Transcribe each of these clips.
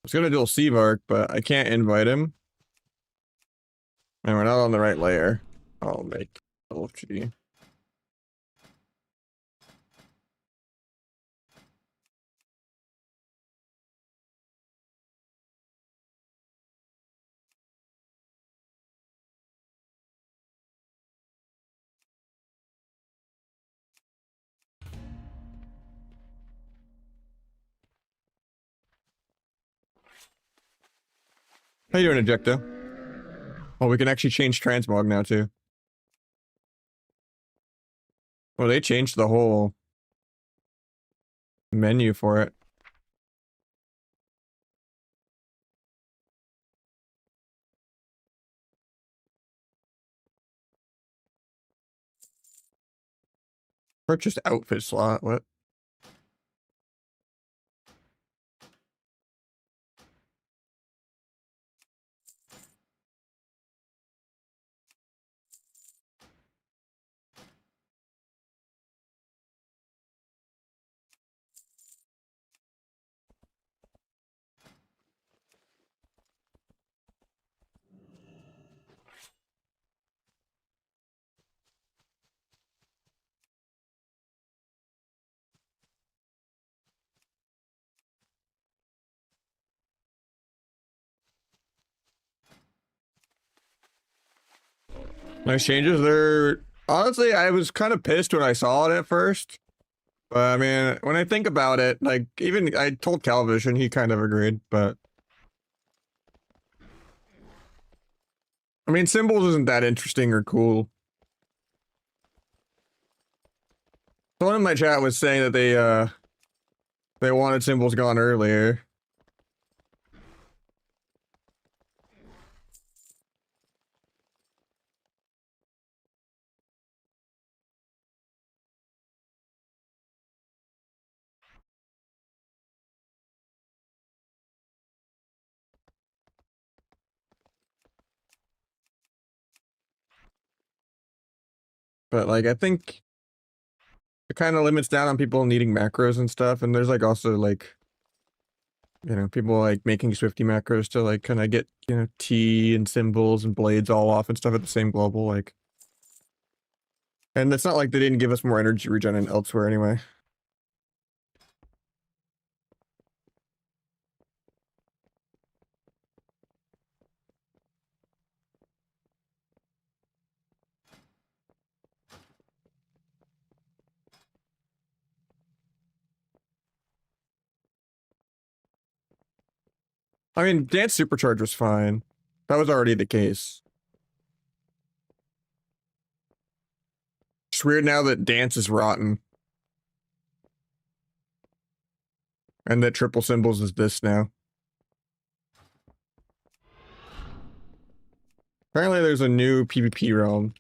was gonna do a Seavark, but I can't invite him. And we're not on the right layer. I'll make LFG. How you doing, Ejecto? Oh, we can actually change transmog now, too. Well, they changed the whole menu for it. Purchased outfit slot, what? Nice changes. They're honestly, I was kind of pissed when I saw it at first. But I mean, when I think about it, like even I told Calvision, he kind of agreed, but I mean, symbols isn't that interesting or cool. Someone in my chat was saying that they wanted symbols gone earlier. But like I think it kind of limits down on people needing macros and stuff, and there's like also like, you know, people like making Swifty macros to like kind of get, you know, T and symbols and blades all off and stuff at the same global, like. And it's not like they didn't give us more energy regen in elsewhere anyway. I mean, Dance Supercharge was fine. That was already the case. It's weird now that Dance is rotten. And that triple symbols is this now. Apparently there's a new PvP realm.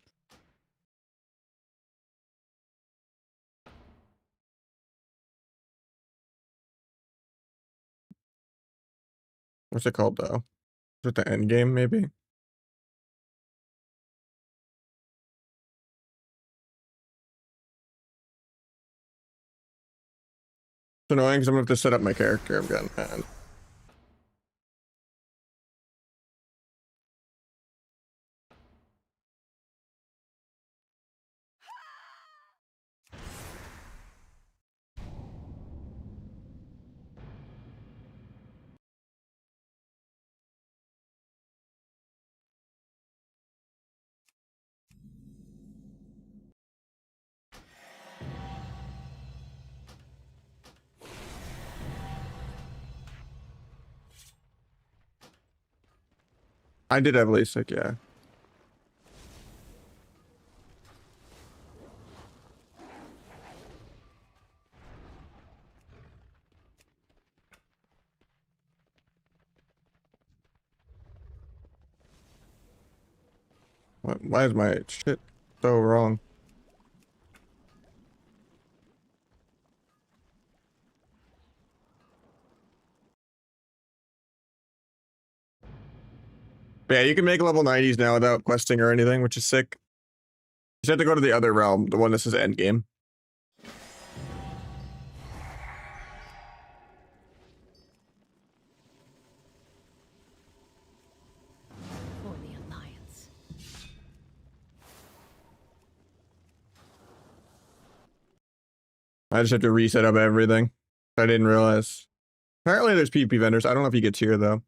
What's it called though? Is it the end game maybe? It's annoying because I'm gonna have to set up my character. I'm getting mad. I did have LASIK, yeah. Why is my shit so wrong? But yeah, you can make level 90s now without questing or anything, which is sick. You just have to go to the other realm, the one that says endgame. I just have to reset up everything. I didn't realize. Apparently there's PvP vendors. I don't know if he gets here though.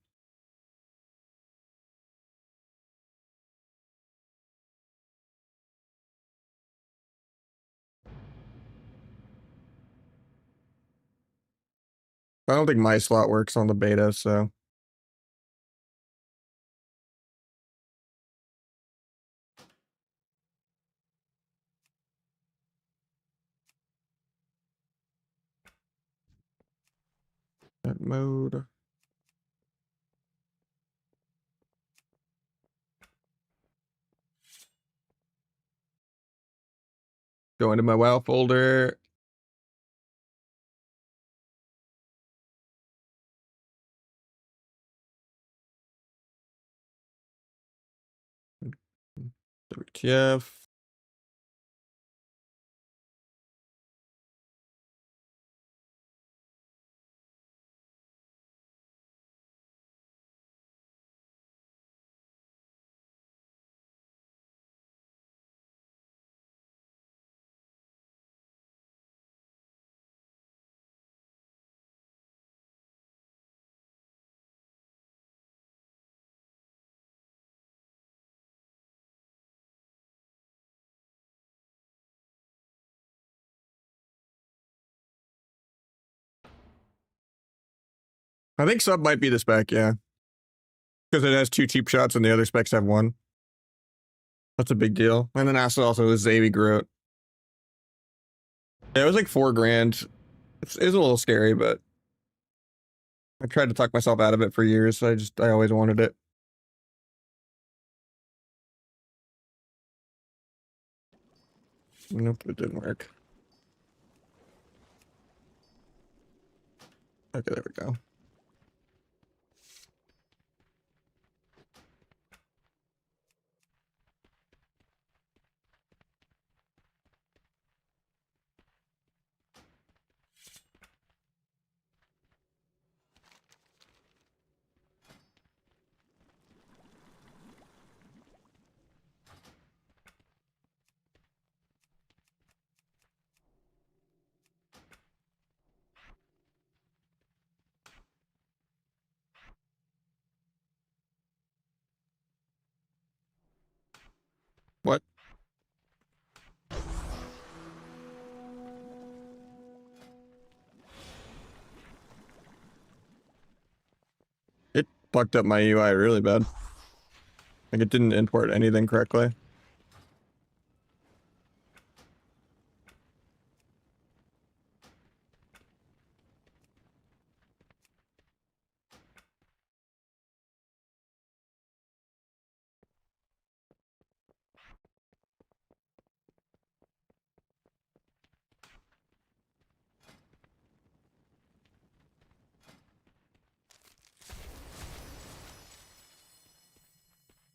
I don't think my slot works on the beta, so. That mode. Go into my WoW folder. WTF. I think sub might be the spec, yeah. Because it has 2 cheap shots and the other specs have 1. That's a big deal. And then also the Xavi Groat. Yeah, it was like 4 grand. It's a little scary, but I tried to talk myself out of it for years. I always wanted it. Nope, it didn't work. Okay, there we go. What? It fucked up my UI really bad. Like it didn't import anything correctly.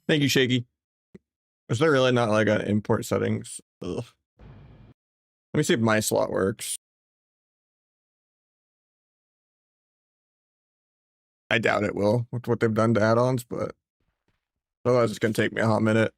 Thank you, Shaky. Is there really not like an import settings? Ugh. Let me see if my slot works. I doubt it will with what they've done to add-ons, but otherwise it's gonna take me a hot minute.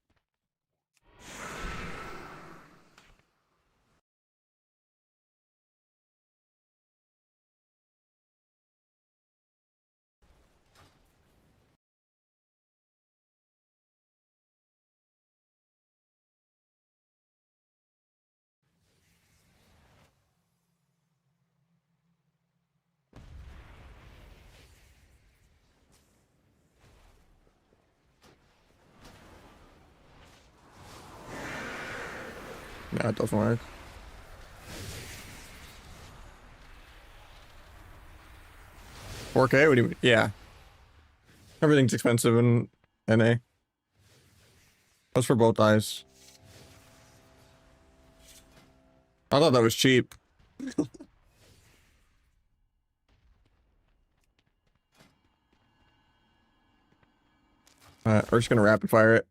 No, it doesn't work. $4K? What do you mean? Yeah. Everything's expensive in NA. That's for both eyes. I thought that was cheap. We're just gonna rapid fire it.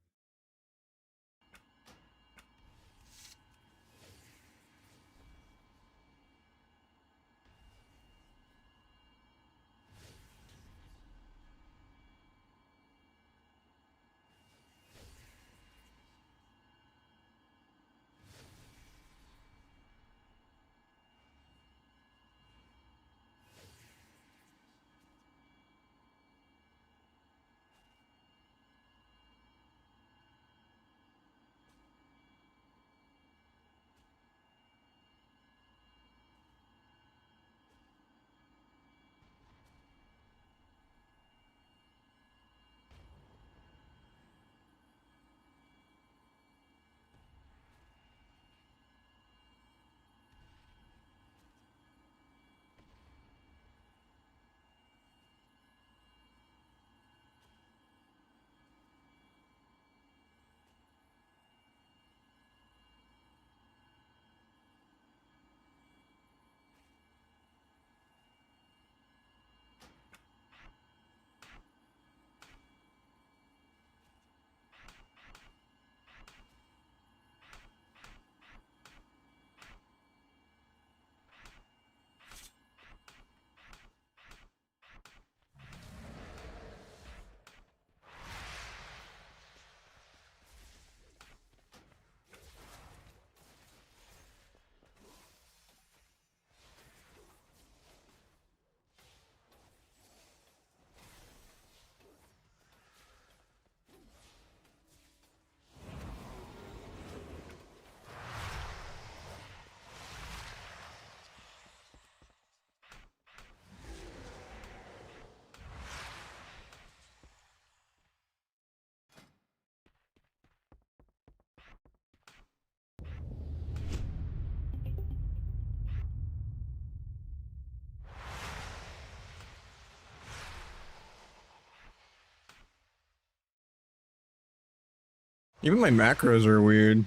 Even my macros are weird.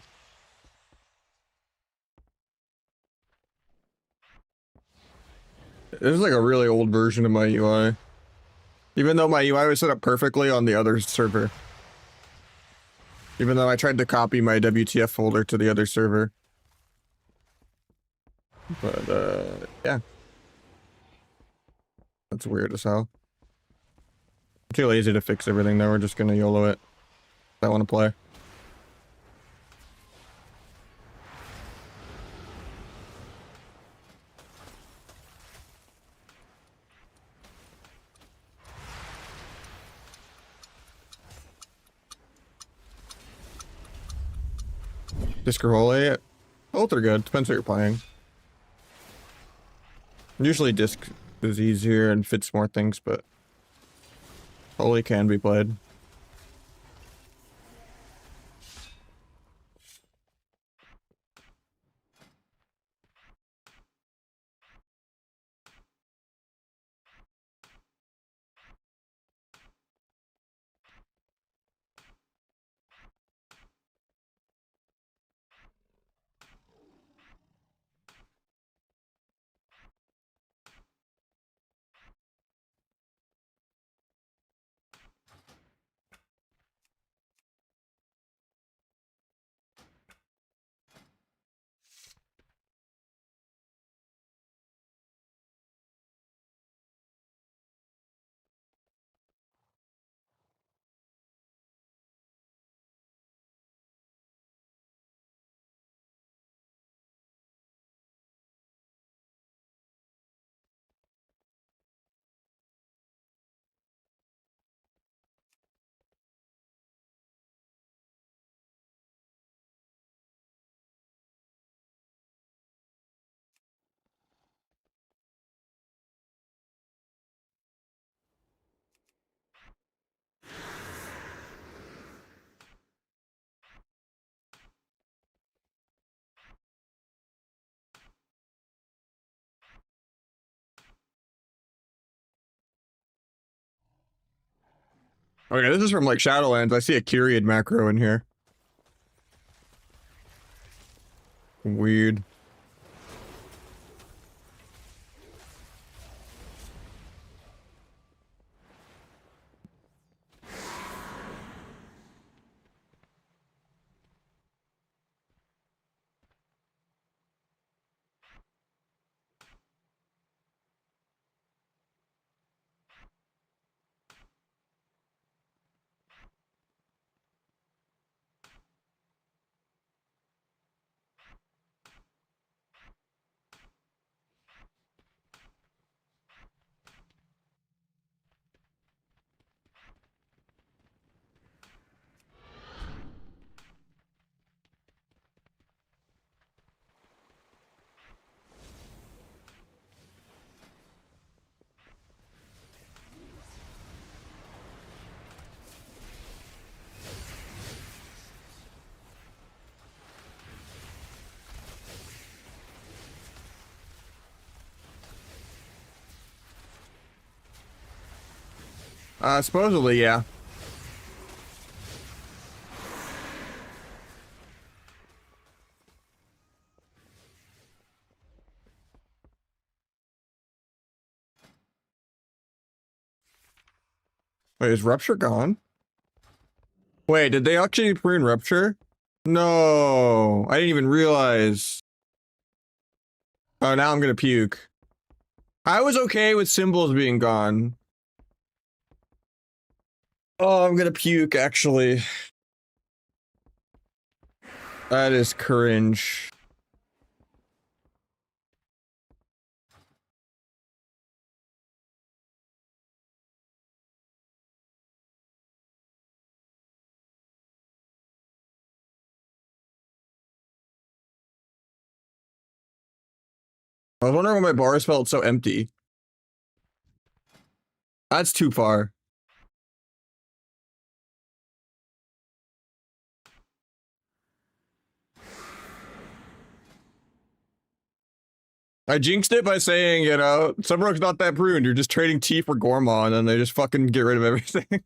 This is like a really old version of my UI. Even though my UI was set up perfectly on the other server. Even though I tried to copy my WTF folder to the other server. But, yeah. That's weird as hell. I'm too lazy to fix everything though, we're just gonna YOLO it. I want to play. Disc or Holy? Both are good, depends what you're playing. Usually disc is easier and fits more things, but Holy can be played. Okay, this is from like Shadowlands. I see a Kyriad macro in here. Weird. Supposedly, yeah. Wait, is Rupture gone? Wait, did they actually prune Rupture? No, I didn't even realize. Oh, now I'm gonna puke. I was okay with symbols being gone. Oh, I'm gonna puke, actually. That is cringe. I was wondering why my bars felt so empty. That's too far. I jinxed it by saying, you know, Sunbrook's not that pruned. You're just trading T for Gorma, and then they just fucking get rid of everything.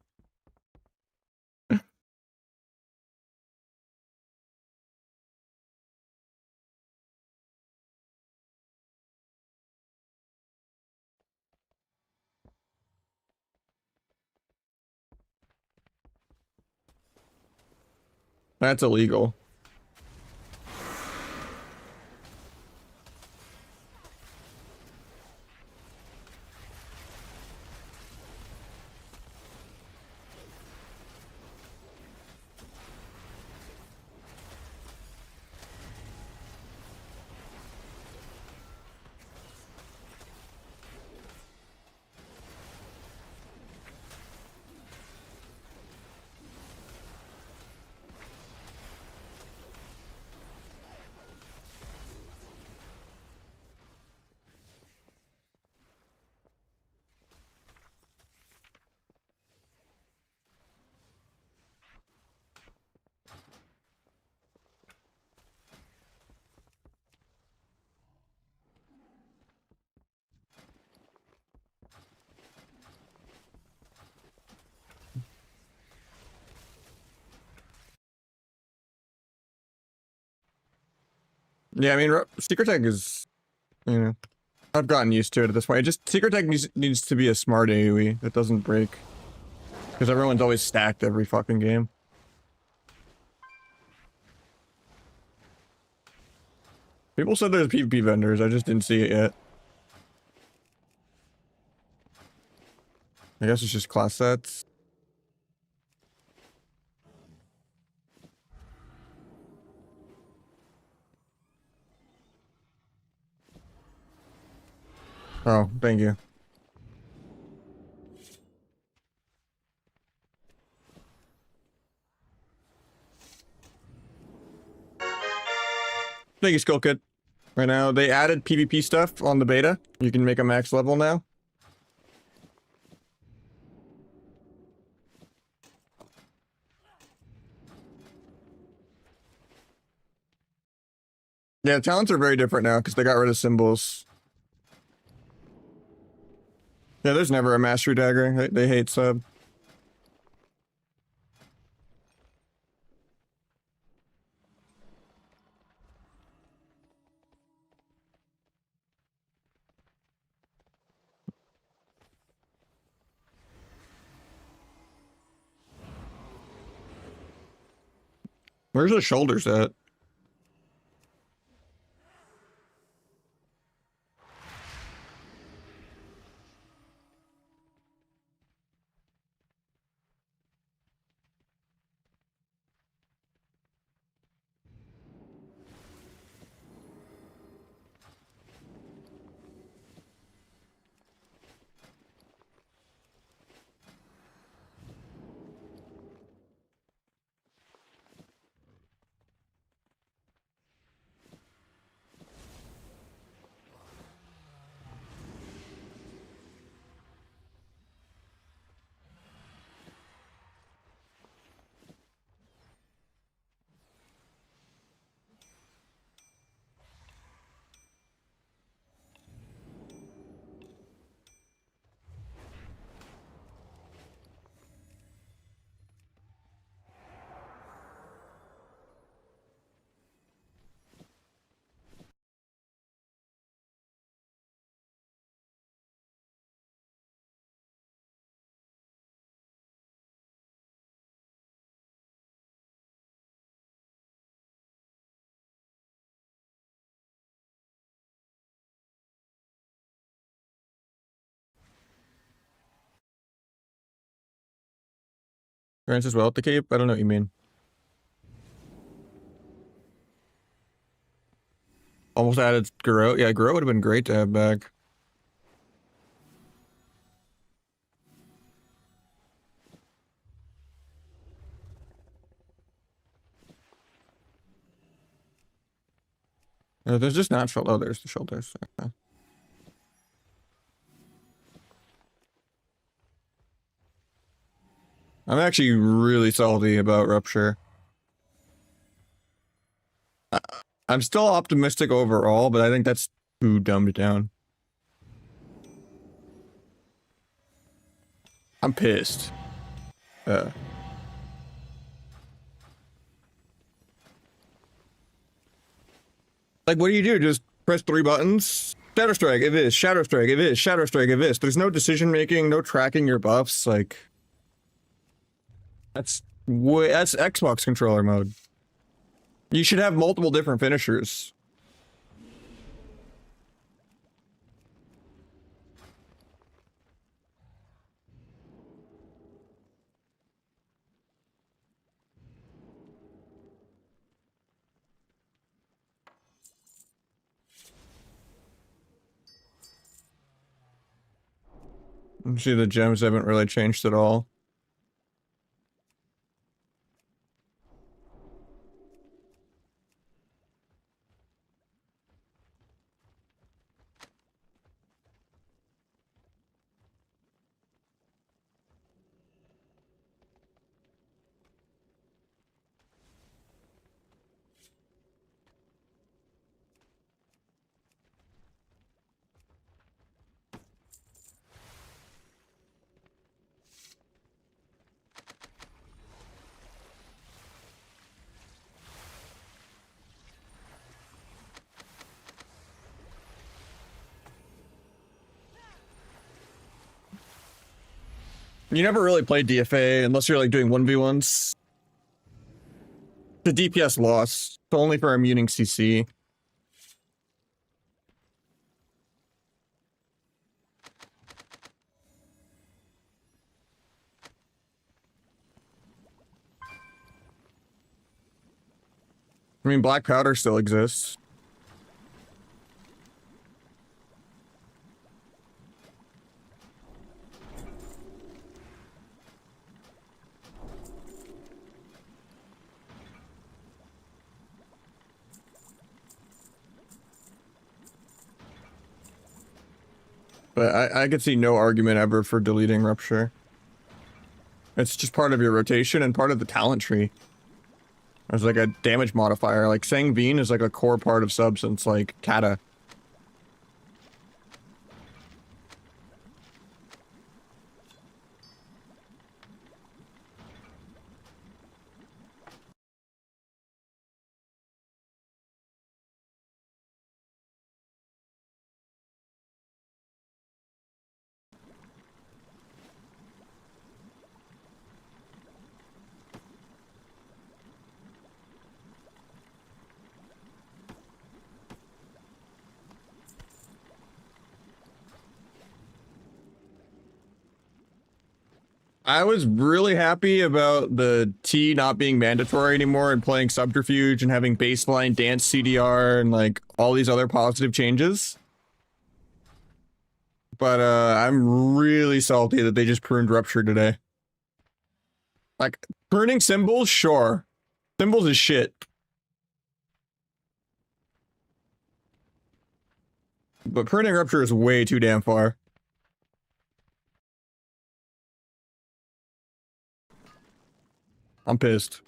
That's illegal. Yeah, I mean, Secret Tech is, you know, I've gotten used to it at this point. It just Secret Tech needs to be a smart AoE that doesn't break. Because everyone's always stacked every fucking game. People said there's PvP vendors, I just didn't see it yet. I guess it's just class sets. Oh, thank you. Thank you, Skull Kid. Right now, they added PvP stuff on the beta. You can make a max level now. Yeah, talents are very different now because they got rid of symbols. Yeah, there's never a mastery dagger. They hate sub. Where's the shoulders at? Grants as well at the cape? I don't know what you mean. Almost added Garo. Yeah, Garo would have been great to have back. There's just not shoulders. Oh, there's the shoulders. Okay. I'm actually really salty about Rupture. I'm still optimistic overall, but I think that's too dumbed down. I'm pissed. Like, what do? Just press 3 buttons? Shadow Strike, it is. Shadow Strike, it is. Shadow Strike, it is. There's no decision making, no tracking your buffs. Like, that's Xbox controller mode. You should have multiple different finishers. See, the gems haven't really changed at all. You never really play DFA unless you're like doing 1v1s. The DPS loss. It's only for immuning CC. I mean, black powder still exists. But I could see no argument ever for deleting Rupture. It's just part of your rotation and part of the talent tree. There's like a damage modifier. Like Sangveen is like a core part of substance, like Kata. I was really happy about the T not being mandatory anymore and playing Subterfuge and having baseline dance CDR and like all these other positive changes. But I'm really salty that they just pruned Rupture today. Like, pruning symbols, sure. Symbols is shit. But pruning Rupture is way too damn far. I'm pissed.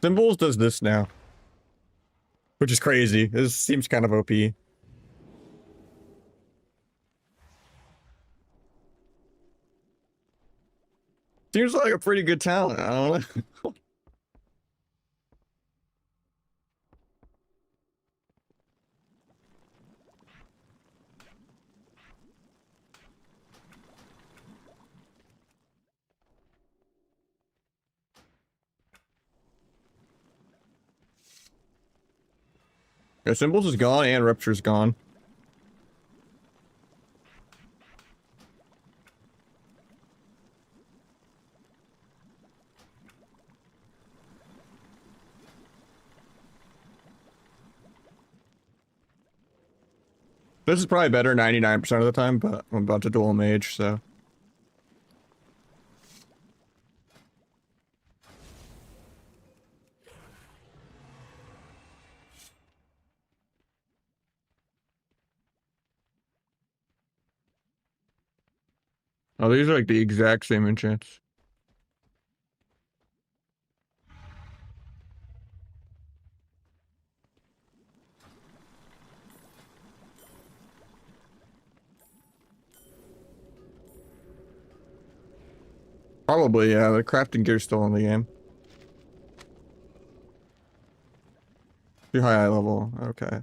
Symbols does this now. Which is crazy. This seems kind of OP. Seems like a pretty good talent. I don't know. Yeah, Symbols is gone and Rupture's gone. This is probably better 99% of the time, but I'm about to dual mage, so. Oh, these are like the exact same enchants. Probably, yeah. The crafting gear's still in the game. Too high level. Okay.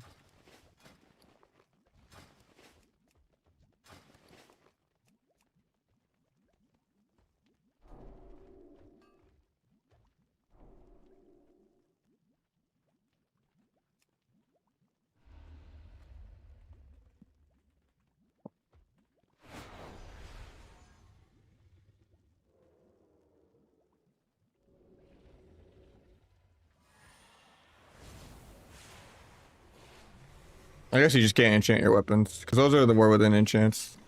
I guess you just can't enchant your weapons, because those are the war within enchants.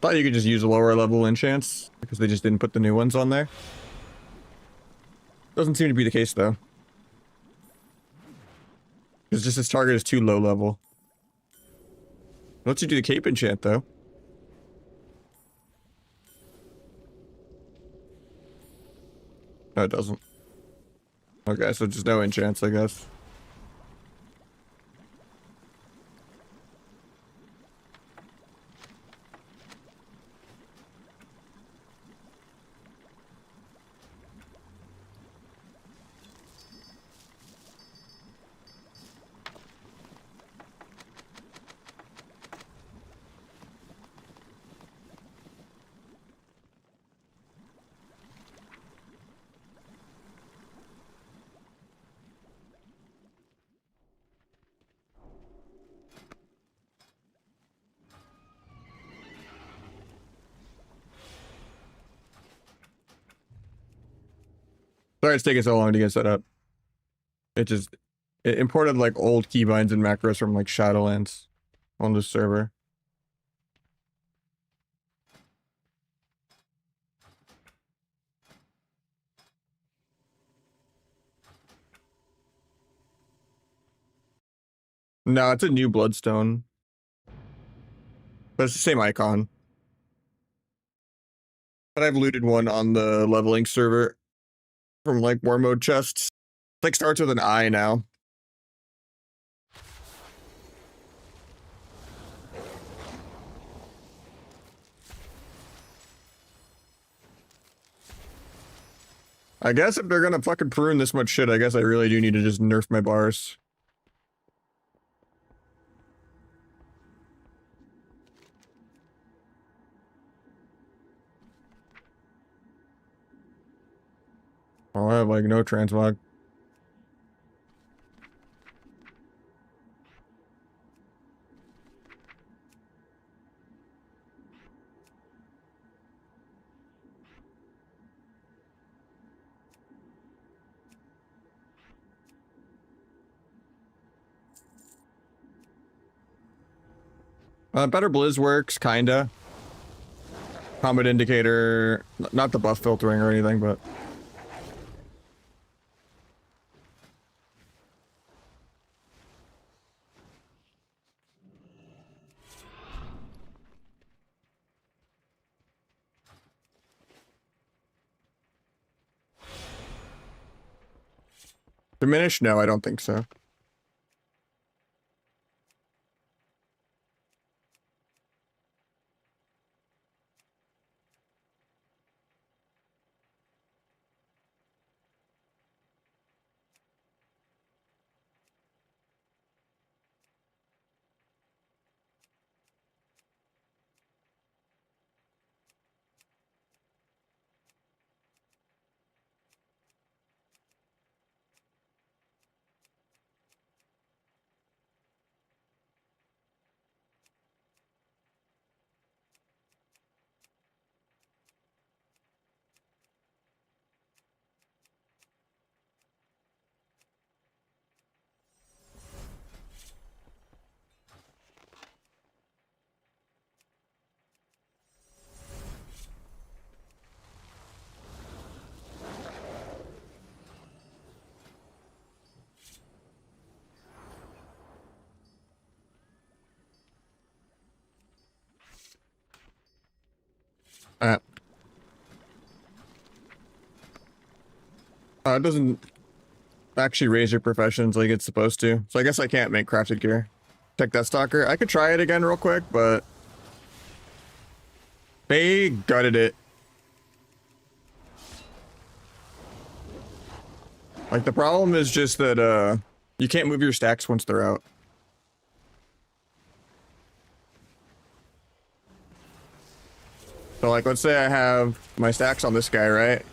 Thought you could just use lower level enchants, because they just didn't put the new ones on there. Doesn't seem to be the case, though. Because just his target is too low level. Lets you do the cape enchant, though. No, it doesn't. Okay, so just no enchants, I guess. Sorry it's taking so long to get set up. It imported like old keybinds and macros from like Shadowlands on this server. No, it's a new bloodstone. But it's the same icon. But I've looted one on the leveling server from like war mode chests. It like starts with an I now. I guess if they're gonna fucking prune this much shit, I guess I really do need to just nerf my bars. Oh, I have like no transmog. Better Blizz works, kinda. Combat indicator, not the buff filtering or anything, but... Diminished? No, I don't think so. It doesn't actually raise your professions like it's supposed to. So I guess I can't make crafted gear. Check Deathstalker. I could try it again real quick, but... they gutted it. Like, the problem is just that, you can't move your stacks once they're out. So, like, let's say I have my stacks on this guy, right?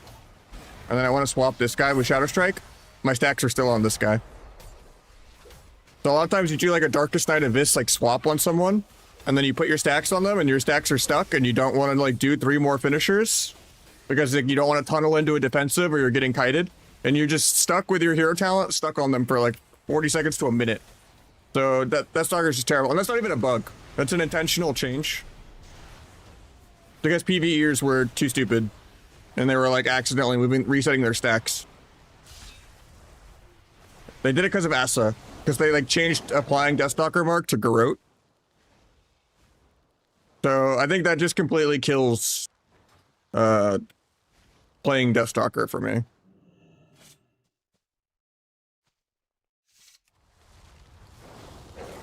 And then I want to swap this guy with Shadow Strike. My stacks are still on this guy. So a lot of times you do like a Darkest Night Abyss, like swap on someone, and then you put your stacks on them and your stacks are stuck and you don't want to like do 3 more finishers because like, you don't want to tunnel into a defensive or you're getting kited. And you're just stuck with your hero talent, stuck on them for like 40 seconds to a minute. So Deathstalker is just terrible. And that's not even a bug. That's an intentional change. Because PvEers were too stupid. And they were like accidentally resetting their stacks. They did it because of Asa. Because they like changed applying Deathstalker mark to Garrote. So I think that just completely kills playing Deathstalker for me.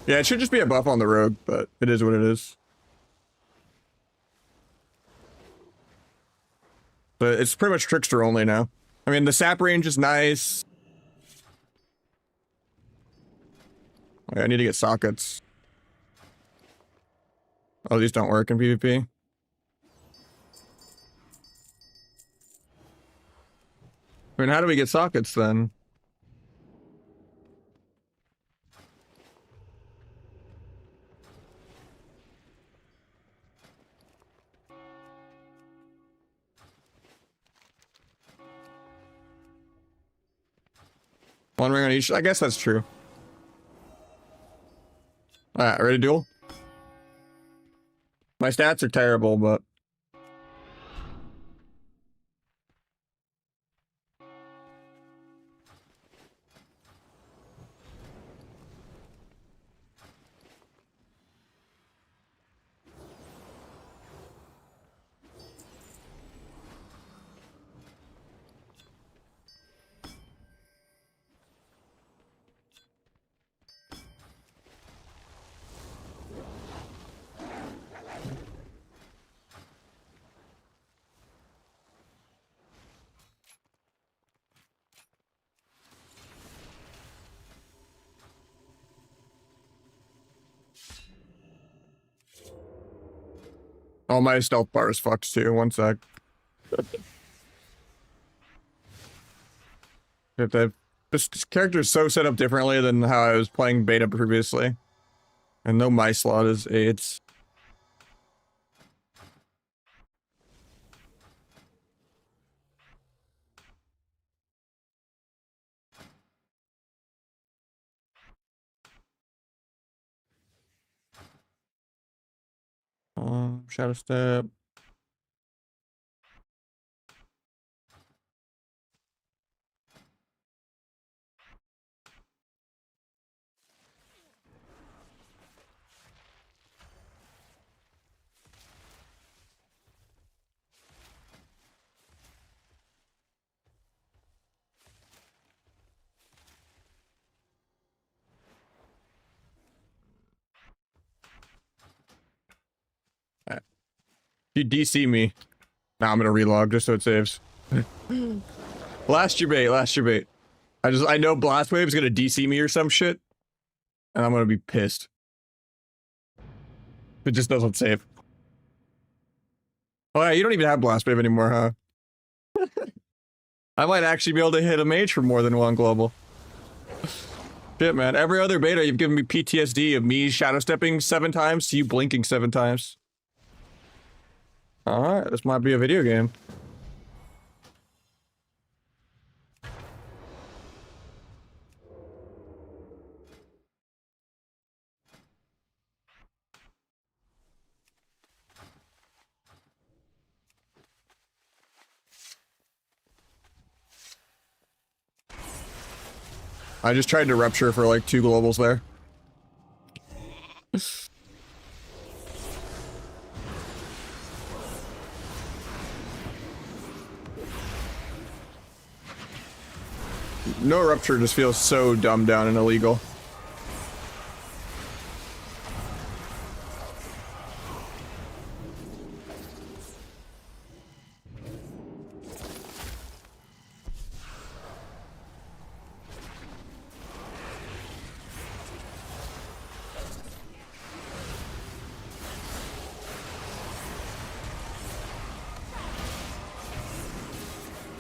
Yeah, it should just be a buff on the Rogue, but it is what it is. But it's pretty much Trickster only now. I mean, the sap range is nice. Okay, I need to get sockets. Oh, these don't work in PvP. I mean, how do we get sockets then? One ring on each. I guess that's true. Alright, ready to duel? My stats are terrible, but... Oh, my stealth bar is fucked too. One sec. This character is so set up differently than how I was playing beta previously. And no my slot is AIDS. Shadow step. You DC me. Now I'm gonna relog just so it saves. Last year bait. I know Blast Wave's gonna DC me or some shit. And I'm gonna be pissed. It just doesn't save. Oh yeah, you don't even have Blast Wave anymore, huh? I might actually be able to hit a mage for more than one global. Shit, man. Every other beta, you've given me PTSD of me shadow stepping 7 times to you blinking 7 times. Alright, this might be a video game. I just tried to rupture for like 2 globals there. No rupture just feels so dumbed down and illegal.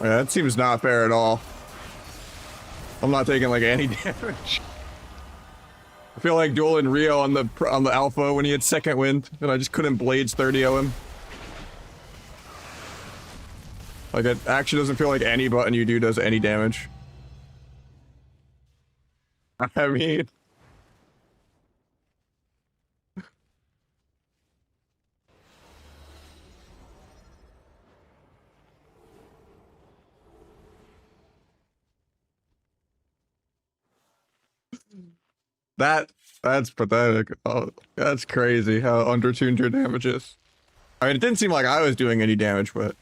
Yeah, that seems not fair at all. I'm not taking like any damage. I feel like dueling Rio on the alpha when he had second wind, and I just couldn't blades 30-0 him. Like it actually doesn't feel like any button you do does any damage. I mean, that's pathetic. Oh, that's crazy how undertuned your damage is. I mean, it didn't seem like I was doing any damage, but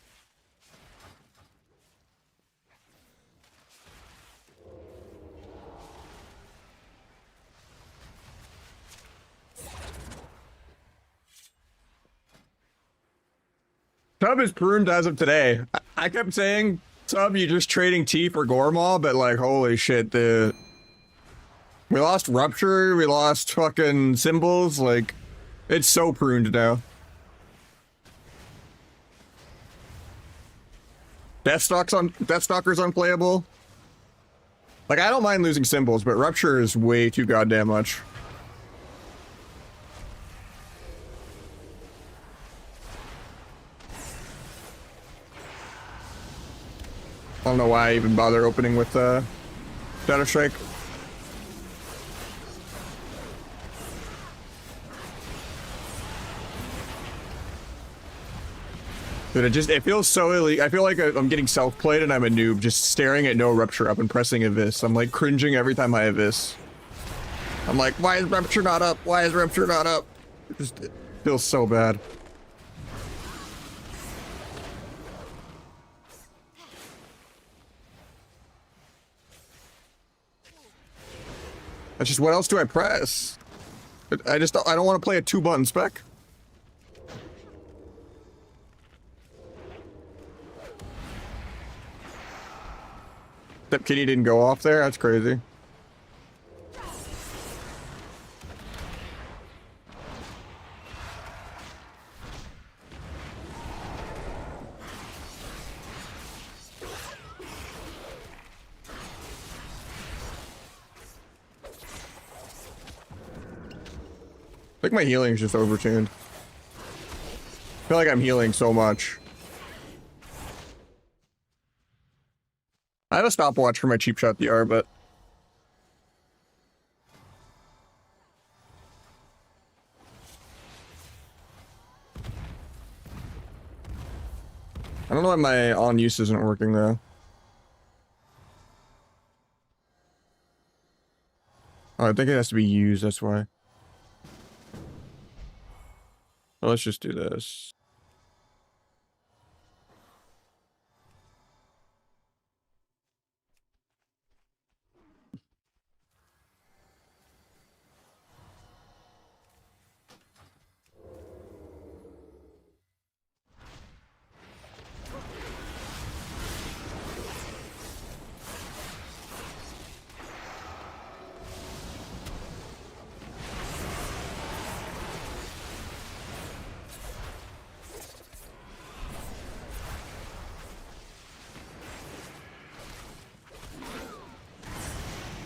Tub is pruned as of today. I kept saying, Tub, you're just trading T for Gormaw, but like, holy shit, we lost Rupture, we lost fucking Symbols, like, it's so pruned now. Deathstalker's unplayable. Like, I don't mind losing Symbols, but Rupture is way too goddamn much. I don't know why I even bother opening with Shadow Strike. Dude, it feels so illegal. I feel like I'm getting self-played and I'm a noob just staring at no Rupture up and pressing Abyss. I'm like cringing every time I Abyss. I'm like, why is Rupture not up? Why is Rupture not up? It feels so bad. That's just, what else do I press? I don't want to play a 2-button spec. That kitty didn't go off there? That's crazy. I think my healing is just overtuned. I feel like I'm healing so much. I have a stopwatch for my cheap shot DR, but I don't know why my on use isn't working though. Oh, I think it has to be used, that's why. Well, let's just do this.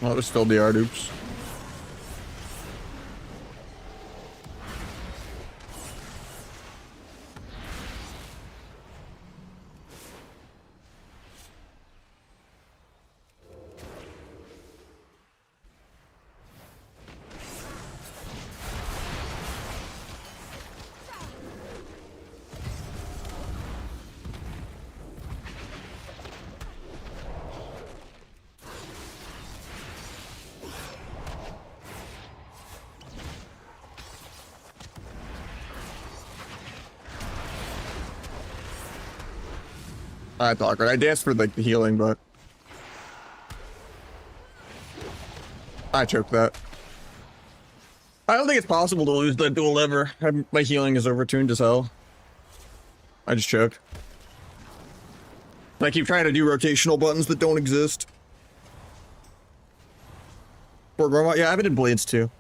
Oh, it was still DR dupes. I thought I danced for like the healing, but I choked that. I don't think it's possible to lose the dual lever. My healing is overtuned as hell. I just choked. I keep trying to do rotational buttons that don't exist. Yeah, I have it in Blades too.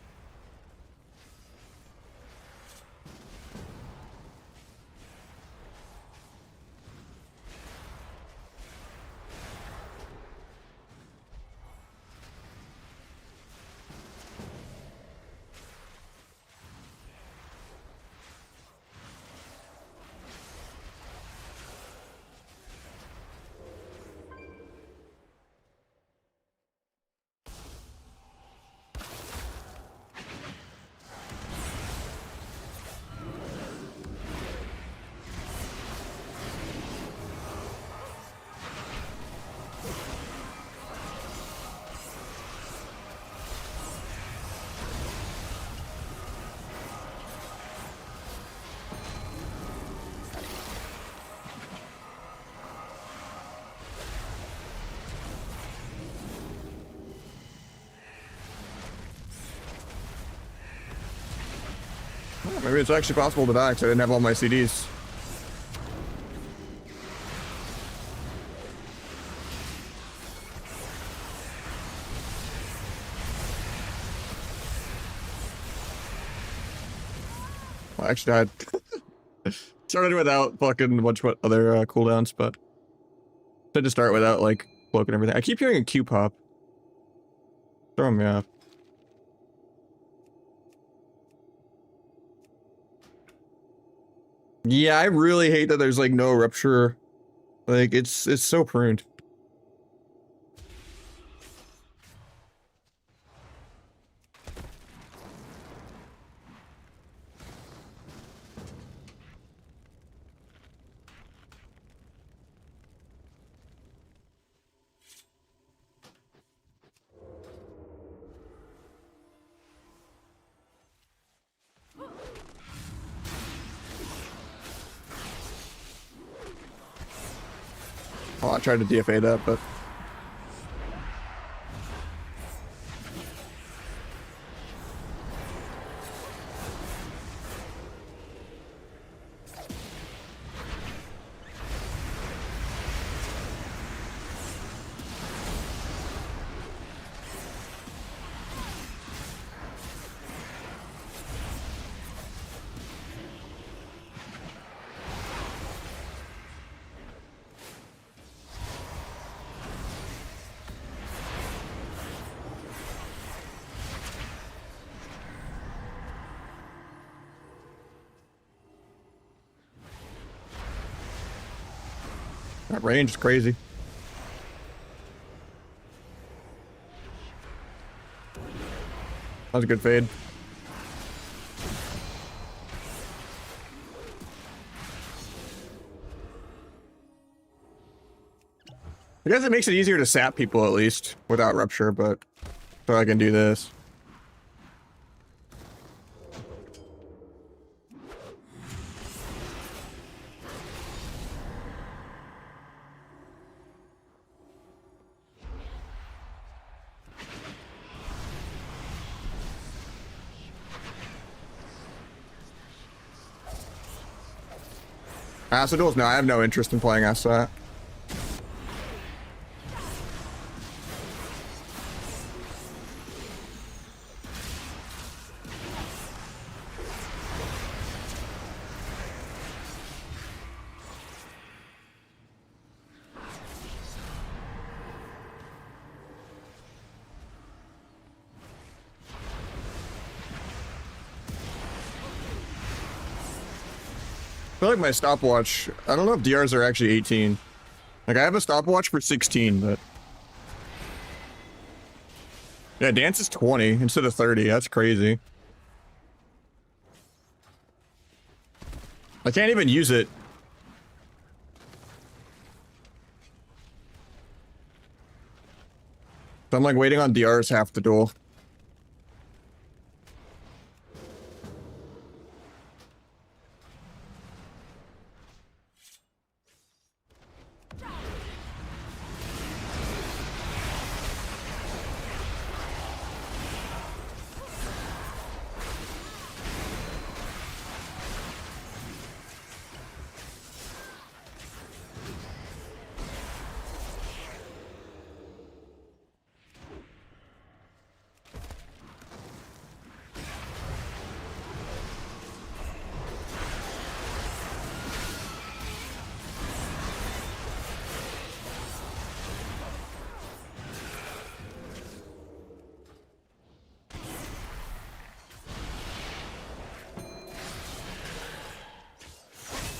Maybe it's actually possible to die because I didn't have all my CDs. Well, I actually died. Started without fucking much what other cooldowns, but tried to start without like cloak and everything. I keep hearing a Q pop. Throwing me off. Yeah, I really hate that there's like no rupture. Like it's so pruned. Oh, I tried to DFA that, but that range is crazy. That was a good fade. I guess it makes it easier to sap people at least without rupture, but so I can do this. Acid duels? No, I have no interest in playing Acid. I feel like my stopwatch, I don't know if DRs are actually 18. Like, I have a stopwatch for 16, but... Yeah, dance is 20 instead of 30. That's crazy. I can't even use it. So I'm like waiting on DRs half the duel.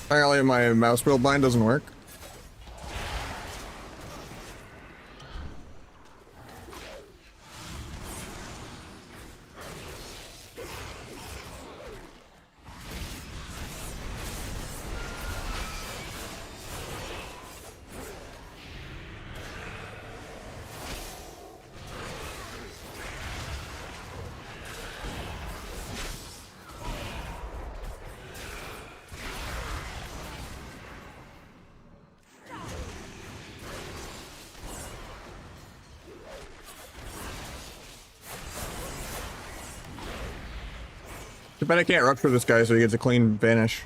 Apparently my mouse wheel bind doesn't work. But I can't rupture this guy, so he gets a clean vanish.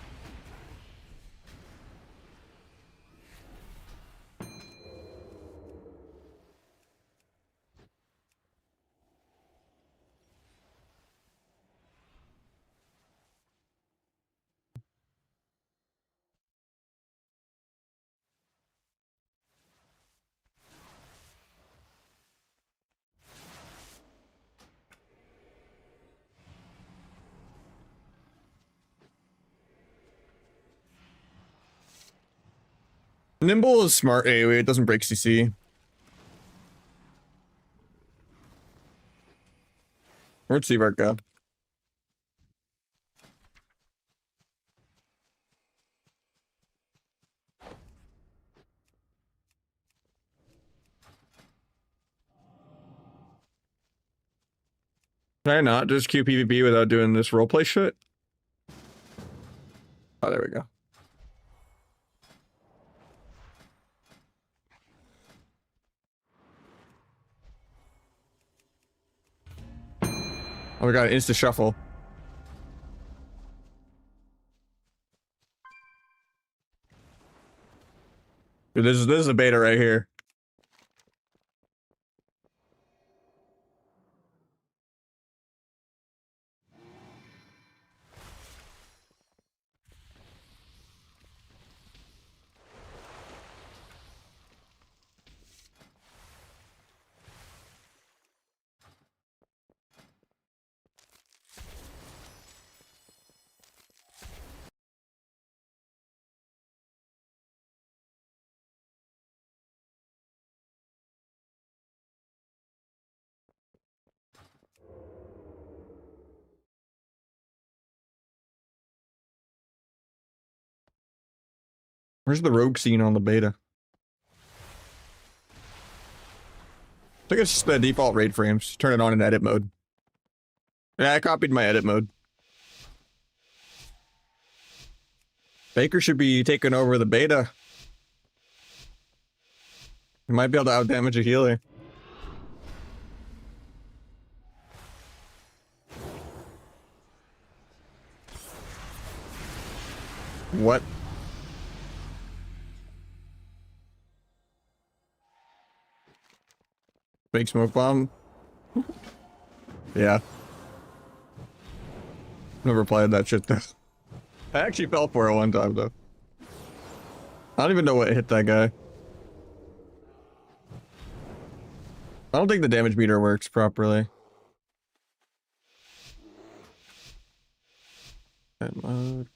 Nimble is smart anyway, it doesn't break CC. Where'd Seabart go? Can I not just queue PvP without doing this roleplay shit? Oh, there we go. Oh, we got an insta shuffle. Dude, this is a beta right here. Where's the rogue scene on the beta? I think it's just the default raid frames. Turn it on in edit mode. Yeah, I copied my edit mode. Baker should be taking over the beta. He might be able to outdamage a healer. What? Fake smoke bomb? Yeah. Never applied that shit though. I actually fell for it one time though. I don't even know what hit that guy. I don't think the damage meter works properly. Edit mode.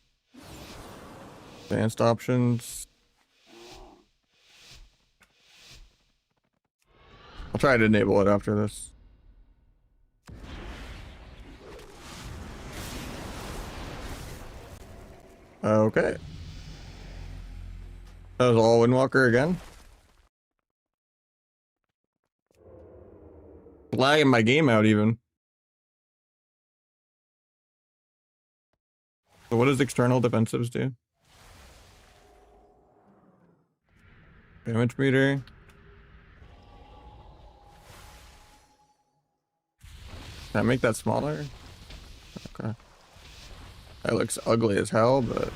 Advanced options. I'll try to enable it after this. Okay. That was all Windwalker again. Lagging my game out even. So what does external defensives do? Damage meter. Can I make that smaller? Okay. That looks ugly as hell, but...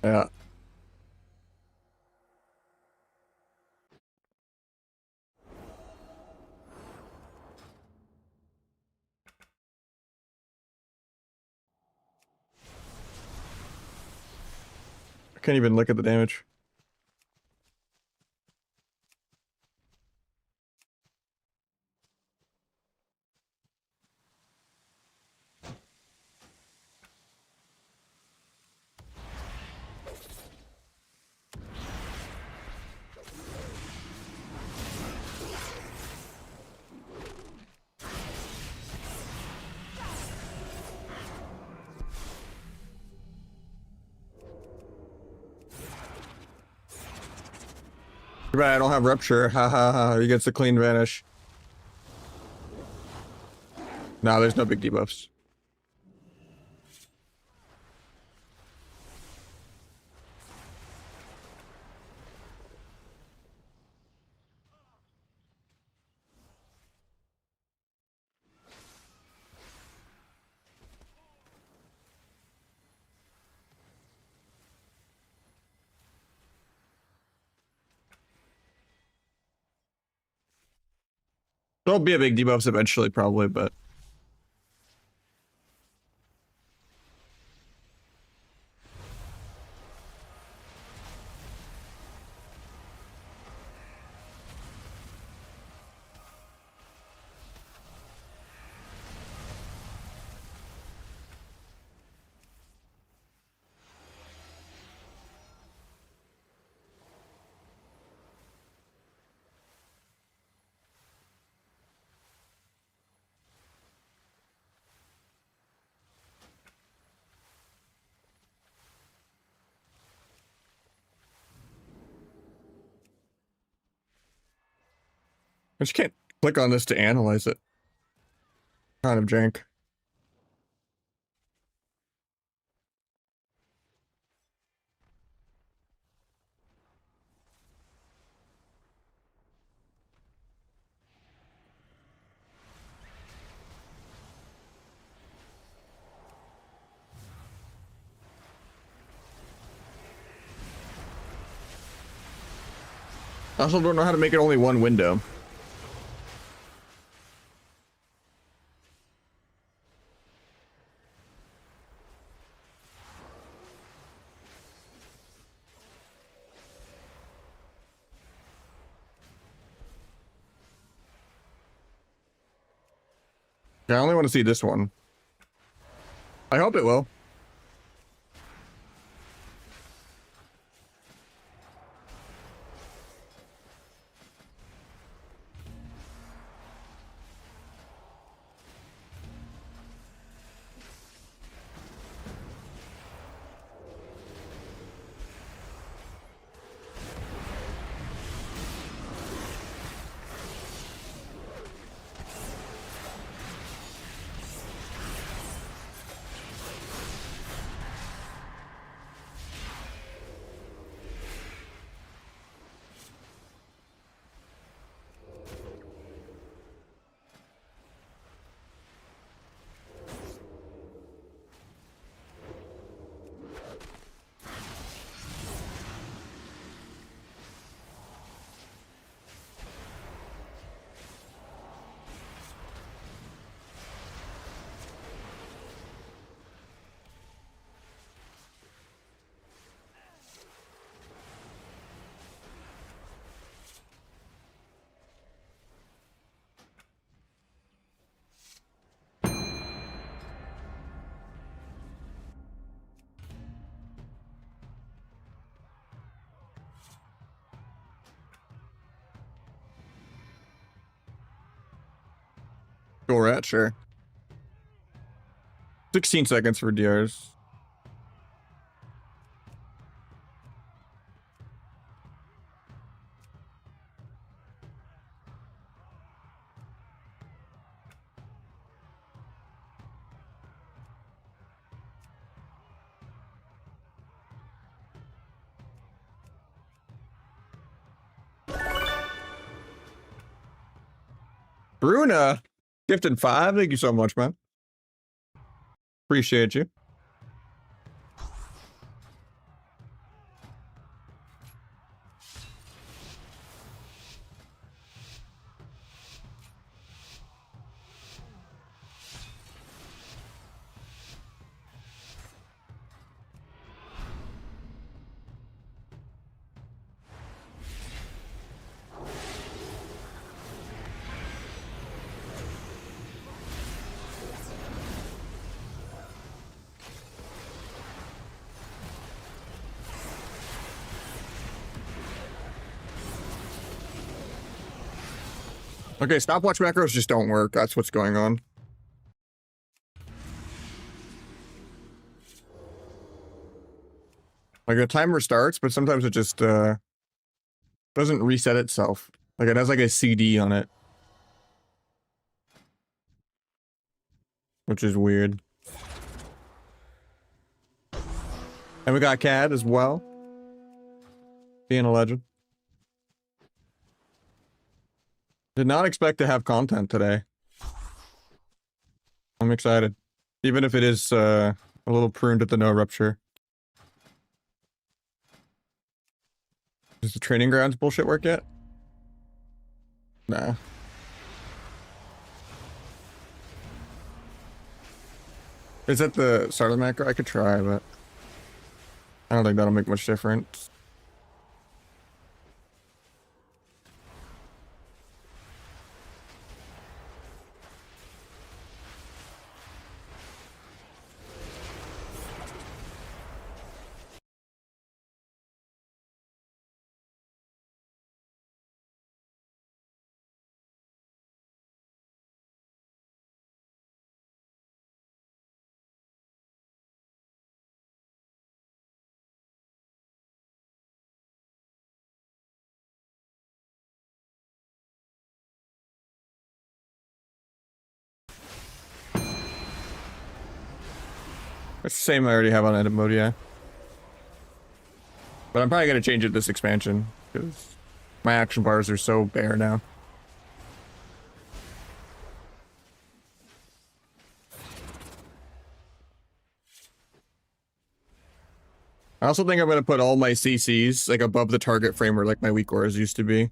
yeah. I can't even look at the damage. Too bad I don't have Rupture. Ha ha ha. He gets a clean vanish. No, there's no big debuffs. There'll be a big debuffs eventually, probably, but I just can't click on this to analyze it. Kind of jank. I also don't know how to make it only one window. Yeah, I only want to see this one. I hope it will. Go rat, sure. 16 seconds for DRs. Bruna, gifted 5. Thank you so much, man. Appreciate you. Okay, stopwatch macros just don't work. That's what's going on. Like the timer starts, but sometimes it just Doesn't reset itself. Like it has like a CD on it. Which is weird. And we got Cad as well. Being a legend. Did not expect to have content today. I'm excited. Even if it is a little pruned at the no rupture. Does the training grounds bullshit work yet? Nah. Is that the start of the macro? I could try, but I don't think that'll make much difference. It's the same I already have on edit mode, yeah. But I'm probably gonna change it this expansion, because my action bars are so bare now. I also think I'm gonna put all my CCs like above the target frame where like my weak auras used to be.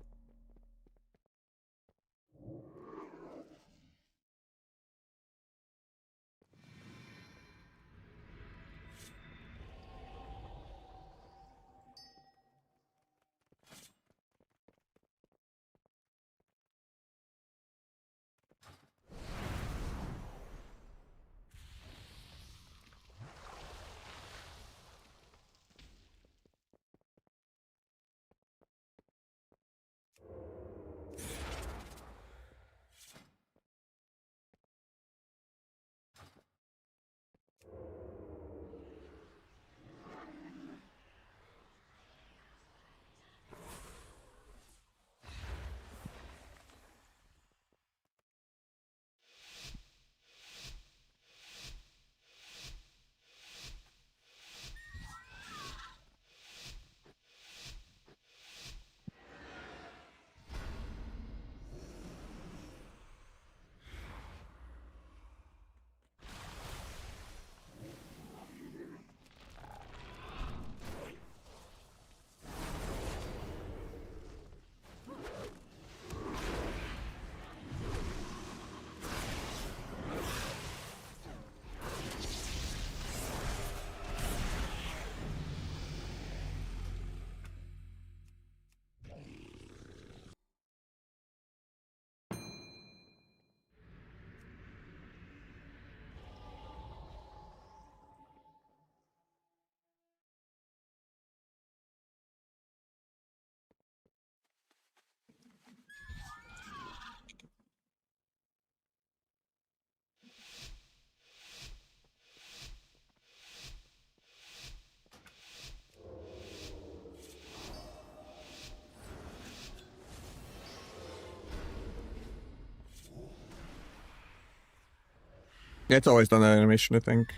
Yeah, it's always done that animation, I think.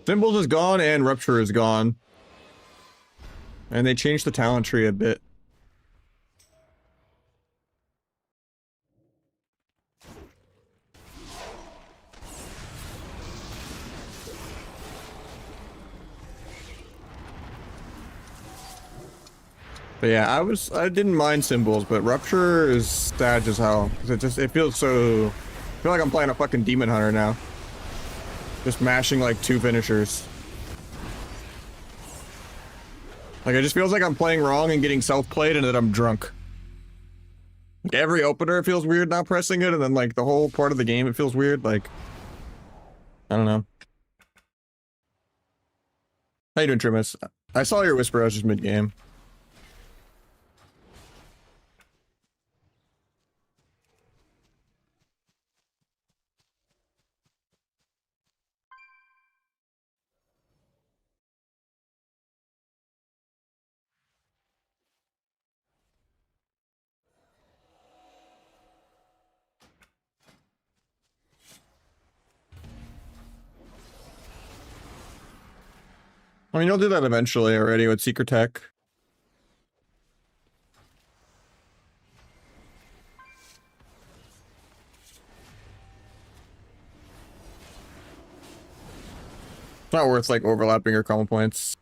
Symbols is gone and Rupture is gone. And they changed the talent tree a bit. But yeah, I didn't mind symbols, but Rupture is sad as hell. It feels so, I feel like I'm playing a fucking Demon Hunter now. Just mashing like 2 finishers. Like it just feels like I'm playing wrong and getting self-played and that I'm drunk. Like every opener it feels weird not pressing it, and then like the whole part of the game it feels weird, like I don't know. How you doing, Trimus? I saw your whisper, I was just mid-game. I mean, you'll do that eventually already with Secret Tech. It's not worth like overlapping your combo points.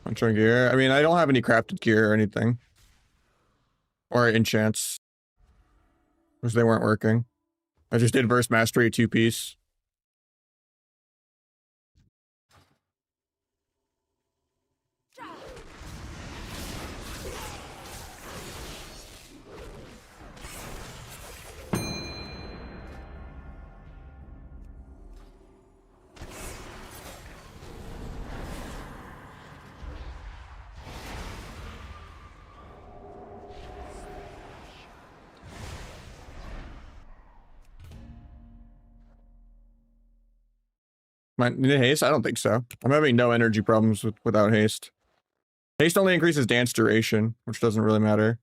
Punching gear. I mean, I don't have any crafted gear or anything. Or enchants. Because they weren't working. I just did Verse Mastery 2-piece. Need haste? I don't think so. I'm having no energy problems without haste. Haste only increases dance duration, which doesn't really matter.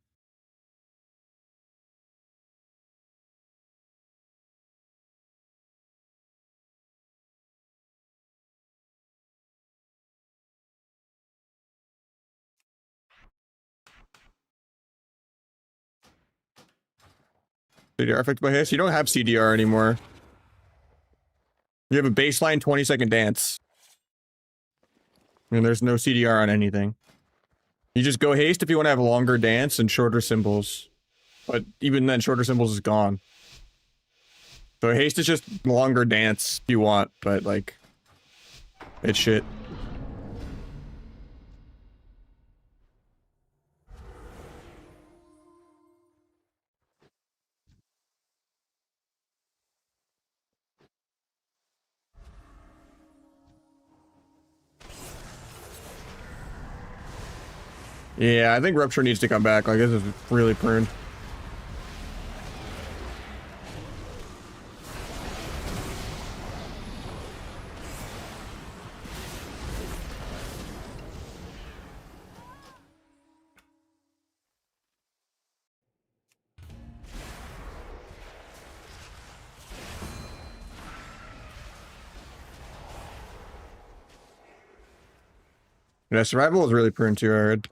CDR affected by haste? You don't have CDR anymore. You have a baseline 20-second dance. I mean, there's no CDR on anything. You just go haste if you want to have a longer dance and shorter symbols. But even then, shorter symbols is gone. So haste is just longer dance if you want, but like, it's shit. Yeah, I think Rupture needs to come back. Like, this is really pruned. Yeah, survival is really pruned too, I heard.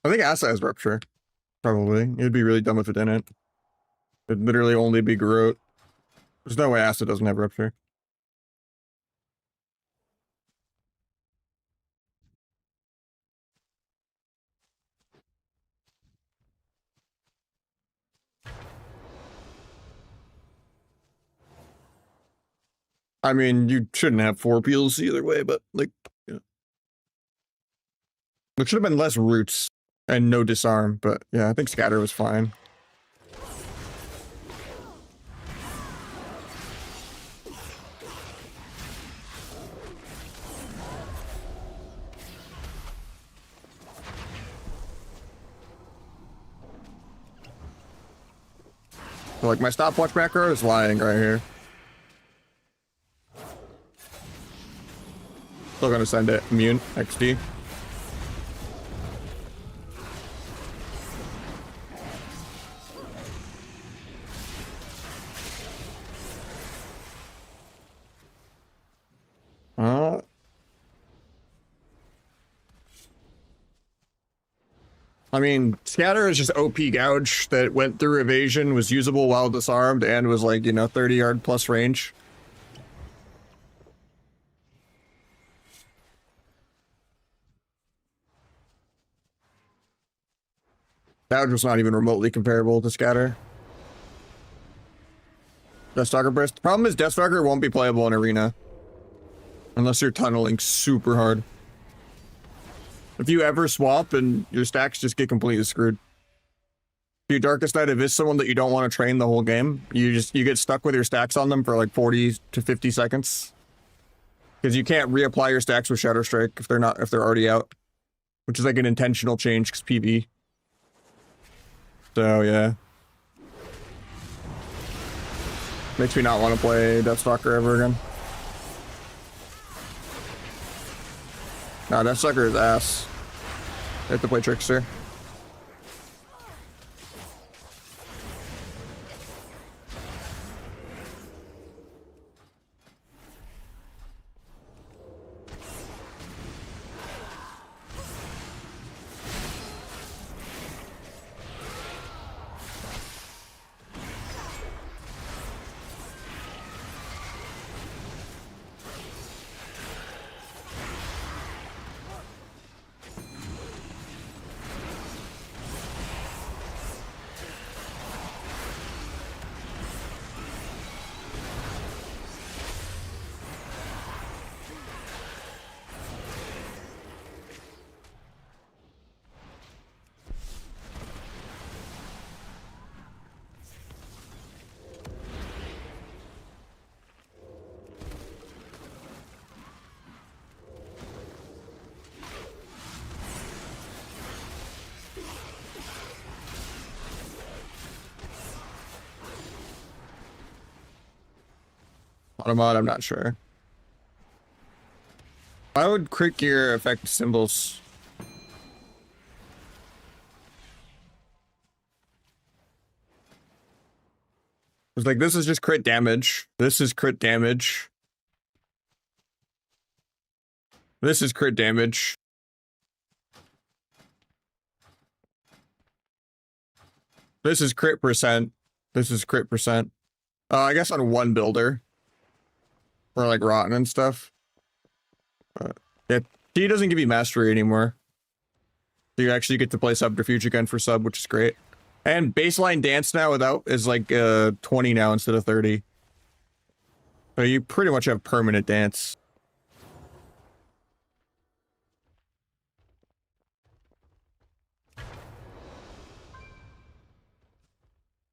I think Asa has Rupture. Probably. It'd be really dumb if it didn't. It'd literally only be Garrote. There's no way Asa doesn't have Rupture. I mean, you shouldn't have 4 peels either way, but like, yeah. There should have been less roots and no disarm, but yeah, I think Scatter was fine. So like my stopwatch macro is lying right here. Still gonna send it immune XD. I mean, Scatter is just OP Gouge that went through evasion, was usable while disarmed, and was like, you know, 30-yard plus range. Gouge was not even remotely comparable to Scatter. Deathstalker burst. The problem is Deathstalker won't be playable in Arena. Unless you're tunneling super hard. If you ever swap and your stacks just get completely screwed. If your Darkest Night, if it's someone that you don't want to train the whole game, you get stuck with your stacks on them for like 40 to 50 seconds. Because you can't reapply your stacks with Shadow Strike if they're already out. Which is like an intentional change because PV. So yeah. Makes me not want to play Deathstalker ever again. Nah, Deathstalker is ass. I have to play Trickster. Automod, I'm not sure. I would crit gear affect symbols. It's like, this is just crit damage. This is crit damage. This is crit damage. This is crit percent. This is crit percent. I guess on one builder. For like Rotten and stuff. Yeah, T doesn't give you mastery anymore. So you actually get to play Subterfuge again for sub, which is great. And baseline dance now without is like 20 now instead of 30. So you pretty much have permanent dance.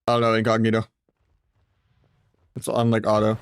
I don't know, incognito. It's on like auto.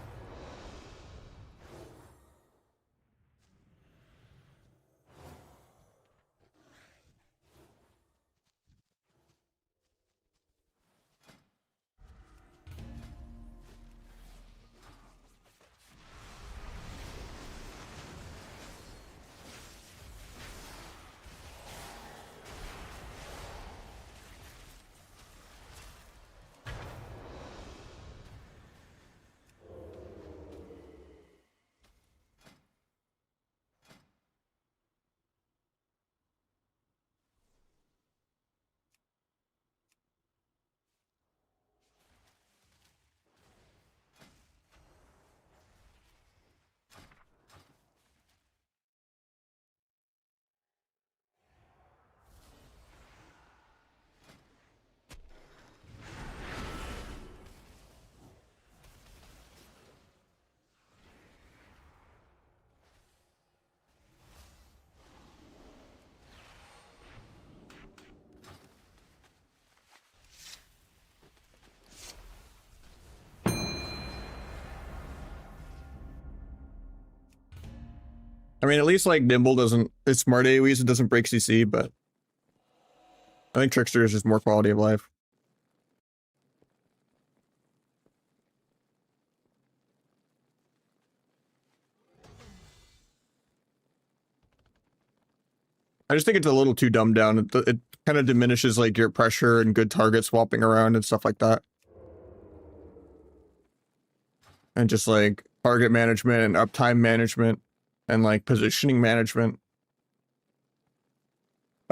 I mean, at least like Nimble doesn't, it's smart AoEs, it doesn't break CC, but I think Trickster is just more quality of life. I just think it's a little too dumbed down. It kind of diminishes like your pressure and good target swapping around and stuff like that. And just like target management and uptime management and like positioning management.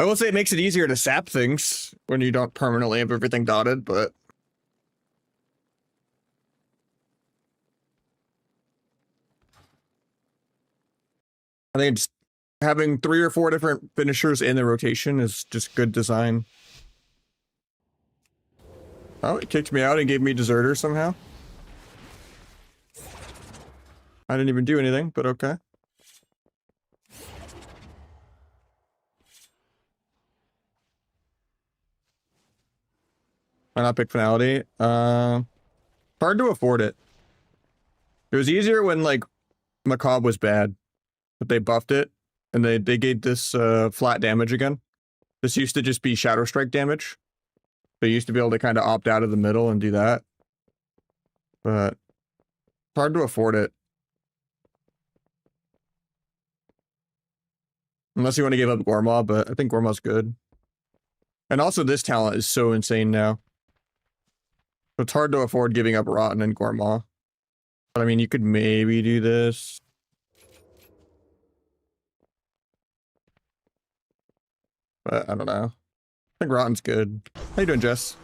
I will say it makes it easier to sap things when you don't permanently have everything dotted, but I think just having 3 or 4 different finishers in the rotation is just good design. Oh, it kicked me out and gave me deserter somehow. I didn't even do anything, but okay. Why not pick finality? Hard to afford it. It was easier when like Macabre was bad, but they buffed it and they gave this flat damage again. This used to just be Shadow Strike damage. They used to be able to kind of opt out of the middle and do that. But it's hard to afford it. Unless you want to give up Gormaw, but I think Gormaw's good. And also this talent is so insane now. So it's hard to afford giving up Rotten and Gormaw. But I mean, you could maybe do this. But I don't know. I think Rotten's good. How you doing, Jess?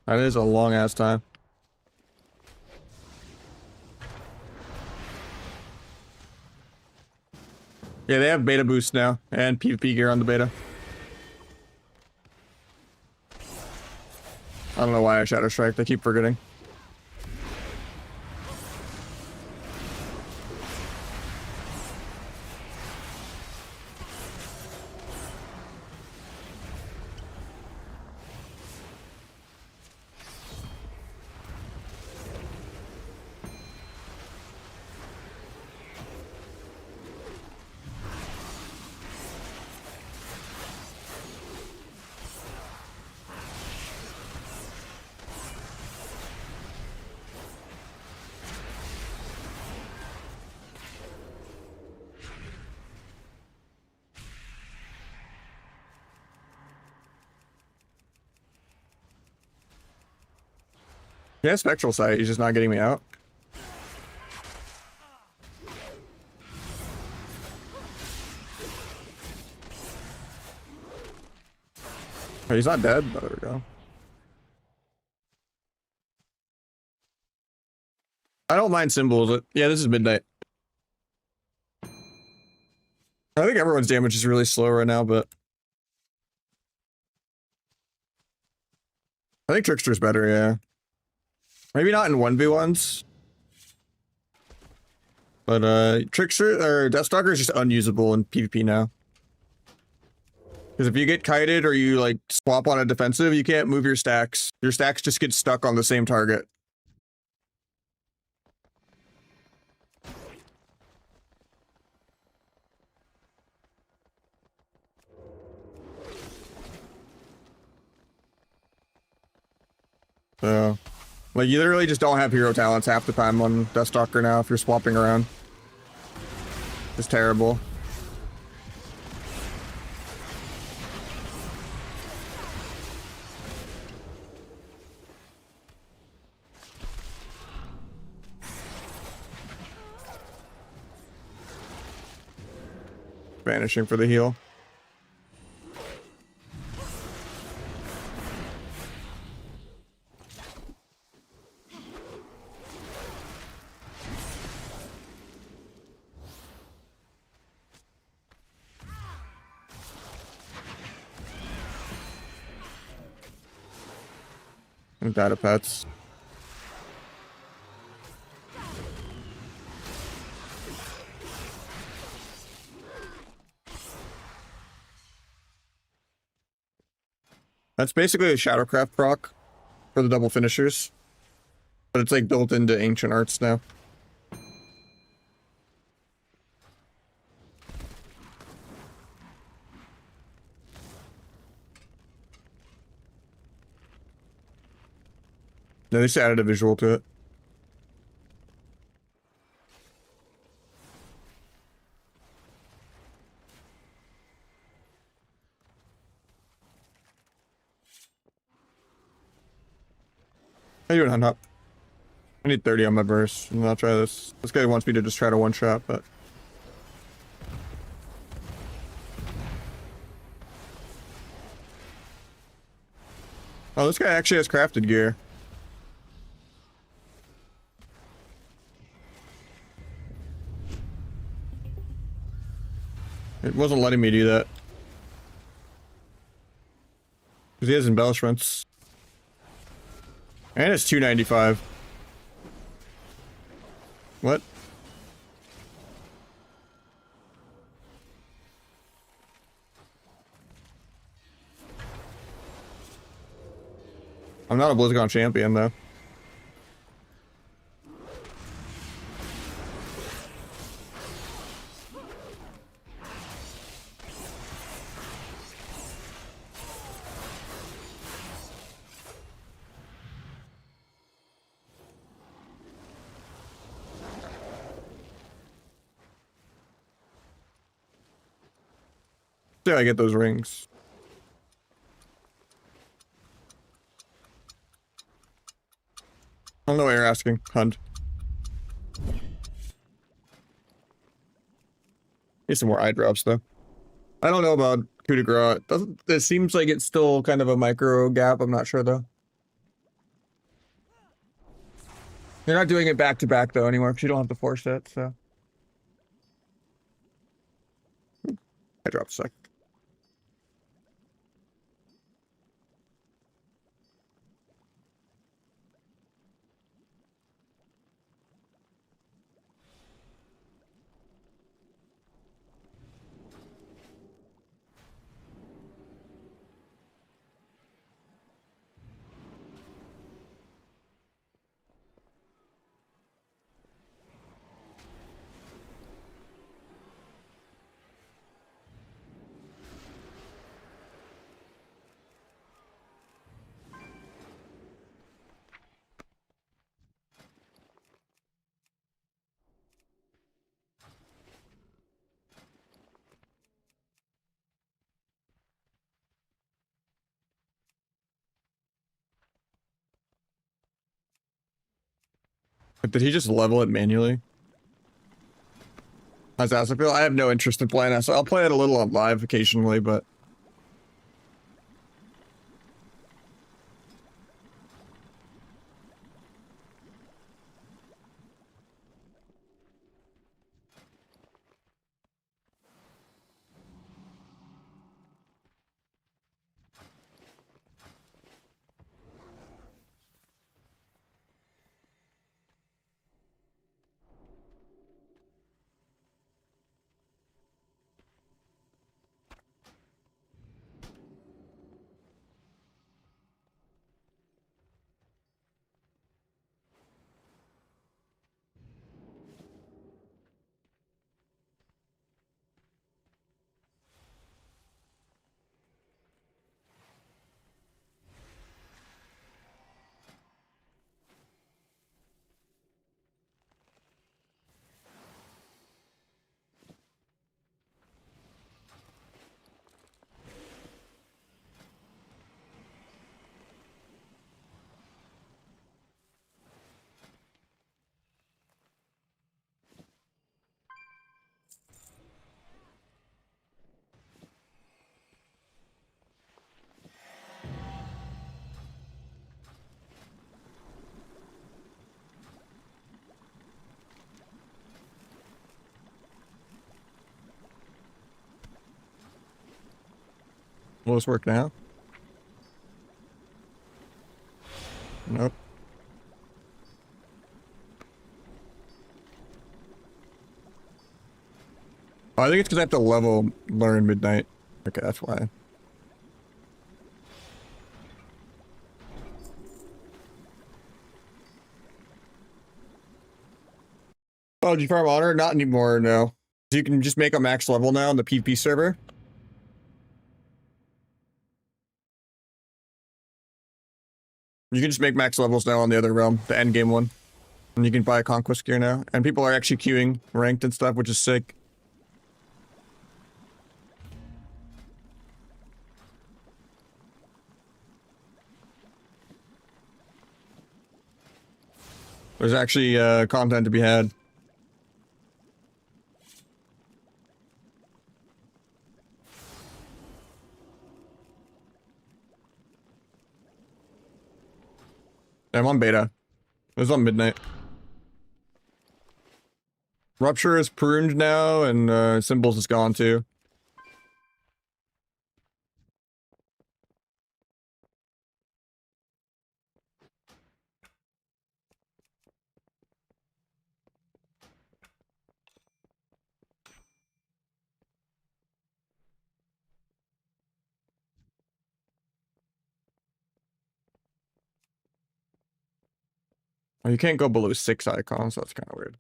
That is a long ass time. Yeah, they have beta boost now and PvP gear on the beta. I don't know why I Shadow Strike. I keep forgetting. Yeah, Spectral Sight. He's just not getting me out. Oh, he's not dead. Oh, there we go. I don't mind symbols. Yeah, this is midnight. I think everyone's damage is really slow right now, but I think Trickster's better, yeah. Maybe not in 1v1s. But Trickster or Deathstalker is just unusable in PvP now. Because if you get kited or you like swap on a defensive, you can't move your stacks. Your stacks just get stuck on the same target. So, like, you literally just don't have hero talents half the time on Deathstalker now if you're swapping around. It's terrible. Vanishing for the heal. And data pets. That's basically a Shadowcraft proc for the double finishers. But it's like built into Ancient Arts now. No, they just added a visual to it. How you doing, Hunt Hop? I need 30 on my burst, and I'll try this. This guy wants me to just try to one-shot, but... Oh, this guy actually has crafted gear. It wasn't letting me do that. Because he has embellishments. And it's 295. What? I'm not a BlizzCon champion, though. See how I get those rings. I don't know what you're asking, Hunt. Need some more eye drops, though. I don't know about coup de grace. It seems like it's still kind of a micro gap. I'm not sure, though. You're not doing it back to back, though, anymore, because you don't have to force it, so. I dropped a sec. Did he just level it manually? How's that feel? I have no interest in playing that, so I'll play it a little on live occasionally, but... Will this work now? Nope. Oh, I think it's because I have to learn midnight. Okay, that's why. Oh, did you farm honor? Not anymore, no. You can just make a max level now on the PvP server. You can just make max levels now on the other realm, the end game one. And you can buy conquest gear now. And people are actually queuing ranked and stuff, which is sick. There's actually content to be had. I'm on beta. It was on midnight. Rupture is pruned now, and Symbols is gone too. Oh, you can't go below 6 icons, so that's kind of weird.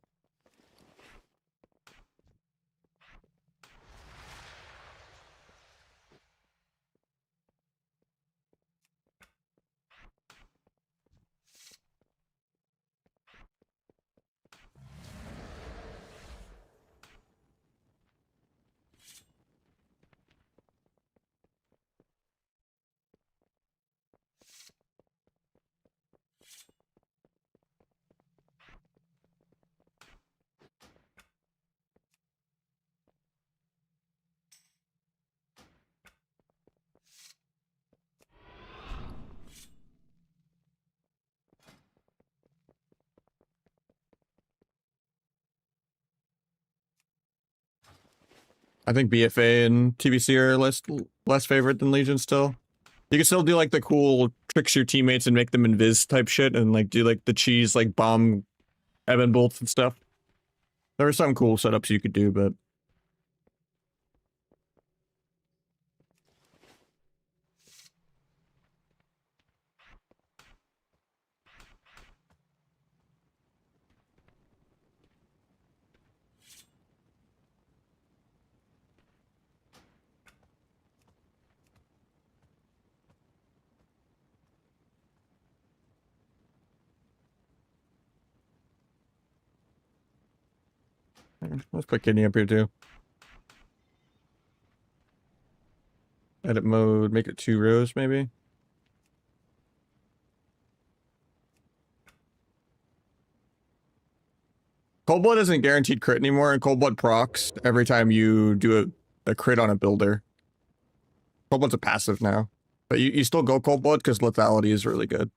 I think BFA and TBC are less favorite than Legion still. You can still do like the cool tricks your teammates and make them invis type shit, and like do like the cheese like bomb Evan bolts and stuff. There are some cool setups you could do, but let's put Kidney up here too. Edit mode, make it 2 rows maybe. Cold Blood isn't guaranteed crit anymore, and Cold Blood procs every time you do a crit on a builder. Cold Blood's a passive now. But you still go Cold Blood because lethality is really good.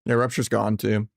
Yeah, Rupture's gone too.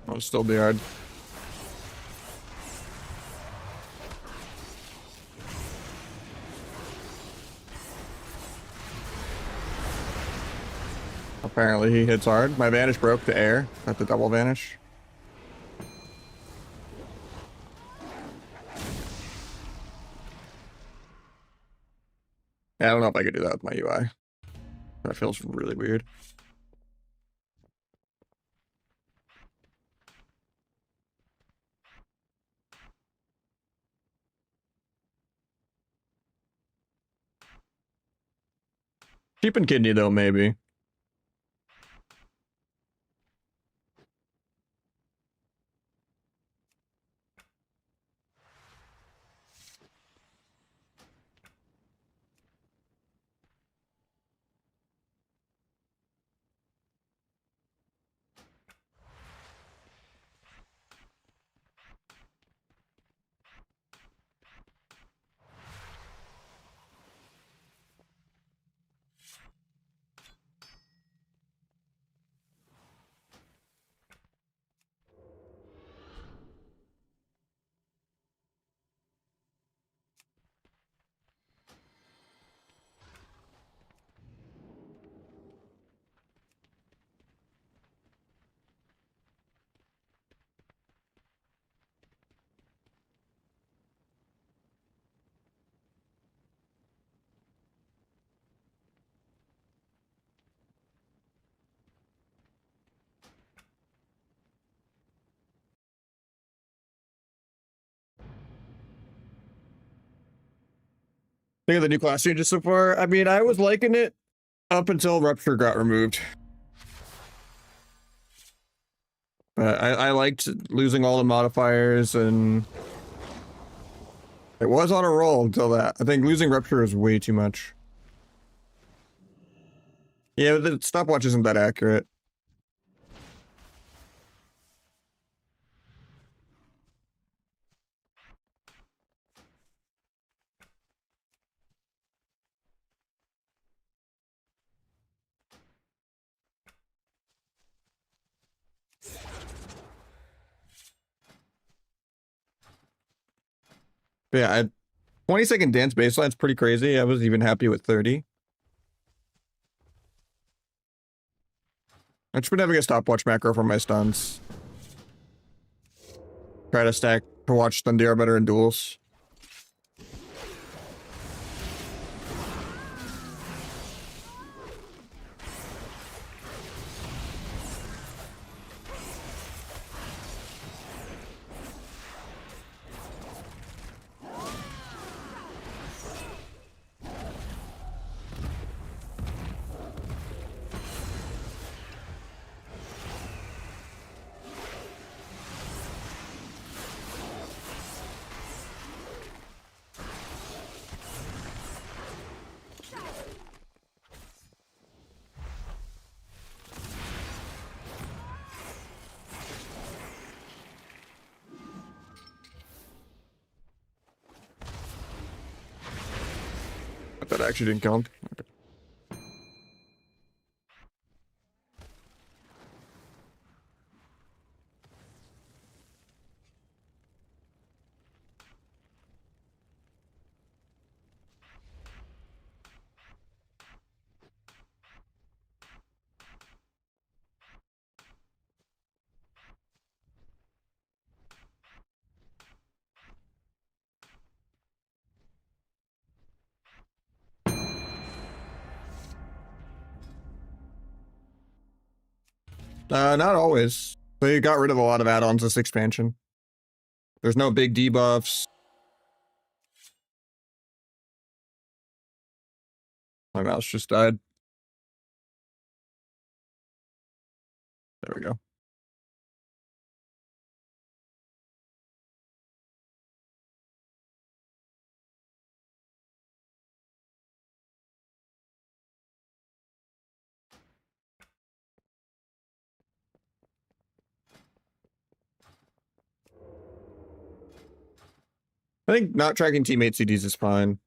It'll still be hard. Apparently he hits hard. My vanish broke to air. Not the double vanish. Yeah, I don't know if I could do that with my UI. That feels really weird. Sheep and kidney though, maybe. Think of the new class changes so far. I mean, I was liking it up until Rupture got removed. But I liked losing all the modifiers, and it was on a roll until that. I think losing Rupture is way too much. Yeah, the stopwatch isn't that accurate. But yeah, 20-second dance baseline's pretty crazy. I was even happy with 30. I've just been having a stopwatch macro for my stuns. Try to stack to watch Thundir better in duels. But that actually didn't count. Okay. Not always. They got rid of a lot of add-ons this expansion. There's no big debuffs. My mouse just died. There we go. I think not tracking teammate CDs is fine.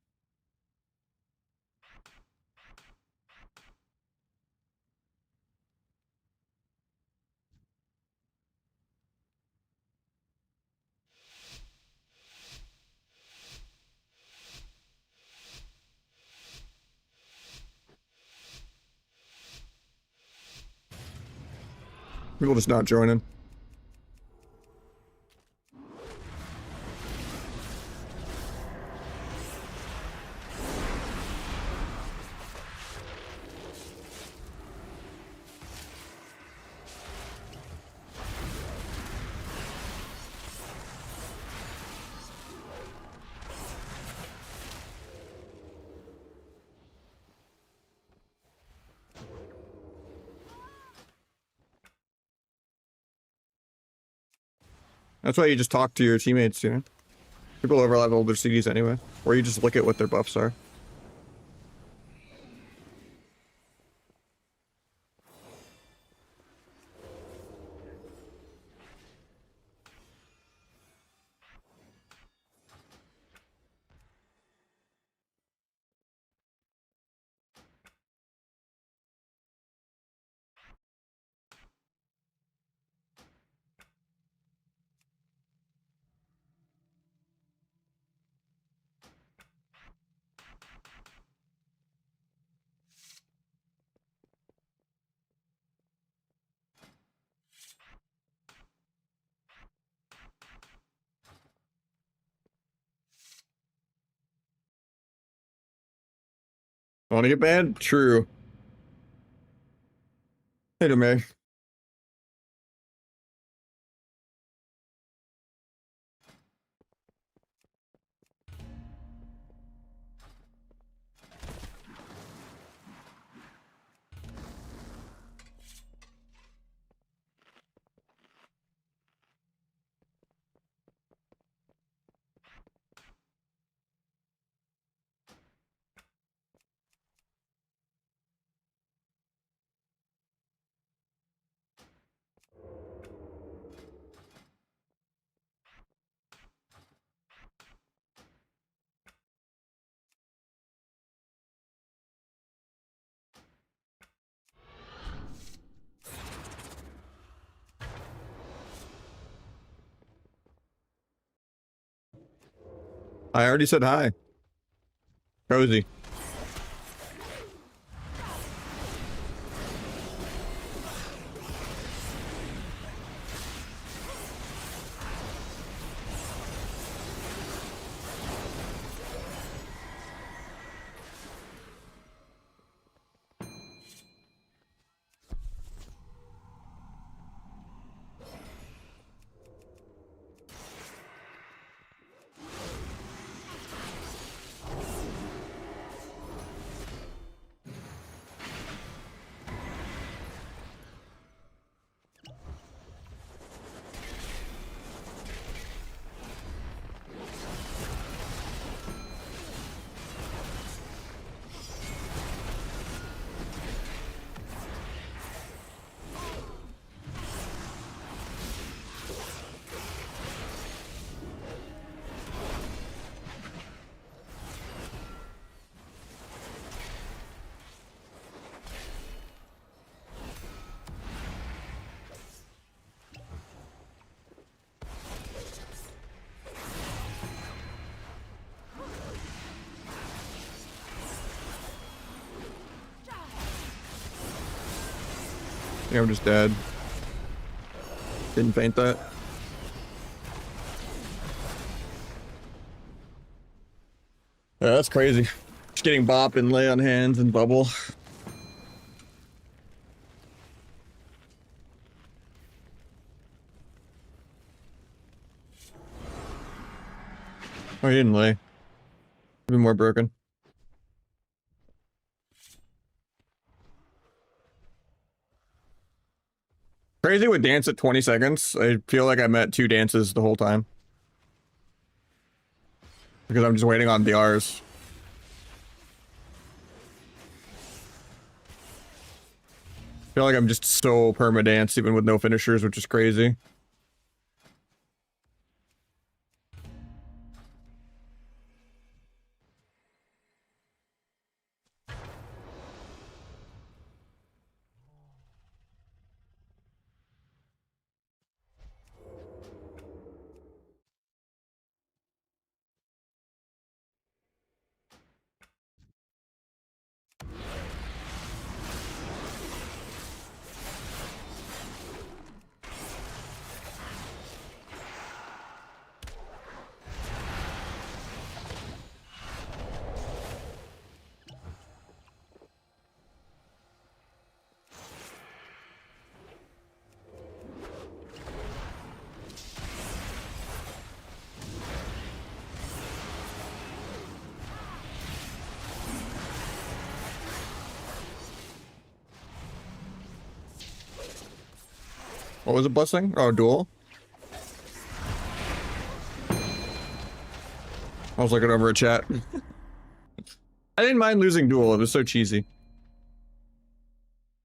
People just not joining. That's why you just talk to your teammates, you know? People overlevel their CDs anyway. Or you just look at what their buffs are. Want to get banned? True. Hey, Domain. I already said hi. Cozy. I think I'm just dead. Didn't faint that. Yeah, that's crazy. Just getting bop and lay on hands and bubble. Oh, he didn't lay. Even more broken. Crazy with dance at 20 seconds. I feel like I'm at 2 dances the whole time. Because I'm just waiting on BRs. I feel like I'm just so perma-dance even with no finishers, which is crazy. What was a blessing? Oh, duel. I was looking over a chat. I didn't mind losing duel. It was so cheesy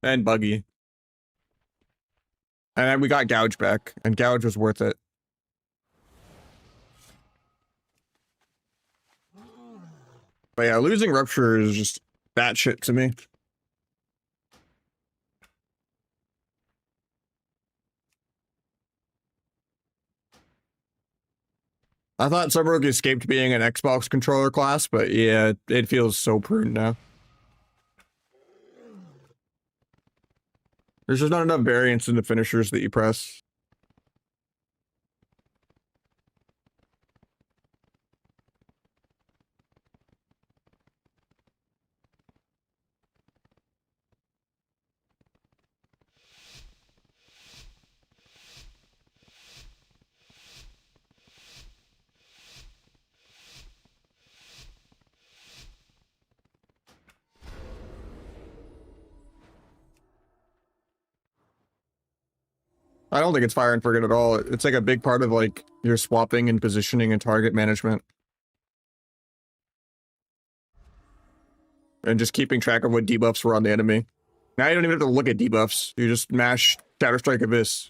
and buggy. And then we got Gouge back, and Gouge was worth it. But yeah, losing Rupture is just that shit to me. I thought Sub-Rogue escaped being an Xbox controller class, but yeah, it feels so pruned now. There's just not enough variance in the finishers that you press. I don't think it's fire and forget at all. It's like a big part of like your swapping and positioning and target management. And just keeping track of what debuffs were on the enemy. Now you don't even have to look at debuffs. You just mash Shatter Strike Abyss.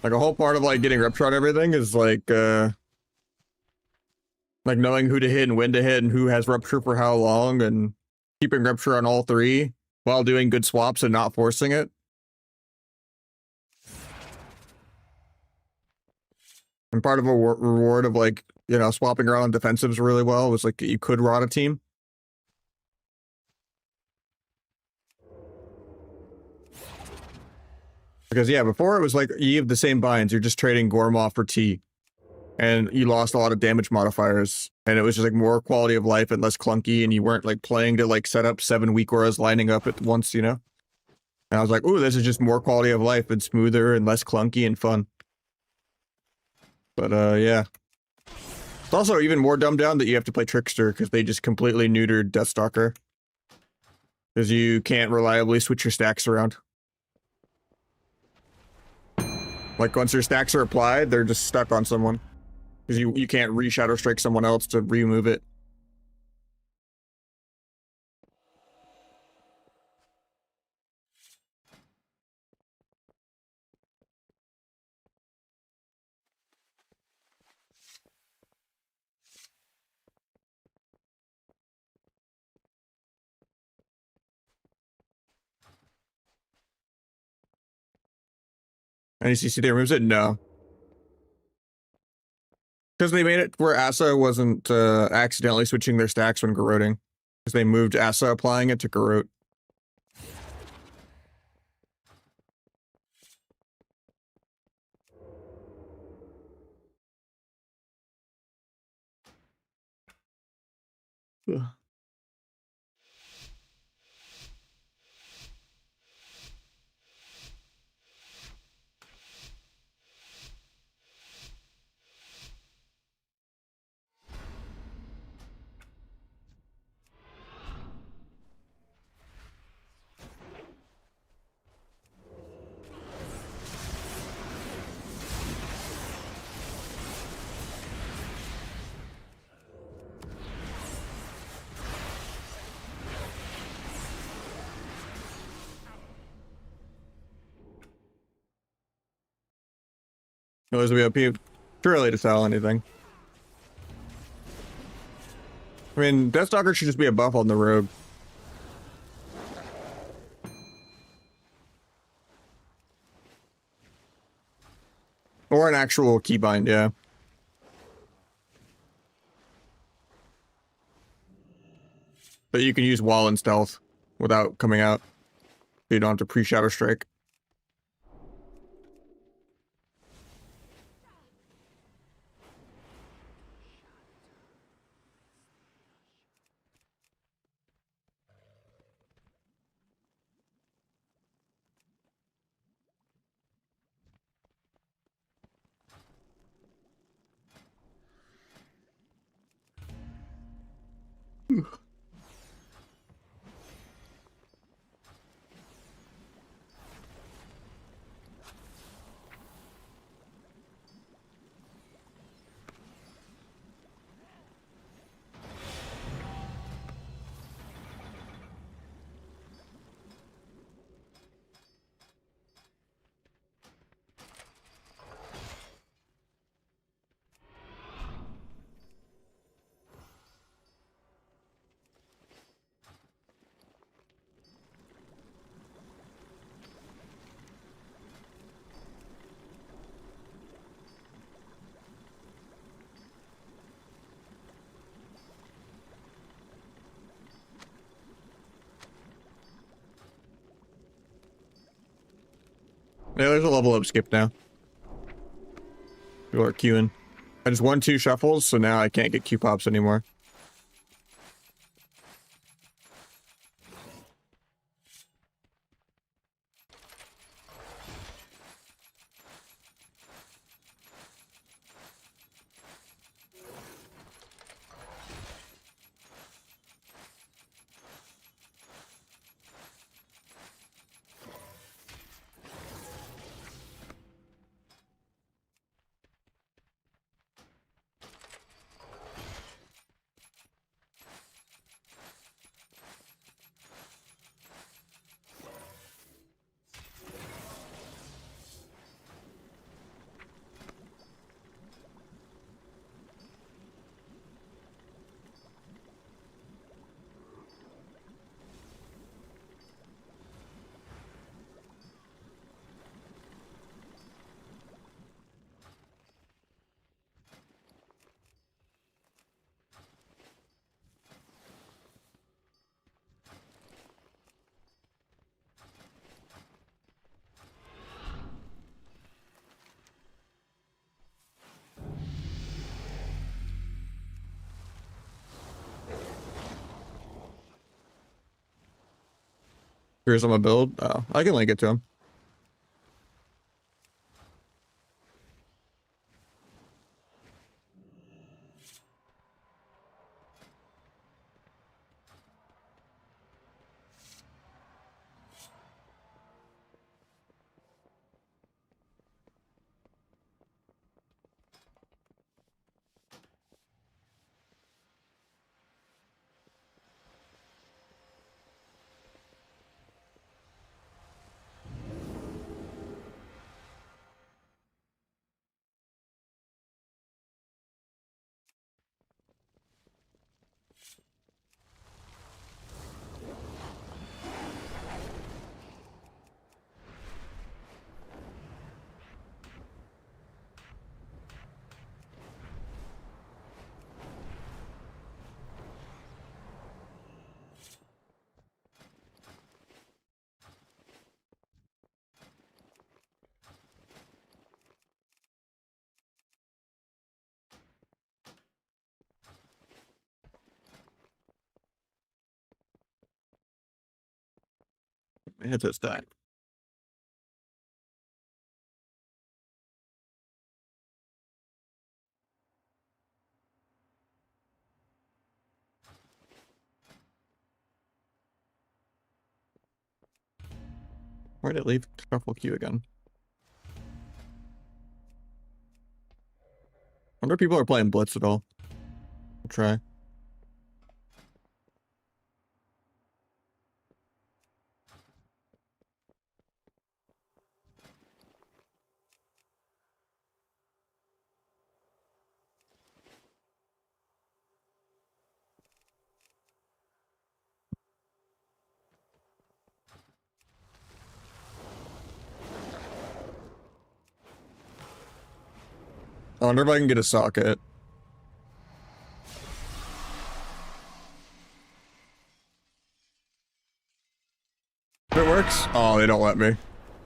Like a whole part of like getting Rupture on everything is like knowing who to hit and when to hit and who has Rupture for how long and keeping Rupture on all three while doing good swaps and not forcing it. And part of a reward of like, you know, swapping around on defensives really well was like you could rot a team. Because yeah, before it was like you have the same binds, you're just trading Gormoff for T. And you lost a lot of damage modifiers. And it was just like more quality of life and less clunky, and you weren't like playing to like set up 7 weak auras lining up at once, you know? And I was like, ooh, this is just more quality of life and smoother and less clunky and fun. But yeah. It's also even more dumbed down that you have to play Trickster because they just completely neutered Deathstalker. Because you can't reliably switch your stacks around. Like once your stacks are applied, they're just stuck on someone. Because you can't re-Shadow Strike someone else to remove it. Any CCD removes it? No. Because they made it where Asa wasn't accidentally switching their stacks when garroting. Because they moved Asa applying it to garrote. Ugh. It was BOP. Too early to sell anything. I mean, Deathstalker should just be a buff on the Rogue. Or an actual keybind, yeah. But you can use wall and stealth without coming out. You don't have to pre-Shadow Strike. Yeah, there's a level up skip now. People are queuing. I just won 2 shuffles, so now I can't get Q pops anymore. Here's on my build. Oh, I can link it to him. Hit this die. Where'd it leave shuffle queue again? Wonder if people are playing Blitz at all. I'll try. I wonder if I can get a socket. If it works? Oh, they don't let me.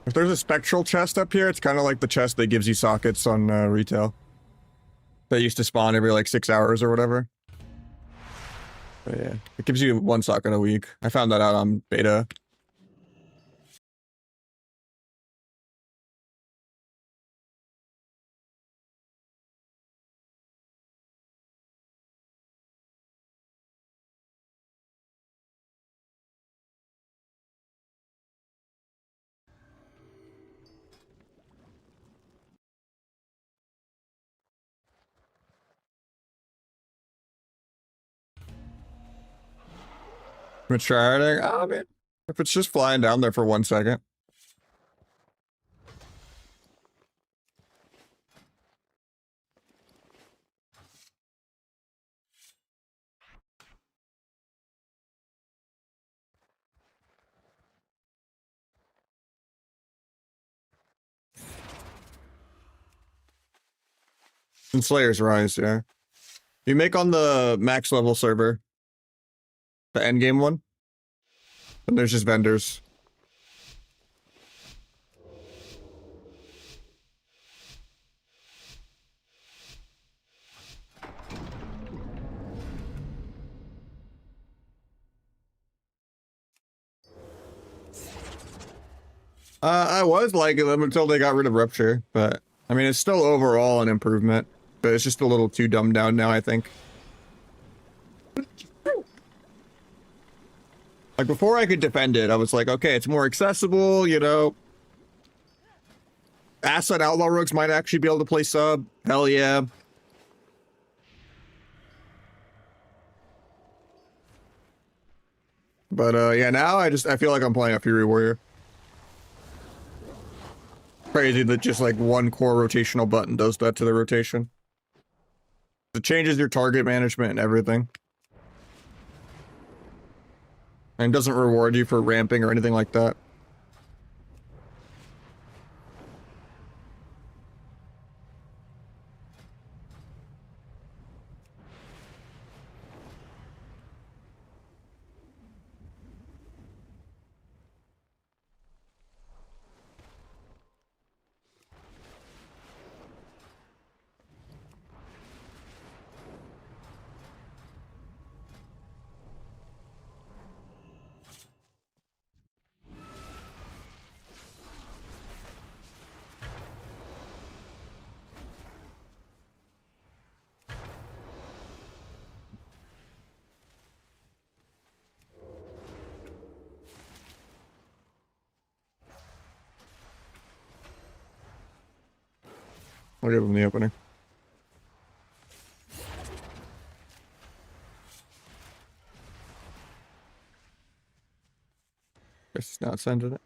If there's a spectral chest up here, it's kind of like the chest that gives you sockets on retail. That used to spawn every like 6 hours or whatever. But yeah, it gives you 1 socket a week. I found that out on beta. Maturing. Oh, man. If it's just flying down there for 1 second. And Slayer's Rise, yeah. You make on the max level server, the endgame one, and there's just vendors. I was liking them until they got rid of Rupture, but I mean, it's still overall an improvement, but it's just a little too dumbed down now, I think. Like, before I could defend it, I was like, okay, it's more accessible, you know. Asset Outlaw Rogues might actually be able to play sub. Hell yeah. But, yeah, now I feel like I'm playing a Fury Warrior. Crazy that just, like, one core rotational button does that to the rotation. It changes your target management and everything. And doesn't reward you for ramping or anything like that. I'll give him the opening. Guess it's not sending it.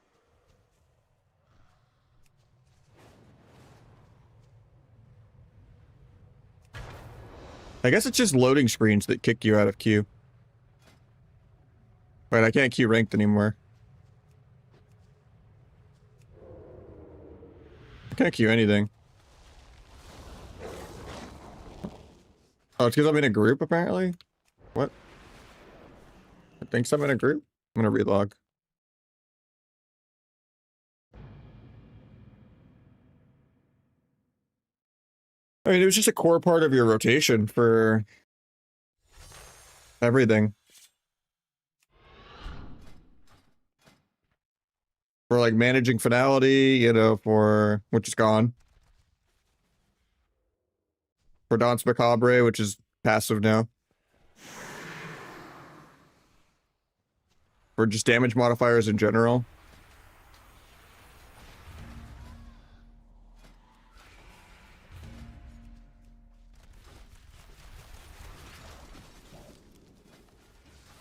I guess it's just loading screens that kick you out of queue. Right, I can't queue ranked anymore. I can't queue anything. Oh, it's because I'm in a group, apparently? What? It thinks I'm in a group? I'm gonna relog. I mean, it was just a core part of your rotation for everything. For, like, managing finality, you know, for... which is gone. For Danse Macabre, which is passive now. For just damage modifiers in general.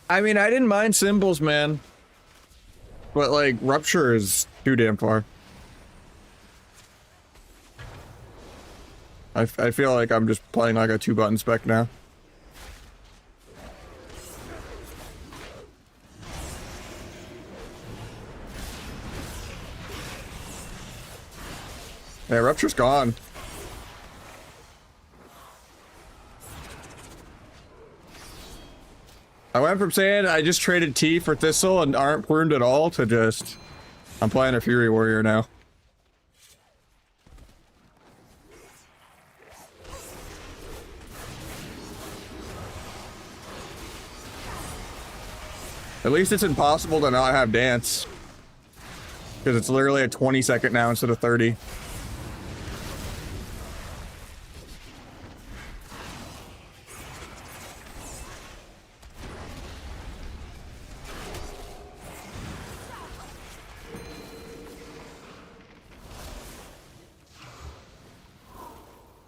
I mean, I didn't mind symbols, man. But, like, Rupture is too damn far. I feel like I'm just playing like a 2-button spec now. Yeah, Rupture's gone. I went from saying I just traded T for Thistle and aren't pruned at all to just... I'm playing a Fury Warrior now. At least it's impossible to not have dance. Because it's literally a 20-second now instead of 30.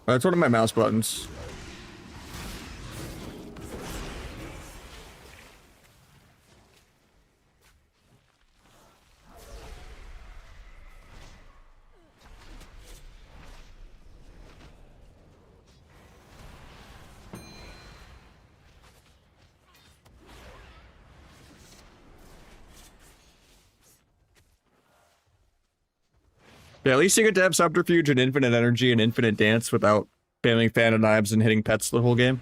That's one of my mouse buttons. Yeah, at least you get to have subterfuge and infinite energy and infinite dance without spamming fan of knives and hitting pets the whole game.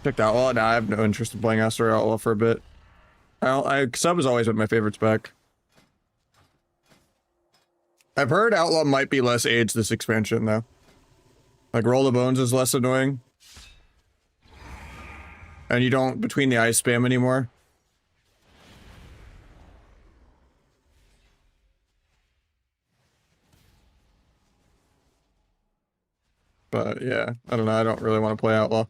Picked Outlaw. Now I have no interest in playing Aster Outlaw for a bit. Sub has always been my favorite spec. I've heard Outlaw might be less AIDS this expansion though. Like Roll the Bones is less annoying. And you don't between the eyes spam anymore. But yeah, I don't know. I don't really want to play Outlaw.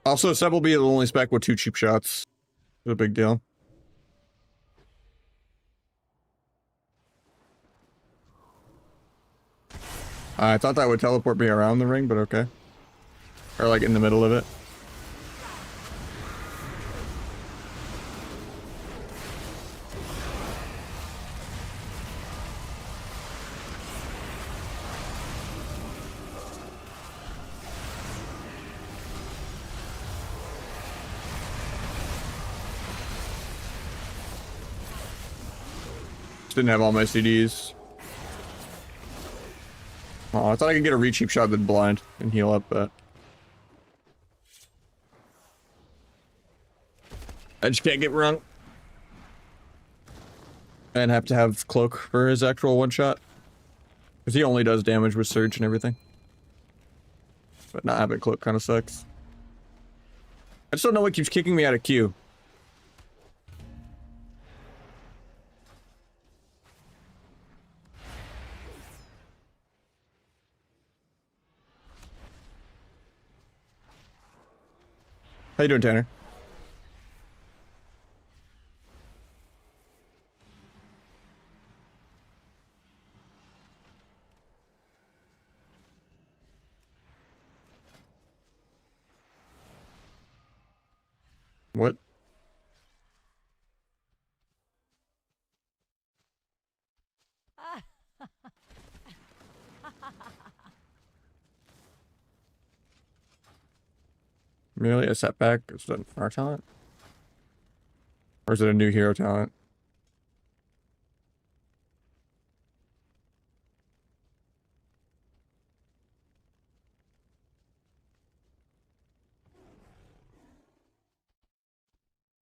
Also, Seb will be the only spec with 2 cheap shots. It's a big deal. I thought that would teleport me around the ring, but okay. Or like in the middle of it. Didn't have all my CDs. Oh, I thought I could get a cheap shot then blind and heal up, but I just can't get run. And have to have Cloak for his actual one-shot. Because he only does damage with Surge and everything. But not having Cloak kind of sucks. I just don't know what keeps kicking me out of queue. How you doing, Tanner? What? Merely a setback? Is that our talent? Or is it a new hero talent?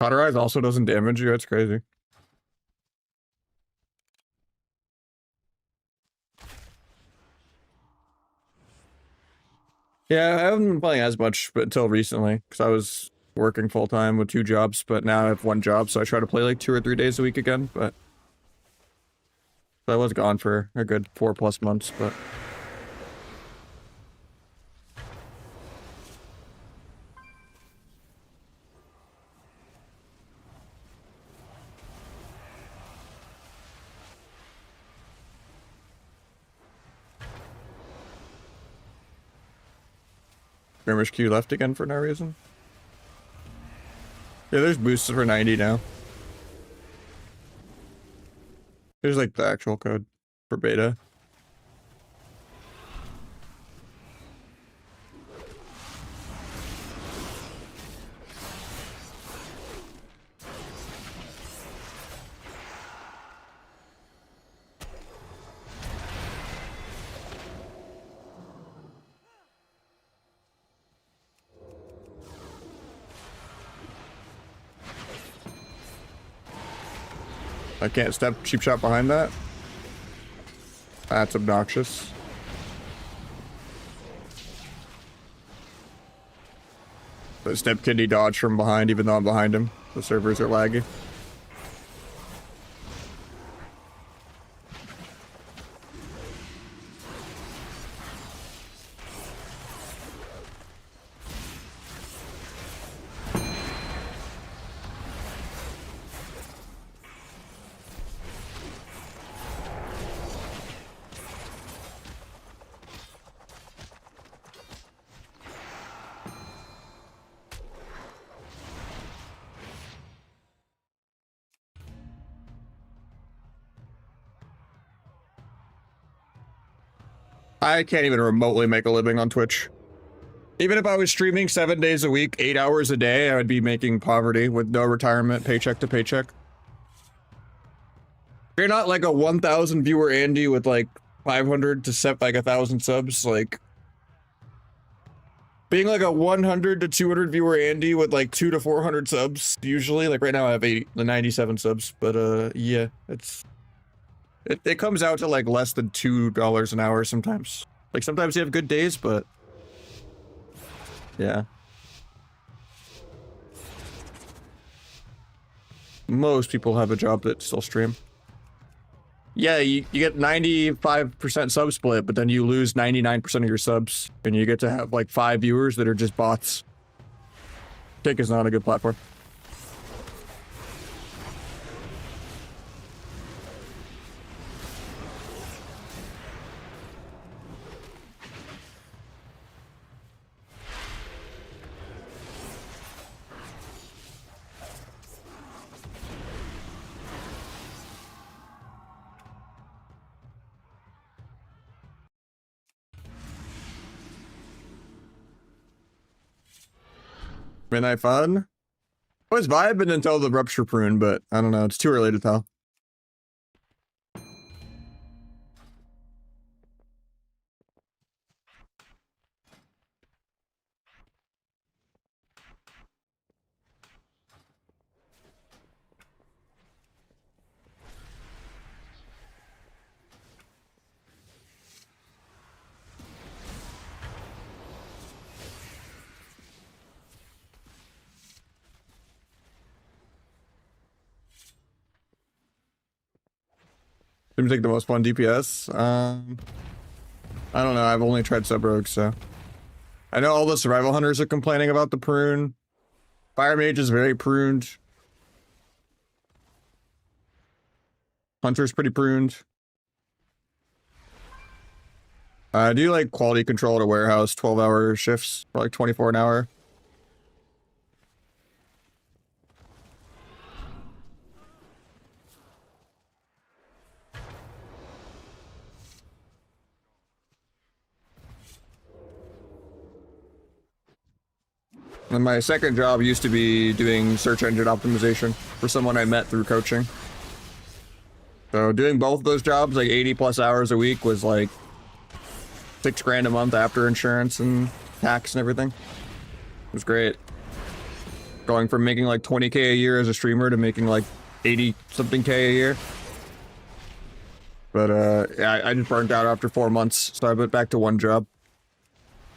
Cauterize also doesn't damage you, that's crazy. Yeah, I haven't been playing as much but until recently, because I was working full-time with 2 jobs, but now I have 1 job, so I try to play like 2 or 3 days a week again, but I was gone for a good 4+ months, but Grimmish Q left again for no reason. Yeah, there's boosts for 90 now. There's like the actual code for beta. I can't step cheap shot behind that. That's obnoxious. But step kidney dodge from behind even though I'm behind him. The servers are laggy. I can't even remotely make a living on Twitch. Even if I was streaming 7 days a week, 8 hours a day, I would be making poverty with no retirement, paycheck to paycheck. You're not like a 1,000 viewer Andy with like 500 to set like 1,000 subs. Like being like a 100 to 200 viewer Andy with like 200 to 400 subs. Usually, like right now I have 97 subs, but yeah, it comes out to like less than $2 an hour sometimes. Like sometimes you have good days, but yeah. Most people have a job that still stream. Yeah, you get 95% sub split, but then you lose 99% of your subs, and you get to have like 5 viewers that are just bots. Kick is not a good platform. Midnight Fun? I was vibing until the Rupture prune, but I don't know. It's too early to tell. Seems like the most fun DPS. I don't know. I've only tried Sub Rogue, so I know all the survival hunters are complaining about the prune. Fire Mage is very pruned. Hunter's pretty pruned. I do like quality control at a warehouse, 12-hour shifts, for like 24 an hour. And my second job used to be doing search engine optimization for someone I met through coaching. So doing both of those jobs, like 80 plus hours a week, was like $6 grand a month after insurance and tax and everything. It was great. Going from making like 20K a year as a streamer to making like 80 something K a year. But yeah, I just burned out after 4 months, so I went back to one job.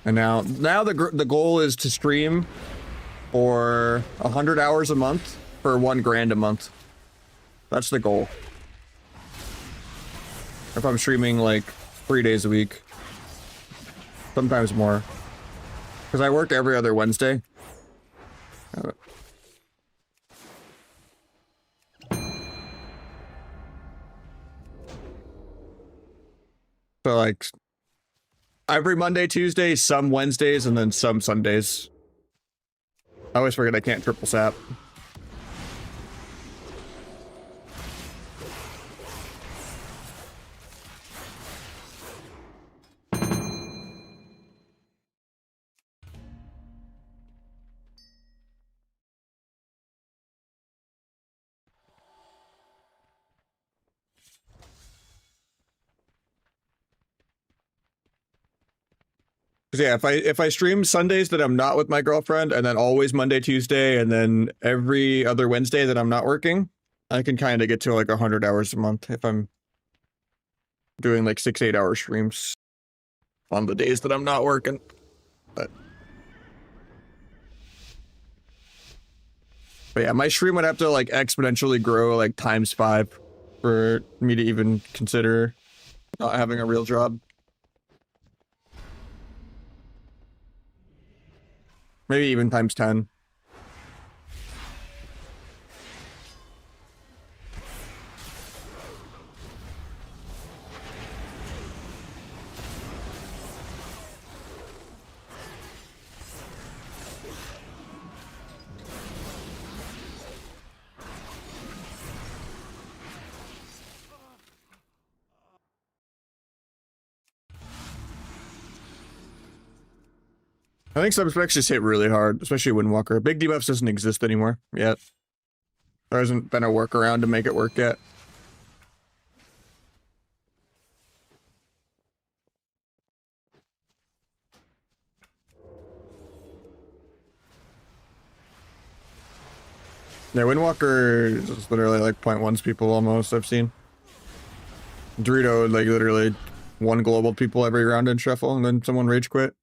And now the goal is to stream for 100 hours a month for $1 grand a month. That's the goal. If I'm streaming like 3 days a week, sometimes more, because I work every other Wednesday. So like every Monday, Tuesday, some Wednesdays, and then some Sundays. I always forget I can't triple sap. Yeah, if I stream Sundays that I'm not with my girlfriend, and then always Monday, Tuesday, and then every other Wednesday that I'm not working, I can kind of get to like 100 hours a month if I'm doing like 6-8 hour streams on the days that I'm not working. But yeah, my stream would have to like exponentially grow like ×5 for me to even consider not having a real job. Maybe even ×10. I think some specs just hit really hard, especially Windwalker. Big debuffs doesn't exist anymore yet. There hasn't been a workaround to make it work yet. Yeah, Windwalker is literally like 0.1s people almost, I've seen. Dorito, like literally one global people every round in shuffle, and then someone rage quit.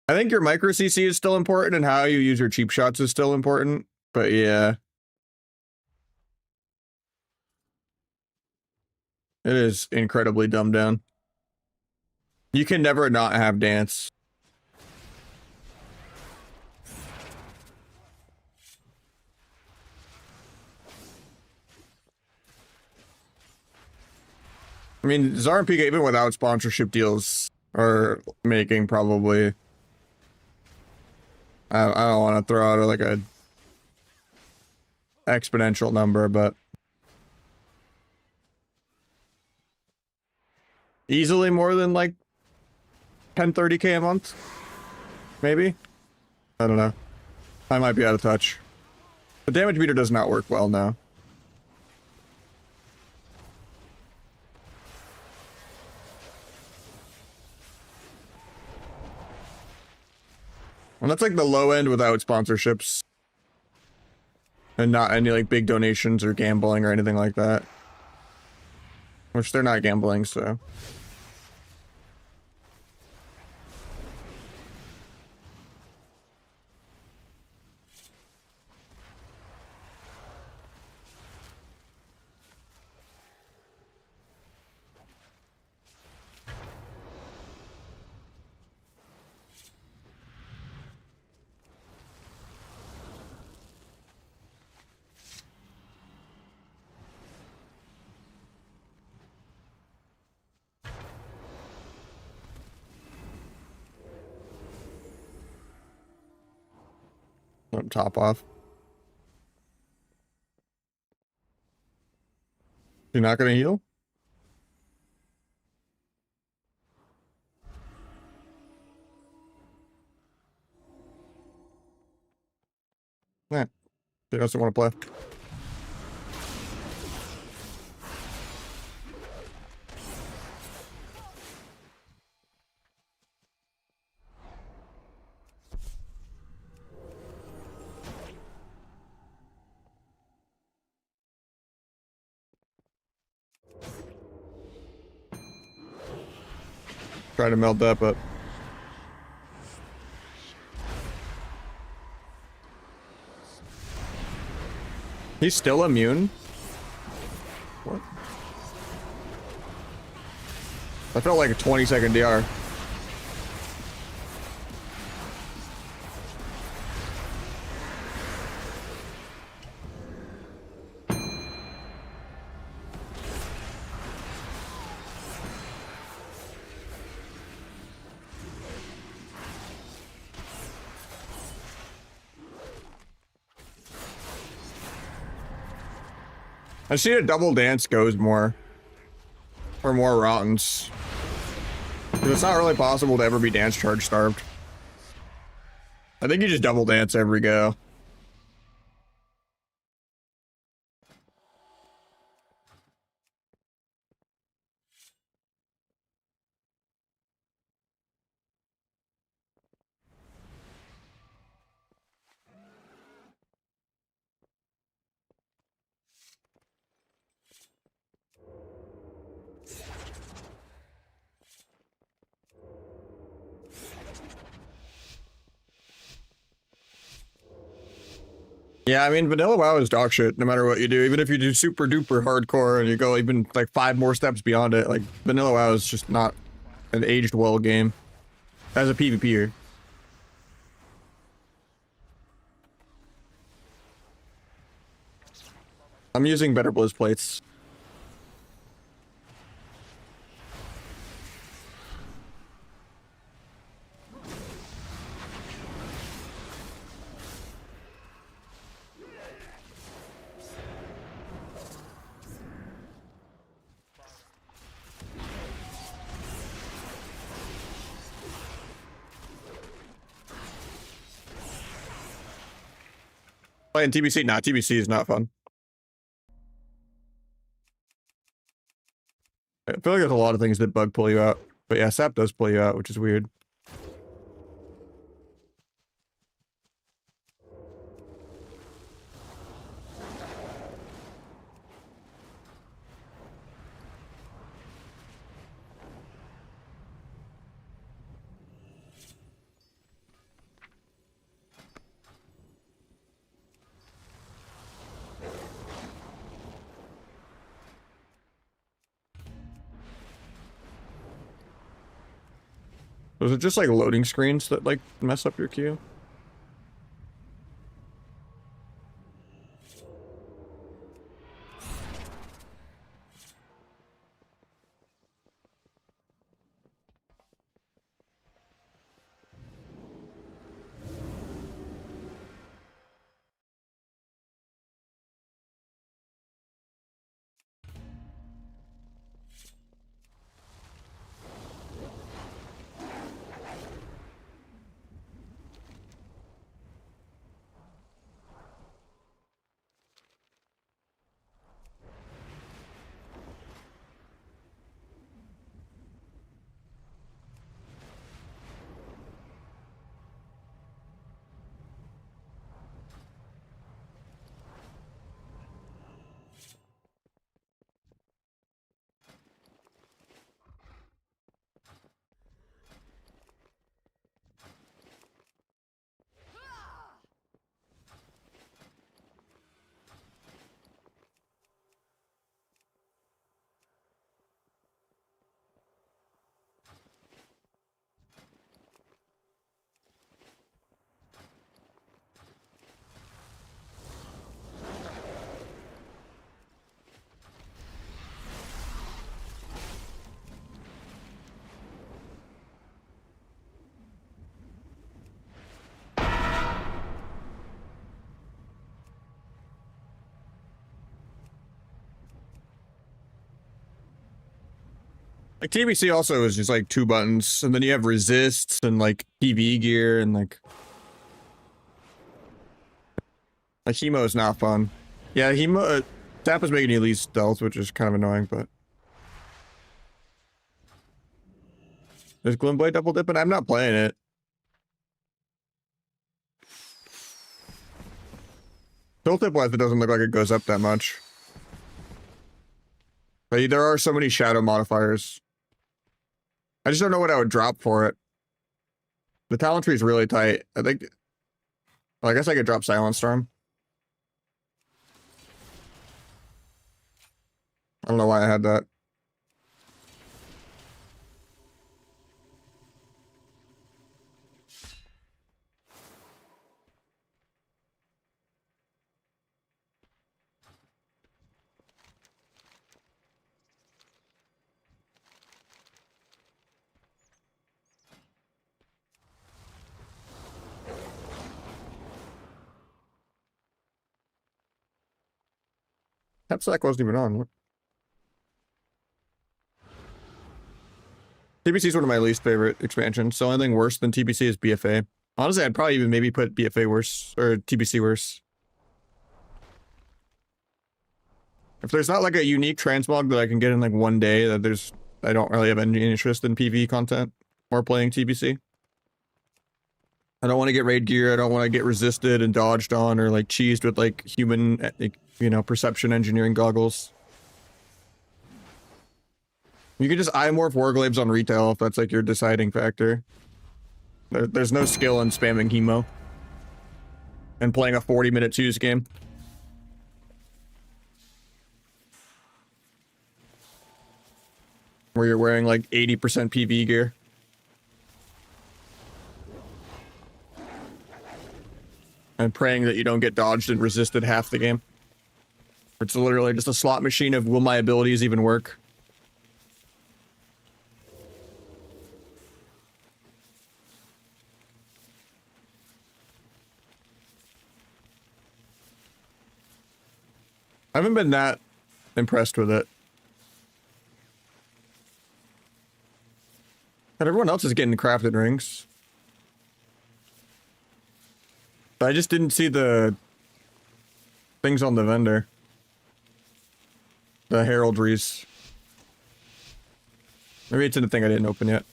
I think your micro CC is still important, and how you use your cheap shots is still important, but yeah. It is incredibly dumbed down. You can never not have dance. I mean, Czar and Pika, even without sponsorship deals, are making probably... I don't want to throw out like a exponential number, but easily more than like 10-30K a month, maybe. I don't know. I might be out of touch. The damage meter does not work well now. And that's like the low end without sponsorships. And not any like big donations or gambling or anything like that. Which they're not gambling, so. Top off. You're not gonna heal? Nah. He doesn't want to play. Try to melt that, but he's still immune? What? I felt like a 20-second DR. I see a double dance goes more. Or more rottens. Because it's not really possible to ever be dance charge starved. I think you just double dance every go. Yeah, I mean, vanilla WoW is dog shit no matter what you do. Even if you do super duper hardcore and you go even like 5 more steps beyond it, like vanilla WoW is just not an aged well game as a PvPer. I'm using better Blizz plates. Playing TBC? Nah, TBC is not fun. I feel like there's a lot of things that bug pull you out. But yeah, sap does pull you out, which is weird. Was it just like loading screens that like mess up your queue? Like TBC also is just like 2 buttons, and then you have resists and like PV gear and like Hemo is not fun. Yeah, Hemo Tap is making you lose stealth, which is kind of annoying, but there's Glimblade double dipping. I'm not playing it. Tooltip wise, it doesn't look like it goes up that much. But there are so many shadow modifiers. I just don't know what I would drop for it. The talent tree is really tight. I think. Well, I guess I could drop Silent Storm. I don't know why I had that. Hepsack wasn't even on. What? TBC is one of my least favorite expansions. The only thing worse than TBC is BFA. Honestly, I'd probably even maybe put BFA worse, or TBC worse. If there's not like a unique transmog that I can get in like one day, that I don't really have any interest in PV content or playing TBC. I don't want to get raid gear. I don't want to get resisted and dodged on or like cheesed with like human, you know, perception engineering goggles. You can just iMorph Warglaives on retail if that's like your deciding factor. There's no skill in spamming Hemo and playing a 40-minute twos game. Where you're wearing like 80% PV gear. And praying that you don't get dodged and resisted half the game. It's literally just a slot machine of will my abilities even work? I haven't been that impressed with it. And everyone else is getting crafted rings. But I just didn't see the things on the vendor. The heraldries. Maybe it's in the thing I didn't open yet.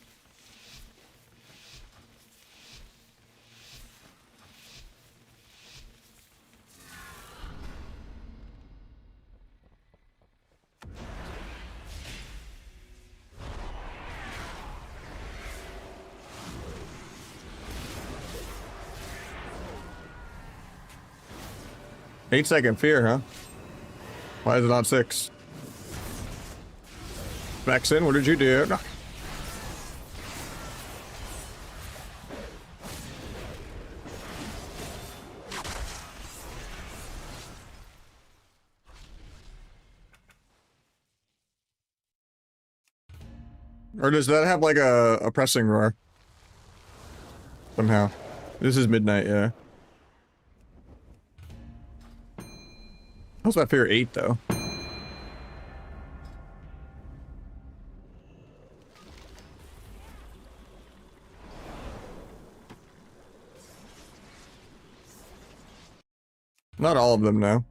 Eight-second fear, huh? Why is it on 6? Vexen, what did you do? Or does that have like a pressing roar? Somehow. This is midnight, yeah. How's that fear 8 though? Not all of them, no.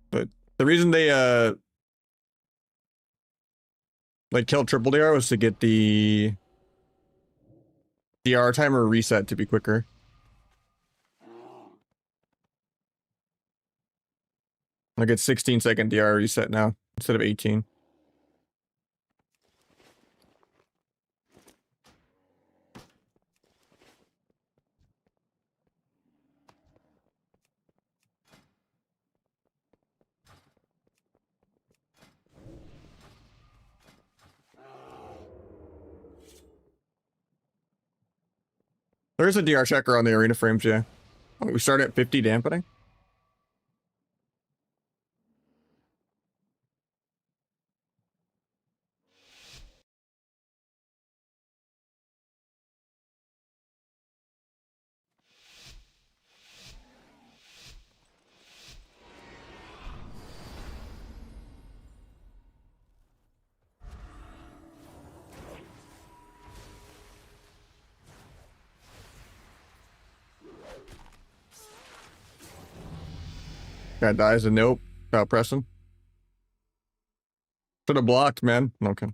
But the reason they like killed triple DR was to get the DR timer reset to be quicker. Like it's 16-second DR reset now instead of 18. There is a DR checker on the arena frames, yeah. Oh, we start at 50 dampening? Guy dies and nope. Without pressing. Should have blocked, man. Okay.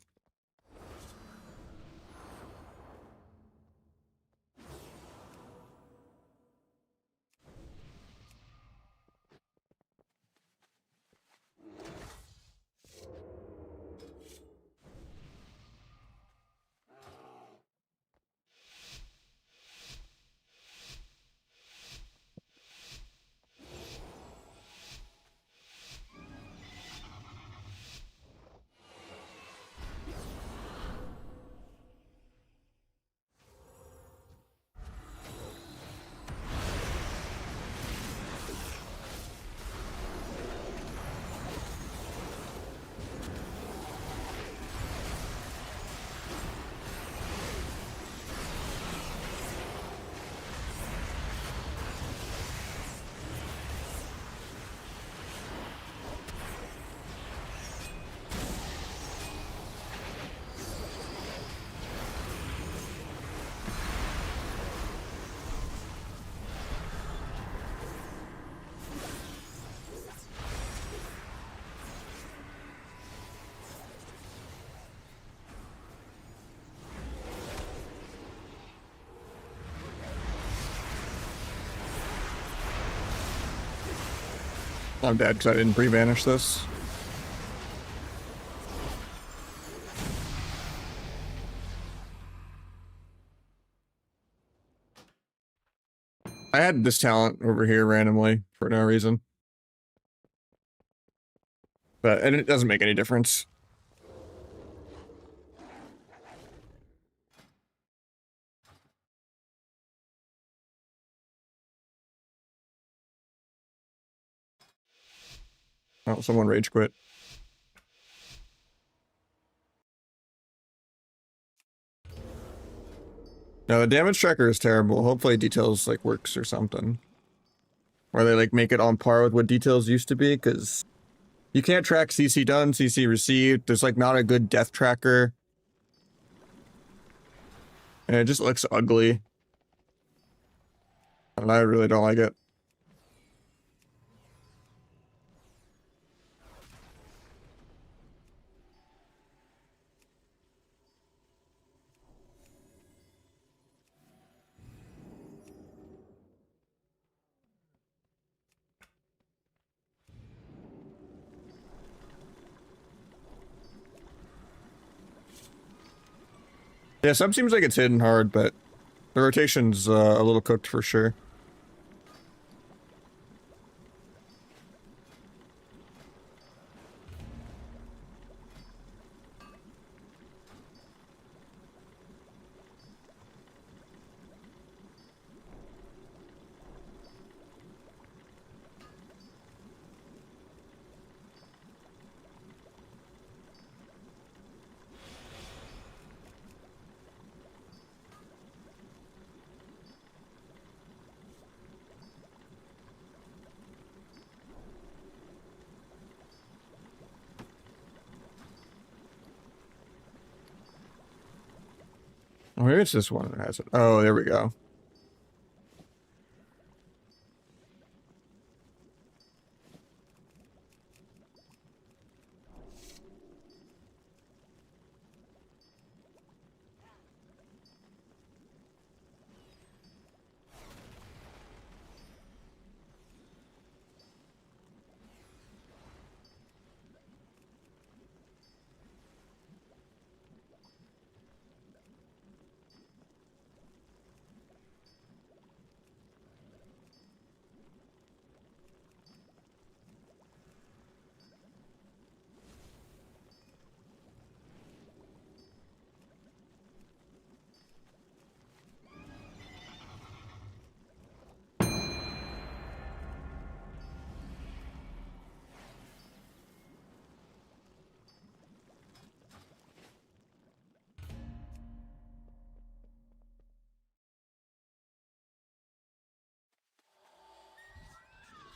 I'm dead because I didn't pre-banish this. I had this talent over here randomly for no reason. And it doesn't make any difference. Oh, someone rage quit. No, the damage tracker is terrible. Hopefully details like works or something. Or they like make it on par with what details used to be, because you can't track CC done, CC received. There's like not a good death tracker. And it just looks ugly. And I really don't like it. Yeah, some seems like it's hitting hard, but the rotation's a little cooked for sure. Oh, maybe it's this one that has it. Oh, there we go.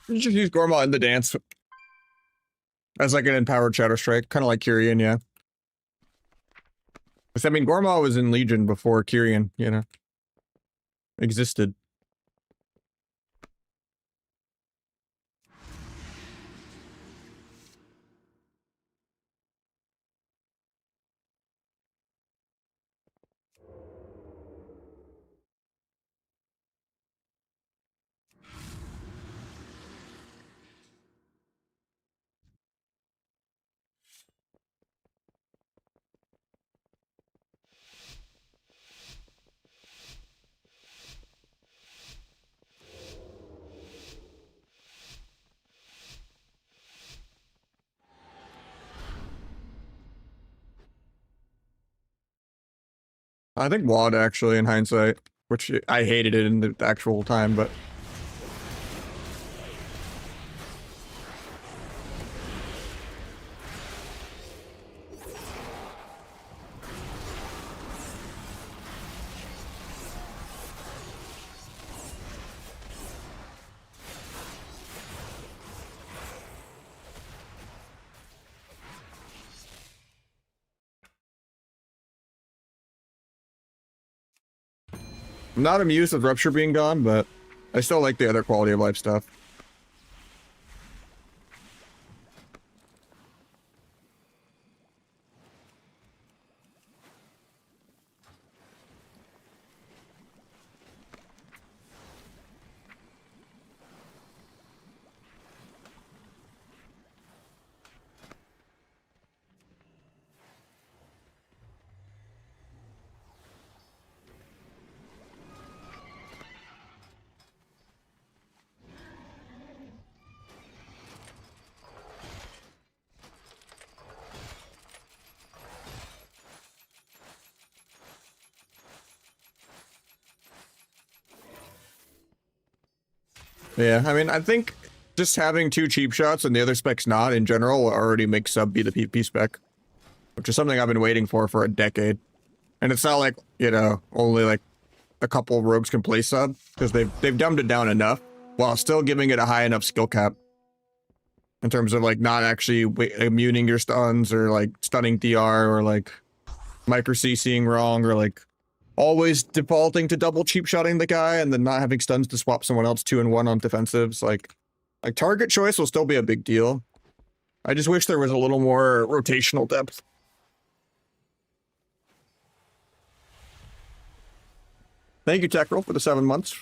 You should use Gorma in the dance as like an empowered Shadow Strike, kind of like Kyrian, yeah. I mean, Gorma was in Legion before Kyrian, you know, existed. I think WAD actually, in hindsight, which I hated it in the actual time, but I'm not amused with Rupture being gone, but I still like the other quality of life stuff. Yeah, I mean, I think just having 2 cheap shots and the other specs not, in general, will already make sub be the PP spec, which is something I've been waiting for a decade. And it's not like, you know, only like a couple rogues can play sub, because they've dumbed it down enough, while still giving it a high enough skill cap. In terms of like not actually immuning your stuns, or like stunning DR, or like micro CCing wrong, or like always defaulting to double cheap shotting the guy and then not having stuns to swap someone else 2-1 on defensives. Like target choice will still be a big deal. I just wish there was a little more rotational depth. Thank you, Techroll, for the 7 months.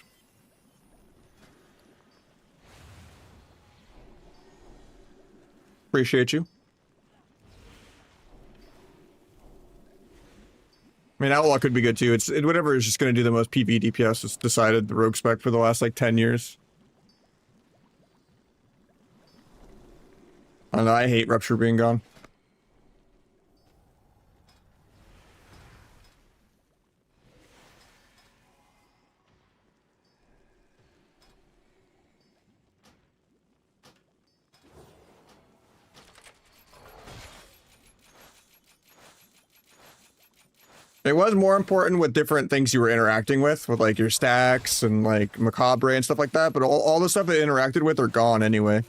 Appreciate you. I mean, Outlaw could be good too. Whatever is just going to do the most PV DPS has decided the Rogue spec for the last like 10 years. I don't know, I hate Rupture being gone. It was more important with different things you were interacting with like your stacks and like Macabre and stuff like that, but all the stuff it interacted with are gone anyway.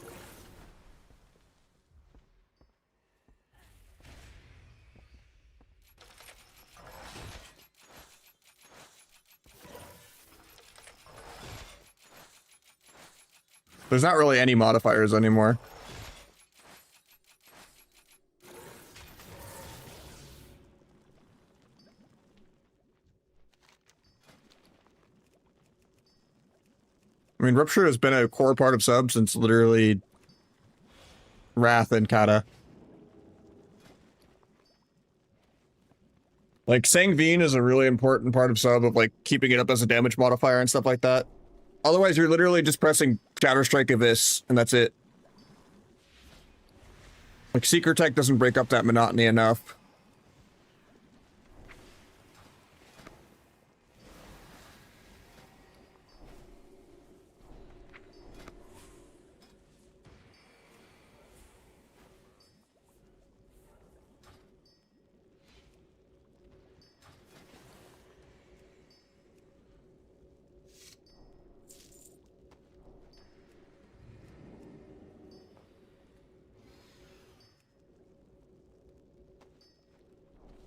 There's not really any modifiers anymore. I mean, Rupture has been a core part of sub since literally Wrath and Kata. Like, Sangveen is a really important part of sub of, like, keeping it up as a damage modifier and stuff like that. Otherwise, you're literally just pressing Shatter Strike Abyss, and that's it. Like, Seeker Tech doesn't break up that monotony enough.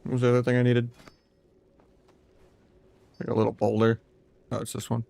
What was the other thing I needed? Like a little boulder. Oh, it's this one.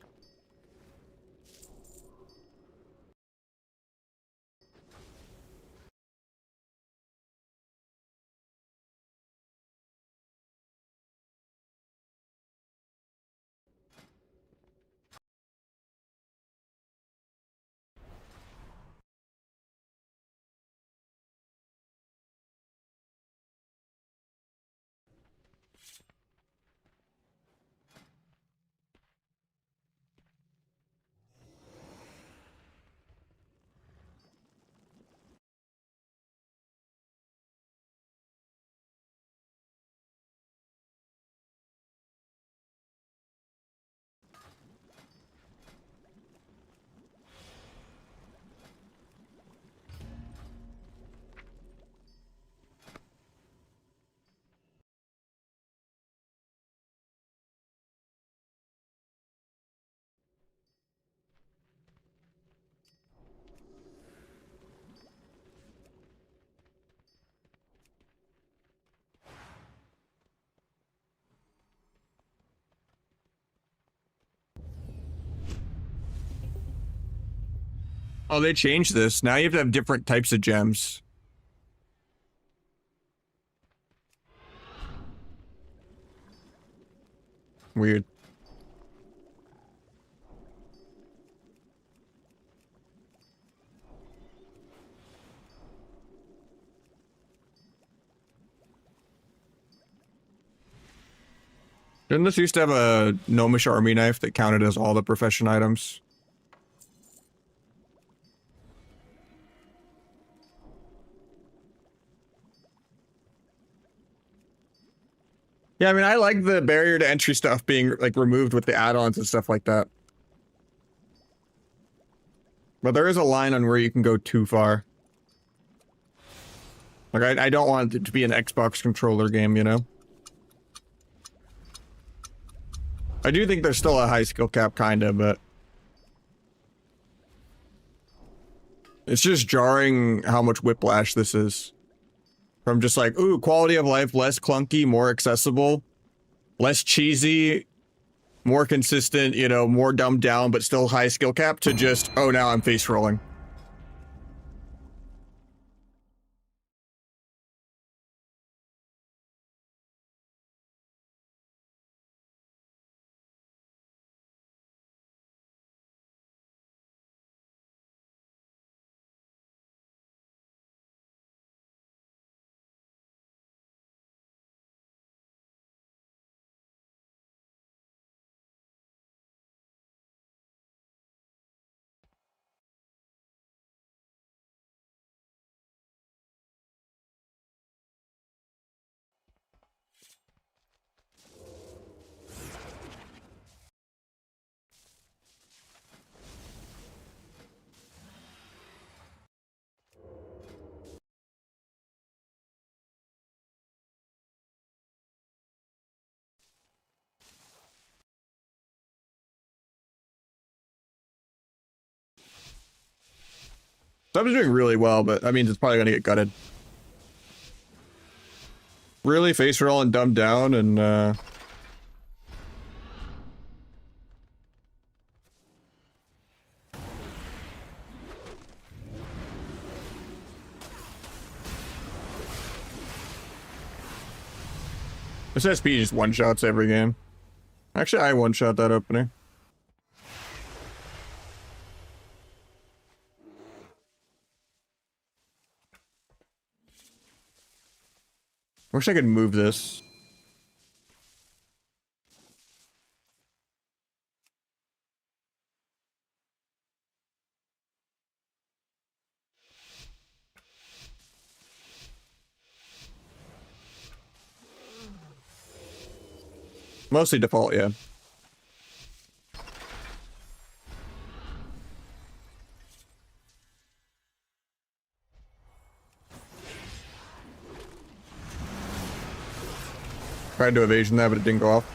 Oh, they changed this. Now you have to have different types of gems. Weird. Didn't this used to have a gnomish army knife that counted as all the profession items? Yeah, I mean, I like the barrier to entry stuff being, like, removed with the add-ons and stuff like that. But there is a line on where you can go too far. Like, I don't want it to be an Xbox controller game, you know? I do think there's still a high skill cap, kinda, but... it's just jarring how much whiplash this is. From just like, ooh, quality of life, less clunky, more accessible, less cheesy, more consistent, you know, more dumbed down, but still high skill cap, to just, oh, now I'm face rolling. Sub's doing really well, but that means it's probably gonna get gutted. Really face roll and dumb down and this SP just one-shots every game. Actually, I one-shot that opener. Wish I could move this. Mostly default, yeah. Tried to evasion that, but it didn't go off.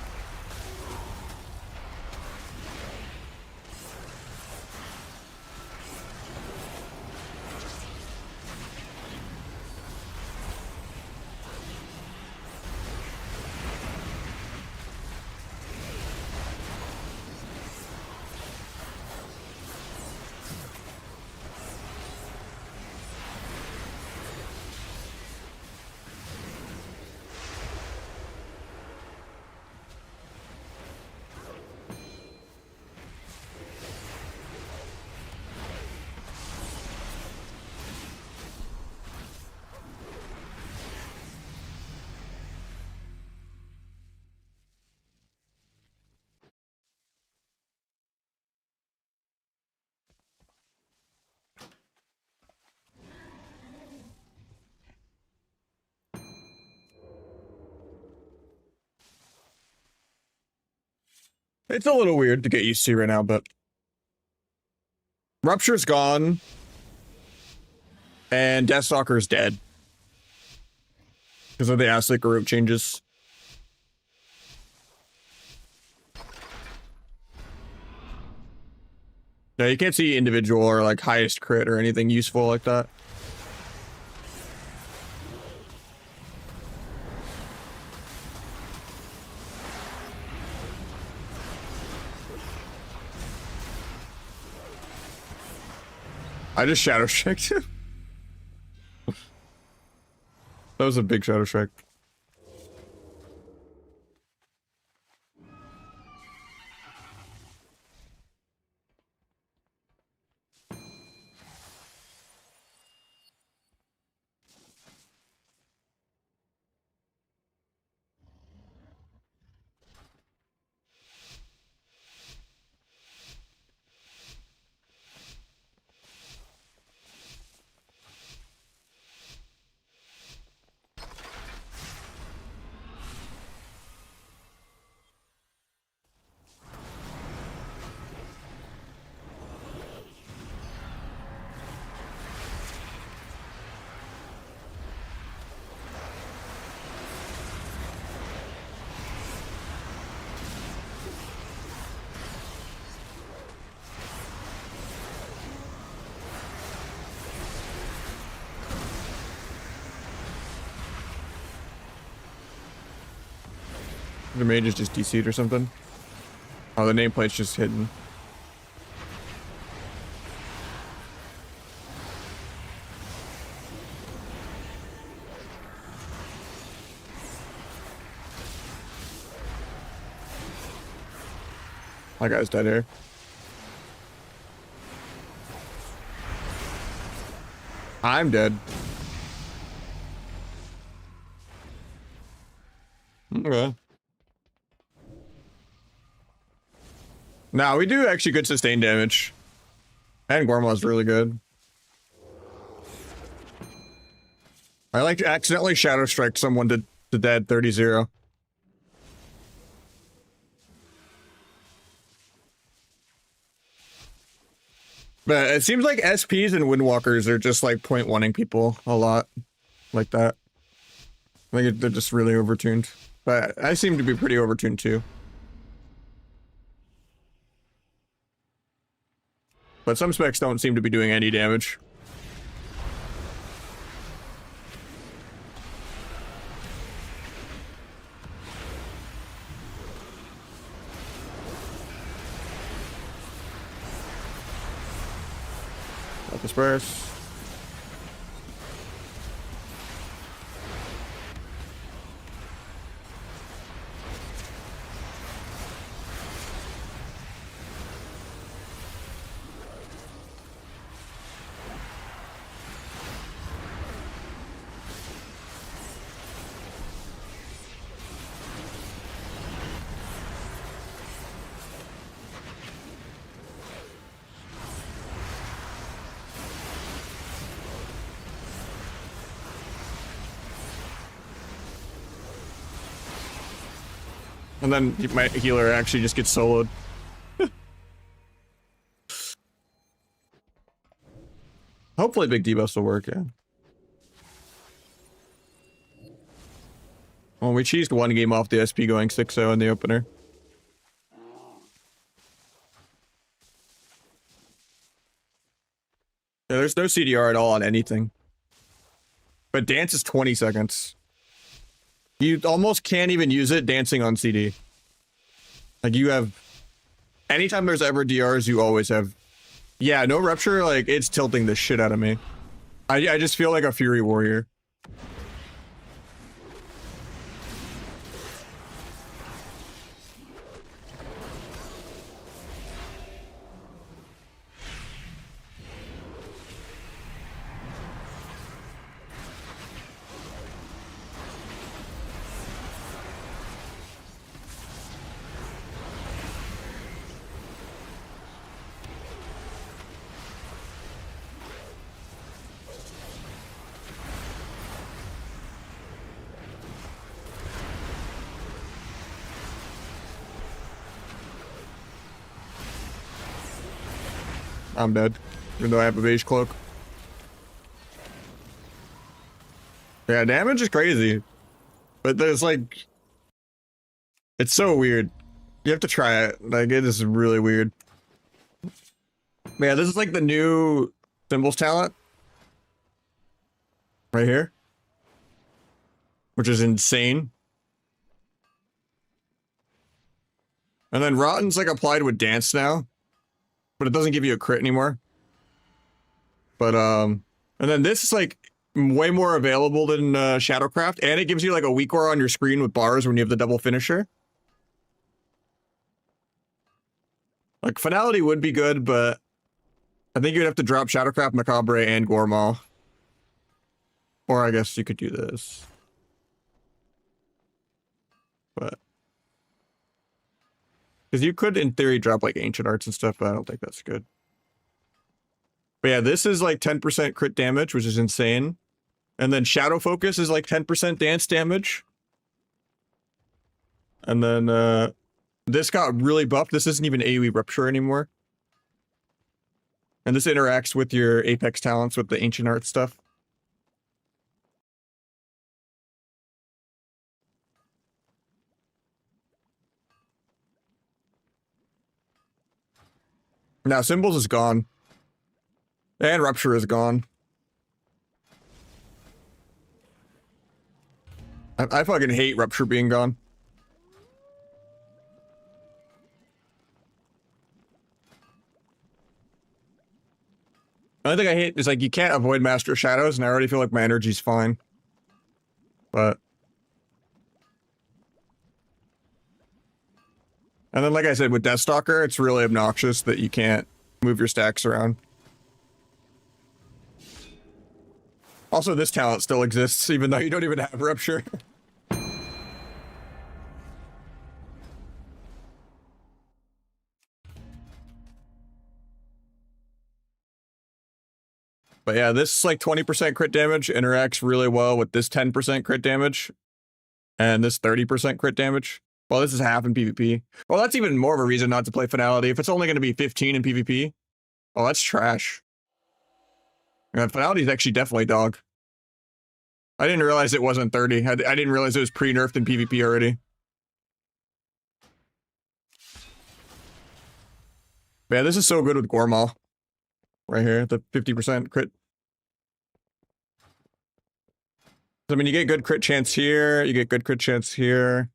It's a little weird to get used to right now, but Rupture's gone, and Deathstalker is dead because of the Astic group changes. Yeah, you can't see individual or like highest crit or anything useful like that. I just Shadow Striked him. That was a big Shadow Strike. The mage is just DC'd or something. Oh, the nameplate's just hidden. My guy's dead here. I'm dead. Okay. Now we do actually good sustain damage. And Gormla's really good. I like to accidentally Shadow Strike someone to dead 30-0. But it seems like SPs and Windwalkers are just like point one-ing people a lot. Like that. I think they're just really overtuned. But I seem to be pretty overtuned too. But some specs don't seem to be doing any damage. Disperse. And then my healer actually just gets soloed. Hopefully big debuffs will work, yeah. Well, we cheesed one game off the SP going 6-0 in the opener. Yeah, there's no CDR at all on anything. But dance is 20 seconds. You almost can't even use it dancing on CD. Like you have... Anytime there's ever DRs, you always have... Yeah, no Rupture, like, it's tilting the shit out of me. I just feel like a Fury Warrior. I'm dead, even though I have a beige cloak. Yeah, damage is crazy. But there's like... It's so weird. You have to try it. Like, it is really weird. Yeah, this is like the new Symbols talent. Right here. Which is insane. And then Rotten's like applied with Dance now. But it doesn't give you a crit anymore. But, and then this is like way more available than Shadowcraft. And it gives you like a weak aura on your screen with bars when you have the double finisher. Like, Finality would be good, but I think you'd have to drop Shadowcraft, Macabre, and Gormal. Or I guess you could do this. But... Because you could, in theory, drop like Ancient Arts and stuff, but I don't think that's good. But yeah, this is like 10% crit damage, which is insane. And then Shadow Focus is like 10% dance damage. And then this got really buffed. This isn't even AoE Rupture anymore. And this interacts with your Apex talents with the Ancient Arts stuff. Now, Symbols is gone. And Rupture is gone. I fucking hate Rupture being gone. The only thing I hate is like you can't avoid Master of Shadows, and I already feel like my energy's fine. But... And then, like I said, with Deathstalker, it's really obnoxious that you can't move your stacks around. Also, this talent still exists, even though you don't even have Rupture. But yeah, this like 20% crit damage interacts really well with this 10% crit damage. And this 30% crit damage. Well, this is half in PvP. Well, that's even more of a reason not to play Finality. If it's only going to be 15 in PvP, oh, that's trash. Yeah, Finality is actually definitely dog. I didn't realize it wasn't 30. I didn't realize it was pre-nerfed in PvP already. But yeah, this is so good with Gormal. Right here, the 50% crit. I mean, you get good crit chance here, you get good crit chance here.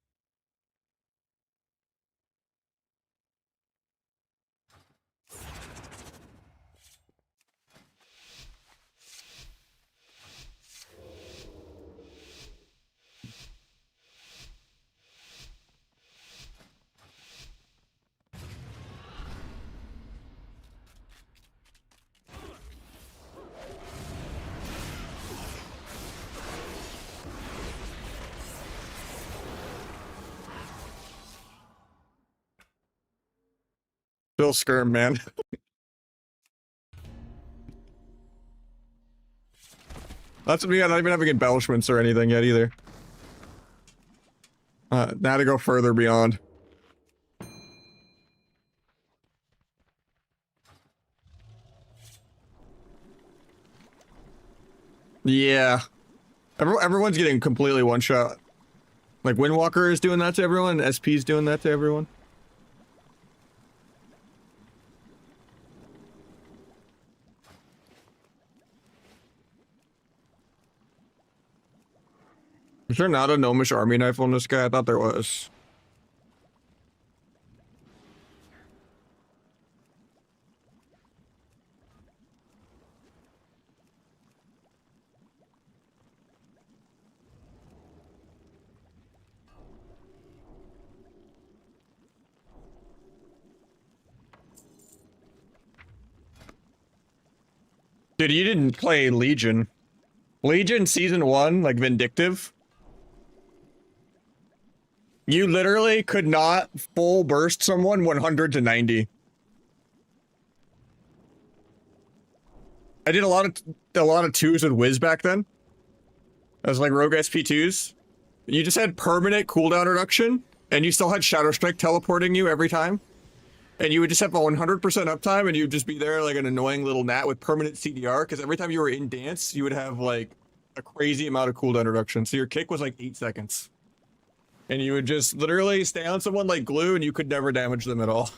Still skirm, man. That's me. I'm not even having embellishments or anything yet either. Now to go further beyond. Yeah. Everyone's getting completely one shot. Like Windwalker is doing that to everyone, SP's doing that to everyone. Is there not a gnomish army knife on this guy? I thought there was. Dude, you didn't play Legion. Legion Season 1, like Vindictive. You literally could not full burst someone 100 to 90. I did a lot of twos with Wiz back then. I was like Rogue SP2s. You just had permanent cooldown reduction, and you still had Shadow Strike teleporting you every time. And you would just have a 100% uptime, and you'd just be there like an annoying little gnat with permanent CDR, because every time you were in dance, you would have like a crazy amount of cooldown reduction. So your kick was like 8 seconds. And you would just literally stay on someone like glue, and you could never damage them at all.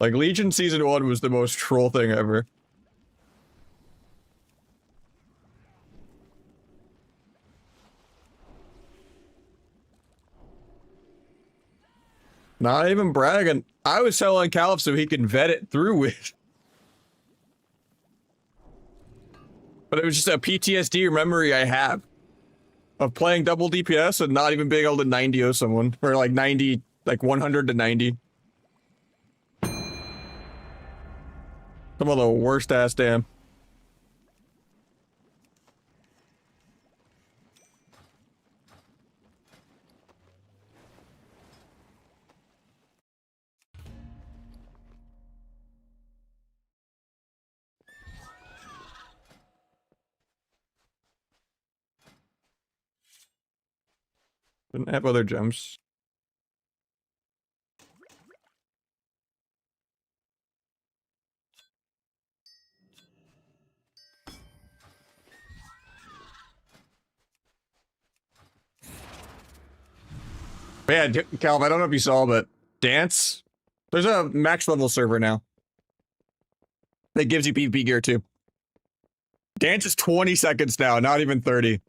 Like, Legion Season 1 was the most troll thing ever. Not even bragging. I was telling Caliph so he can vet it through with. But it was just a PTSD memory I have of playing double DPS and not even being able to 90-0 someone. Or like 90, like 100 to 90. Some of the worst ass damn. Didn't have other gems. But yeah, Calv, I don't know if you saw, but Dance, there's a max level server now that gives you PvP gear too. Dance is 20 seconds now, not even 30.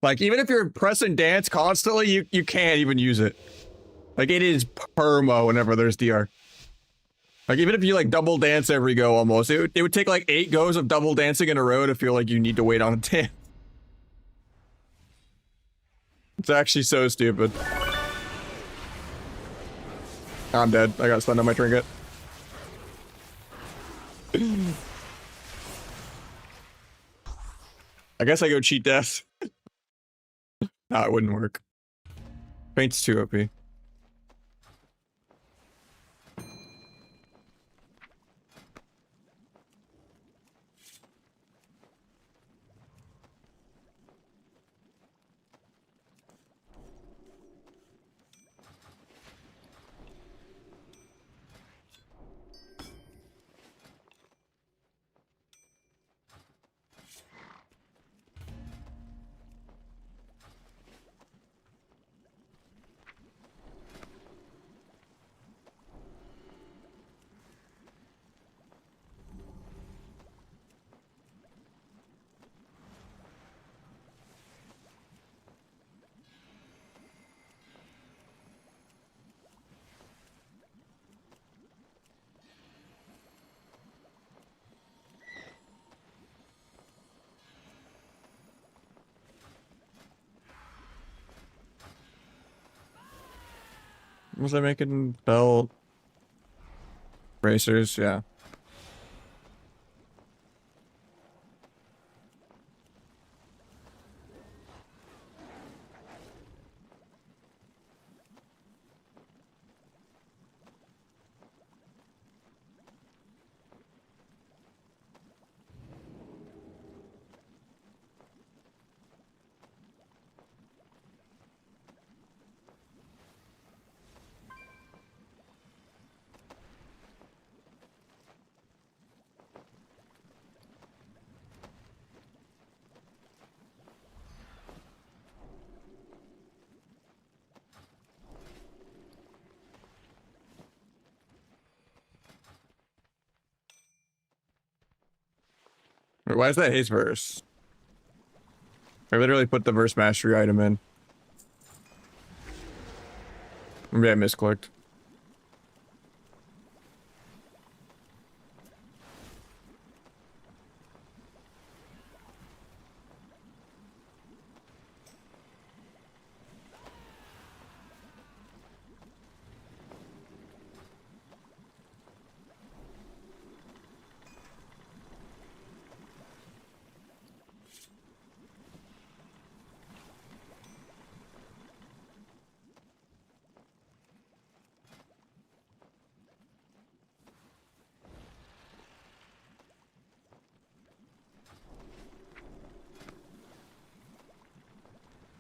Like, even if you're pressing Dance constantly, you can't even use it. Like, it is perma whenever there's DR. Like, even if you, like, double dance every go almost, it would take, like, 8 goes of double dancing in a row to feel like you need to wait on a dance. It's actually so stupid. I'm dead. I got stunned on my trinket. I guess I go cheat death. Nah, it wouldn't work. Paint's too OP. Was I making belt bracers? Yeah. Why is that his verse? I literally put the verse mastery item in. Maybe I misclicked.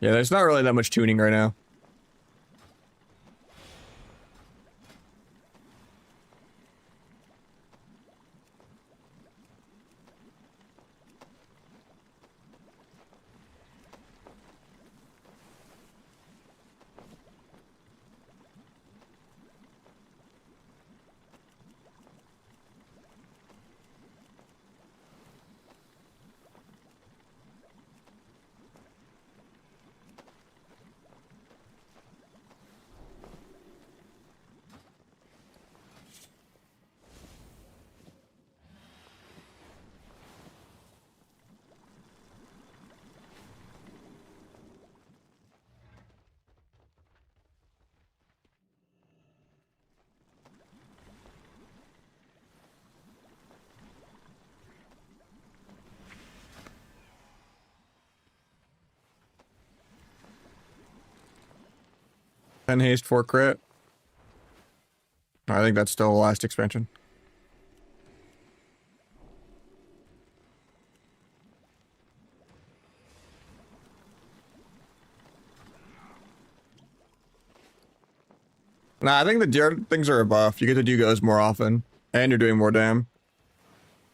Yeah, there's not really that much tuning right now. And haste for crit. I think that's still the last expansion. Nah, I think the DR things are a buff. You get to do goes more often, and you're doing more damn.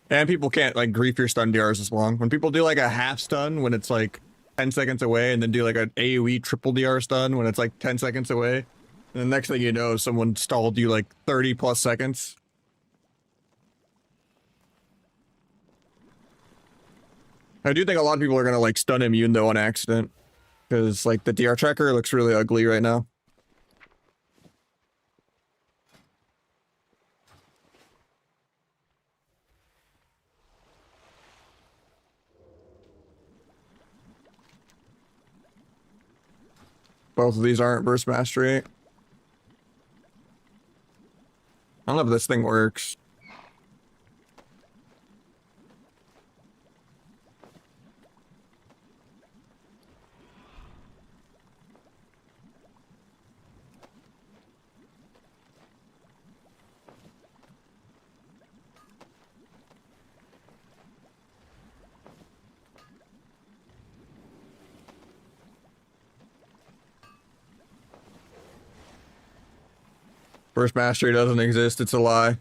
And people can't like grief your stun DRs as long. When people do like a half stun when it's like 10 seconds away, and then do like an AoE triple DR stun when it's like 10 seconds away, and the next thing you know, someone stalled you like 30 plus seconds. I do think a lot of people are gonna like stun immune though on accident, because like the DR tracker looks really ugly right now. Both of these aren't burst mastery. I don't know if this thing works. Burst mastery doesn't exist, it's a lie.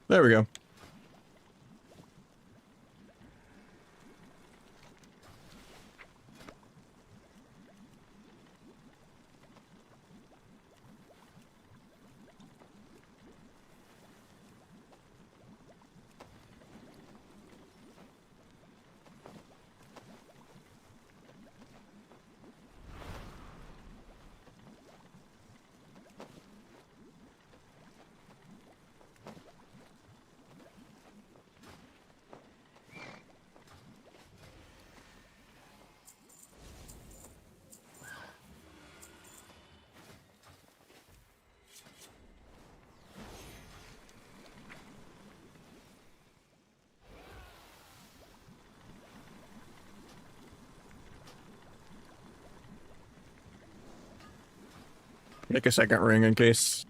There we go. Make a second ring in case.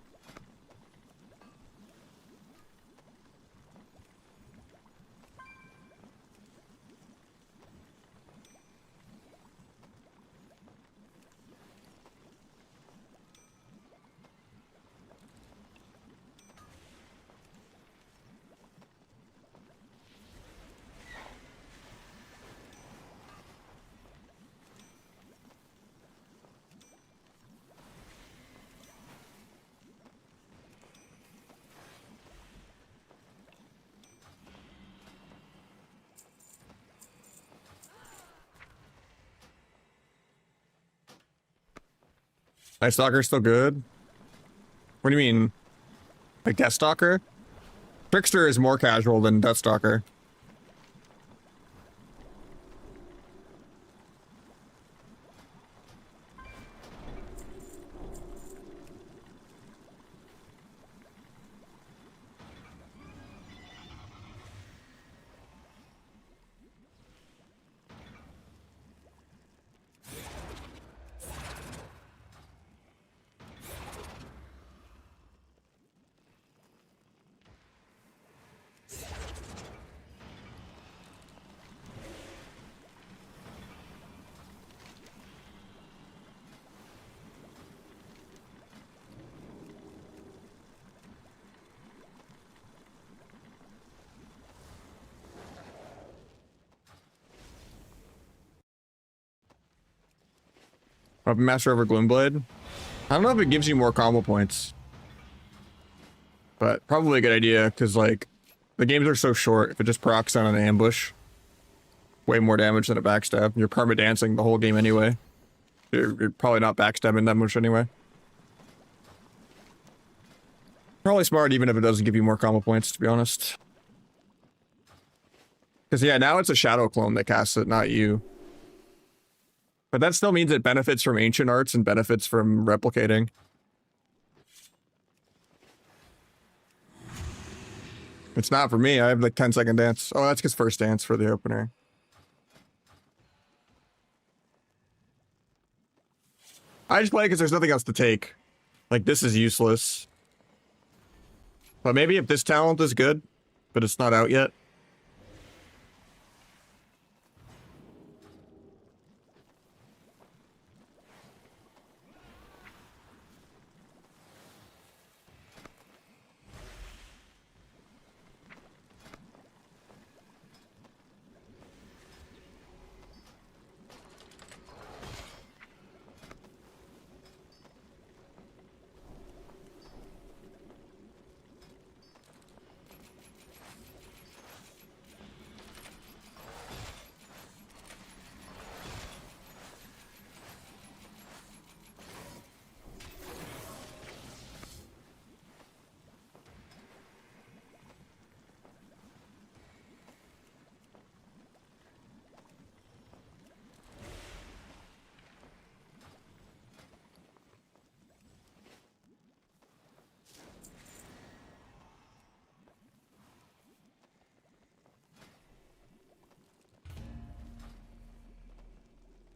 Deathstalker's still good? What do you mean? Like Deathstalker? Trickster is more casual than Deathstalker. Weapon Master over Gloomblade. I don't know if it gives you more combo points, but probably a good idea because like the games are so short. If it just procs on an ambush, way more damage than a backstab. You're karma dancing the whole game anyway. You're probably not backstabbing that much anyway. Probably smart even if it doesn't give you more combo points, to be honest. Because yeah, now it's a shadow clone that casts it, not you. But that still means it benefits from ancient arts and benefits from replicating. It's not for me. I have like 10-second dance. Oh, that's because first dance for the opener. I just play because there's nothing else to take. Like, this is useless. But maybe if this talent is good, but it's not out yet.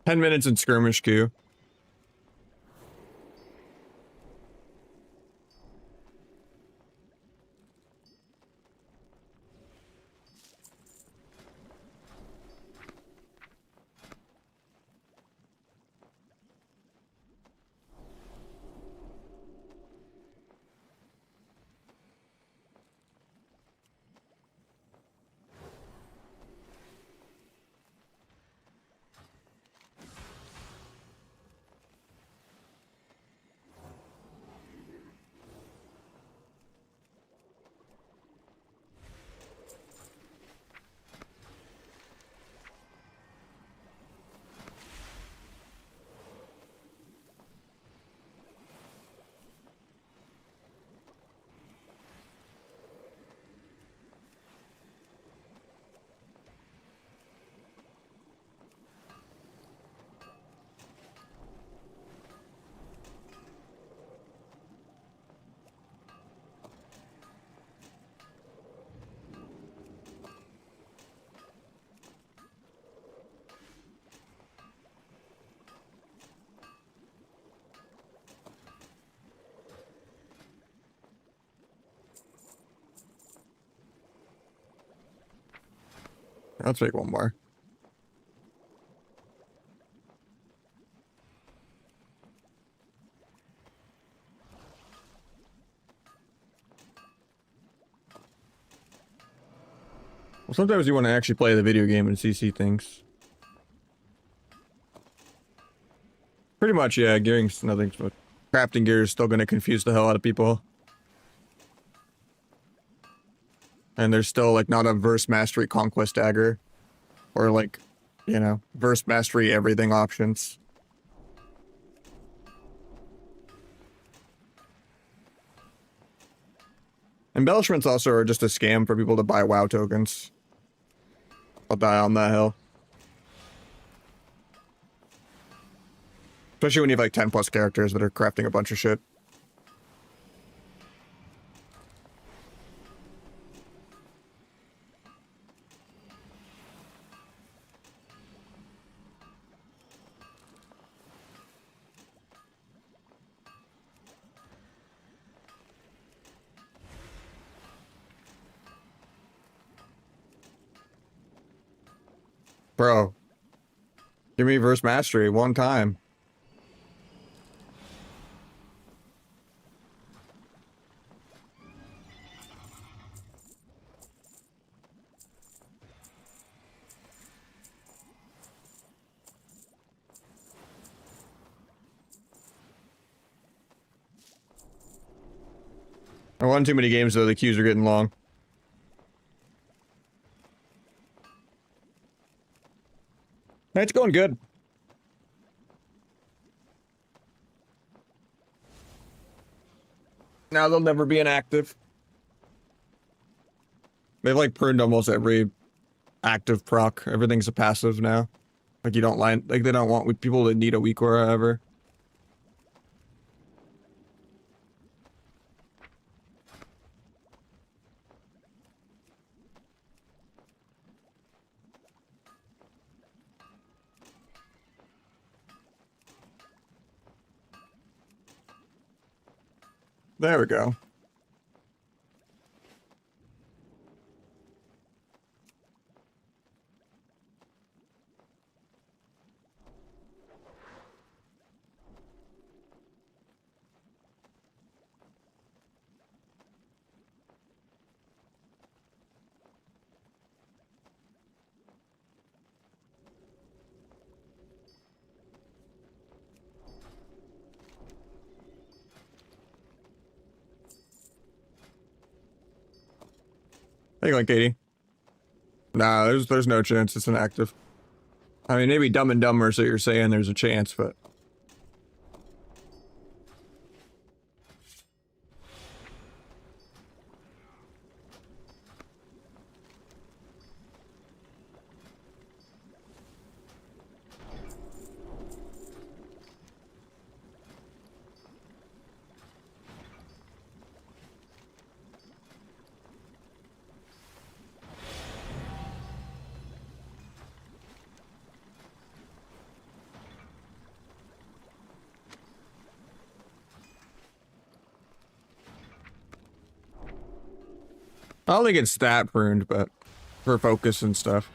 Ten minutes in skirmish queue. I'll take one more. Well, sometimes you want to actually play the video game and see things. Pretty much, yeah. Gearing's nothing, but crafting gear is still going to confuse the hell out of people. And there's still, like, not a verse mastery conquest dagger. Or, like, you know, verse mastery everything options. Embellishments also are just a scam for people to buy WoW tokens. I'll die on that hill. Especially when you have like 10 plus characters that are crafting a bunch of shit. Bro, give me verse mastery one time. I won too many games though, the queues are getting long. It's going good. Now they'll never be inactive. They've like pruned almost every active proc. Everything's a passive now. Like you don't line, like they don't want people that need a weak aura ever. There we go. How you going, Katie? Nah, there's no chance it's inactive. I mean, maybe Dumb and Dumber, so you're saying there's a chance, but... I don't think it's that pruned, but for focus and stuff.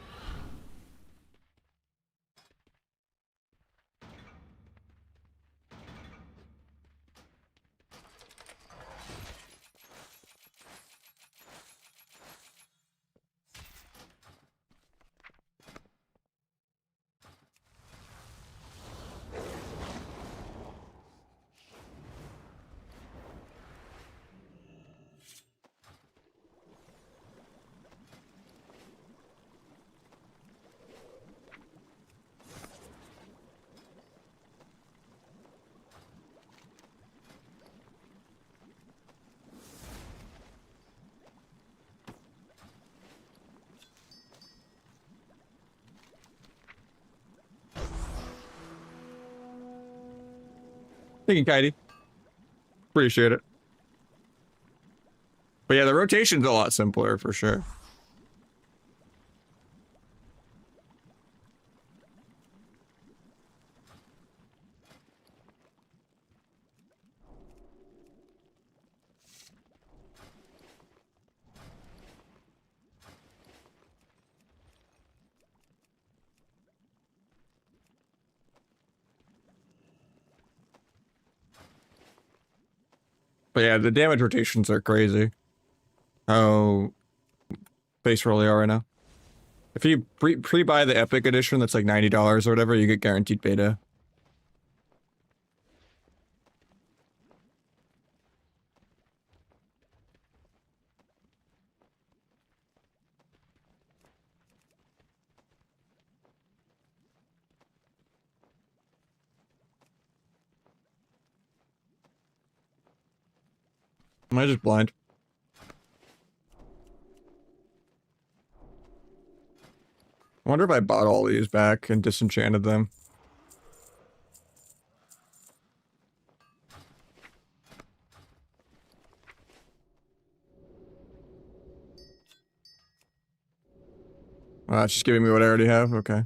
Thank you, Katie. Appreciate it. But yeah, the rotation's a lot simpler for sure. But yeah, the damage rotations are crazy. How face roll they are right now. If you pre-buy the Epic Edition that's like $90 or whatever, you get guaranteed beta. Am I just blind? I wonder if I bought all these back and disenchanted them. It's just giving me what I already have? Okay.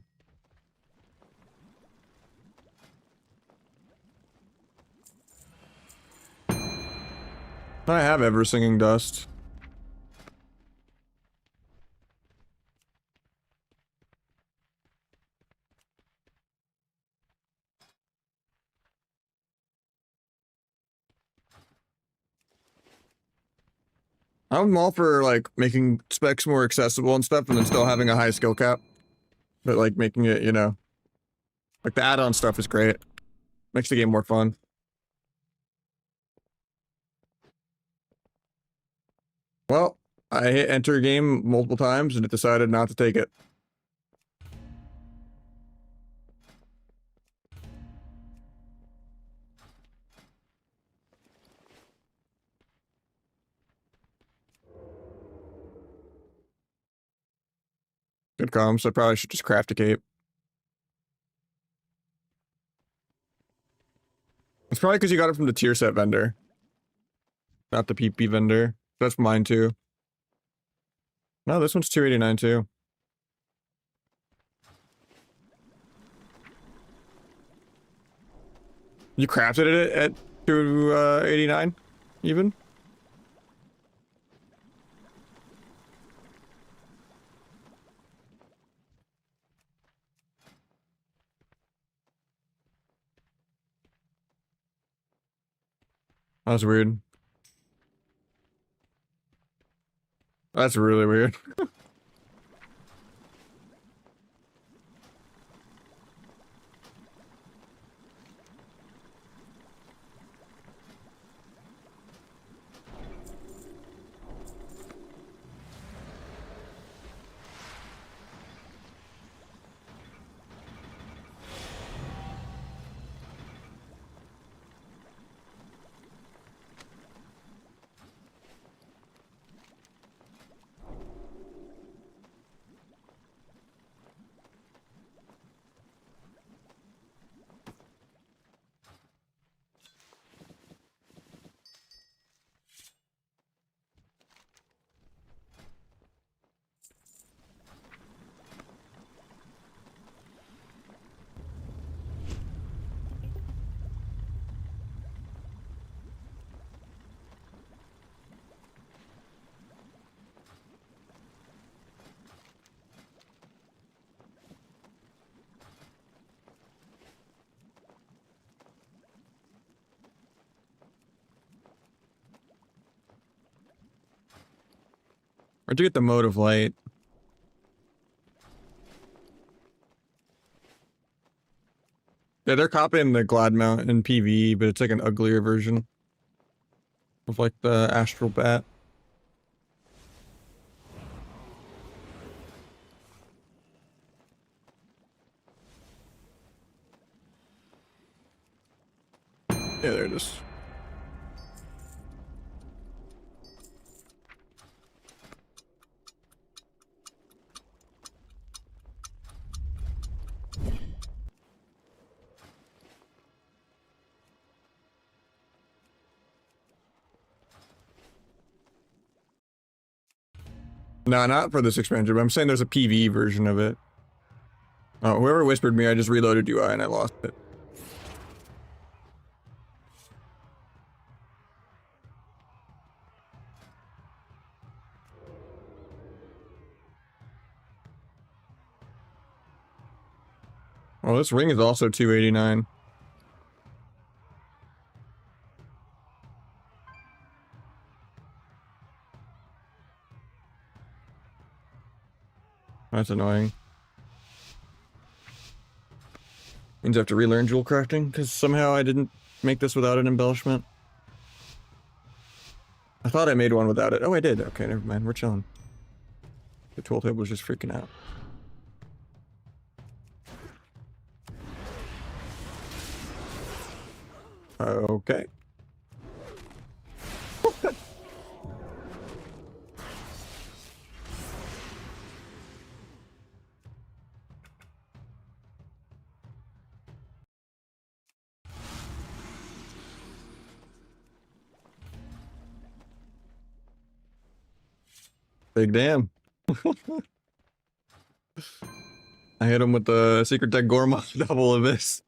I have Ever Singing Dust. I'm all for, like, making specs more accessible and stuff and then still having a high skill cap. But, like, making it, you know... Like, the add-on stuff is great. Makes the game more fun. Well, I hit enter game multiple times and it decided not to take it. Good comms. I probably should just craft a cape. It's probably because you got it from the tier set vendor. Not the PP vendor. That's mine too. No, this one's 289 too. You crafted it at 289 even? That was weird. That's really weird. Where'd you get the mode of light? Yeah, they're copying the Glad mount in PvE, but it's like an uglier version of like the Astral Bat. Yeah, there it is. No, not for this expansion, but I'm saying there's a PvE version of it. Oh, whoever whispered me, I just reloaded UI and I lost it. Oh, this ring is also 289. That's annoying. Means I have to relearn jewel crafting, because somehow I didn't make this without an embellishment. I thought I made one without it. Oh, I did. Okay, never mind. We're chilling. The tool table was just freaking out. Okay. Big damn. I hit him with the Secret Tech Gorma double abyss.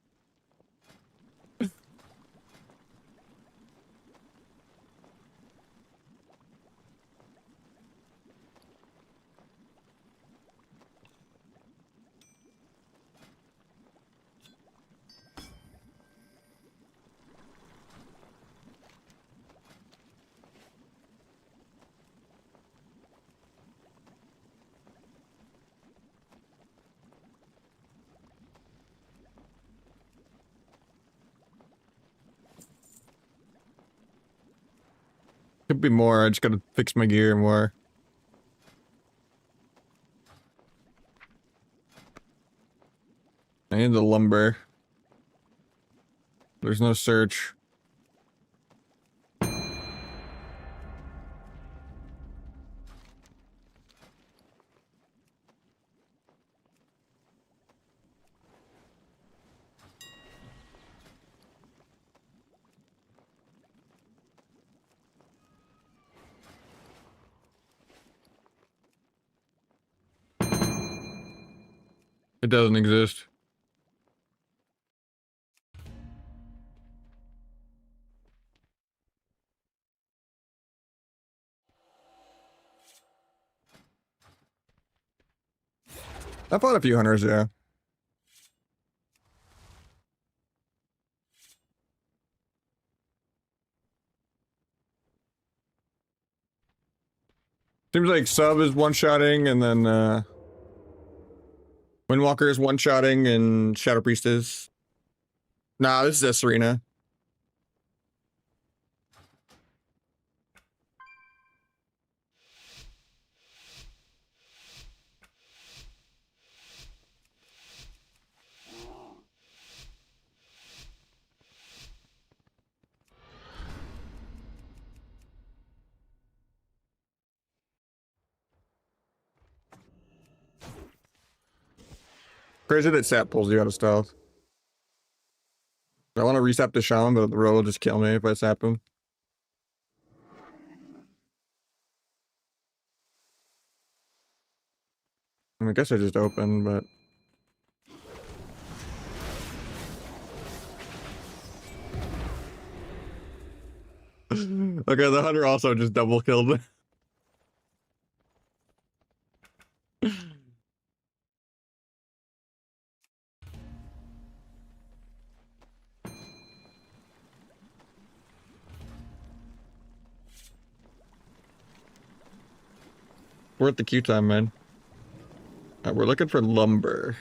Could be more. I just gotta fix my gear more. I need the lumber. There's no search. It doesn't exist. I fought a few hunters, yeah. Seems like Sub is one-shotting, and then, Windwalker is one-shotting, and Shadow Priest is... Nah, this is Serena. Crazy that Sap pulls you out of stealth. I want to resap the Shaman, but the roll will just kill me if I sap him. I guess I just opened, but... Okay, the hunter also just double killed me. We're at the queue time, man. We're looking for lumber.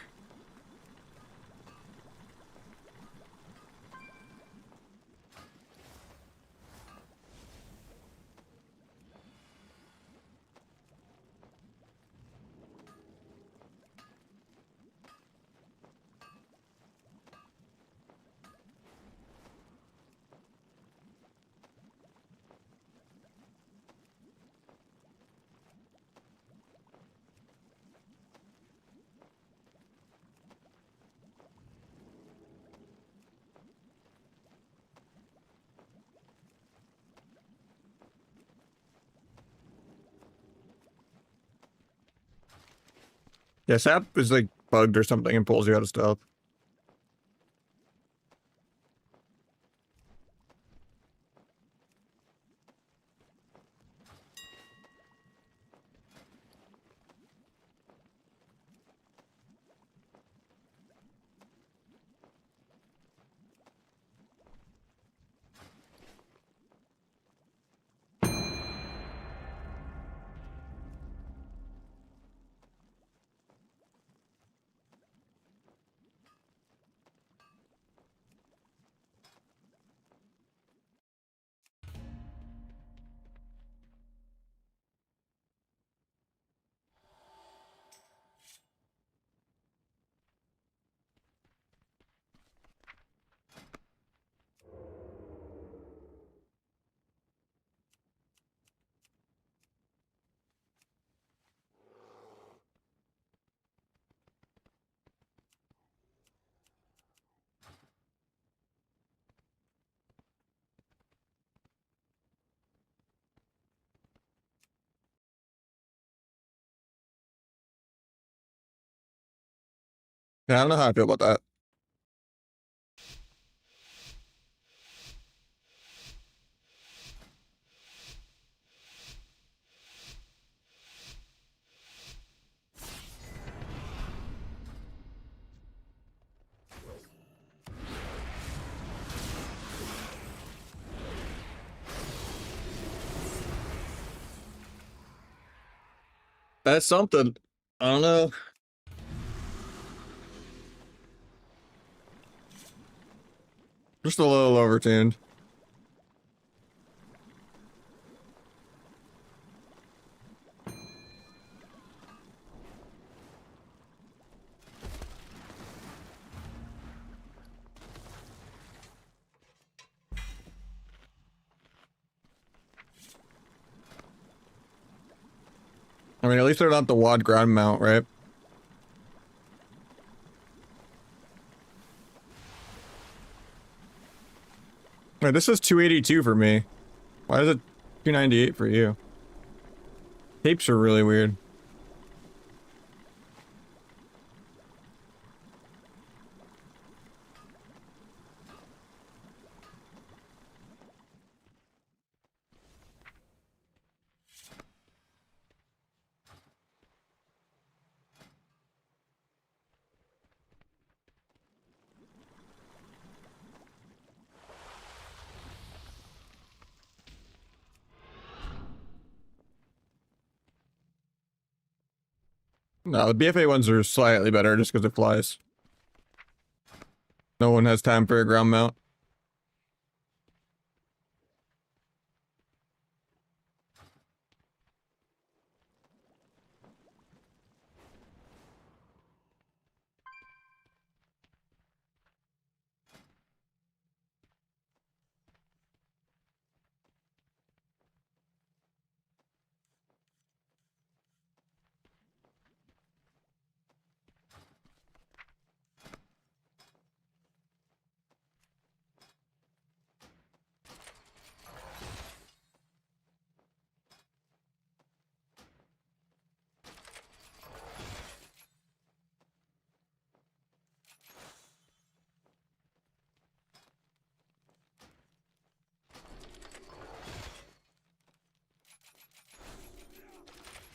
Yeah, Sap is like bugged or something and pulls you out of stealth. Yeah, I don't know how I feel about that. That's something. I don't know. Just a little overtuned. I mean, at least they're not the wad ground mount, right? Wait, this is 282 for me. Why is it 298 for you? Tapes are really weird. No, the BFA ones are slightly better just because it flies. No one has time for a ground mount.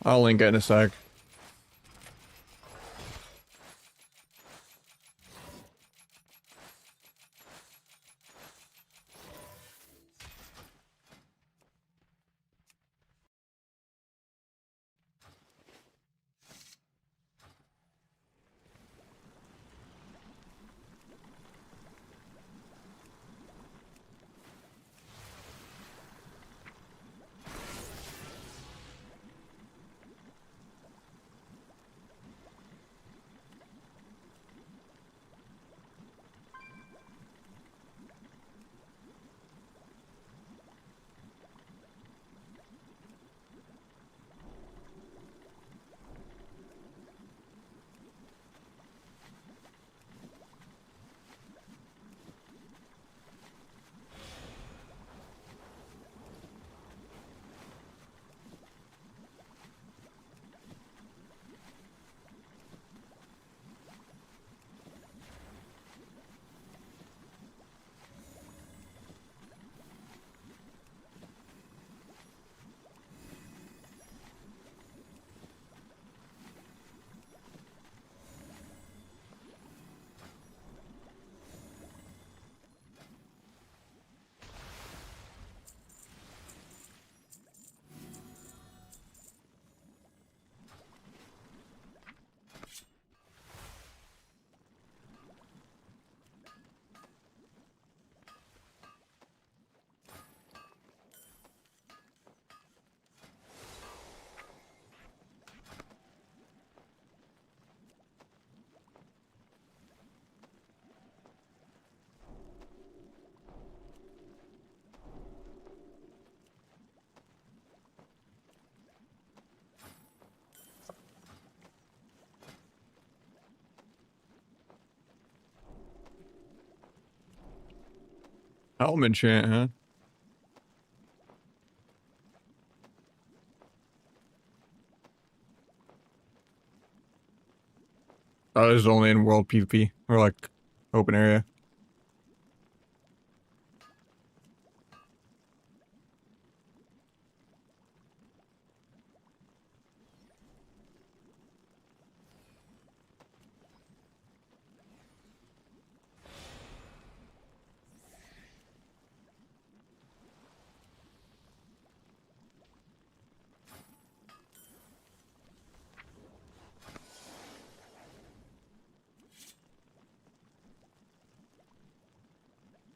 I'll link it in a sec. Helmet chant, huh? Oh, this is only in world PvP or like open area.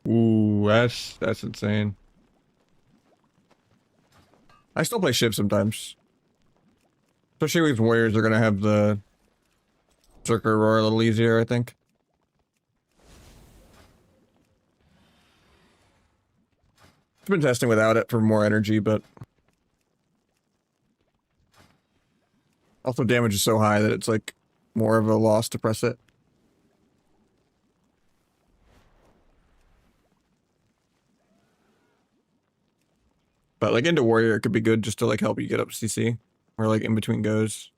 Ooh, that's insane. I still play Shiv sometimes. Especially with warriors, they're gonna have the Berserker Roar a little easier, I think. I've been testing without it for more energy, but also damage is so high that it's like more of a loss to press it. But like into warrior, it could be good just to like help you get up CC or like in between goes.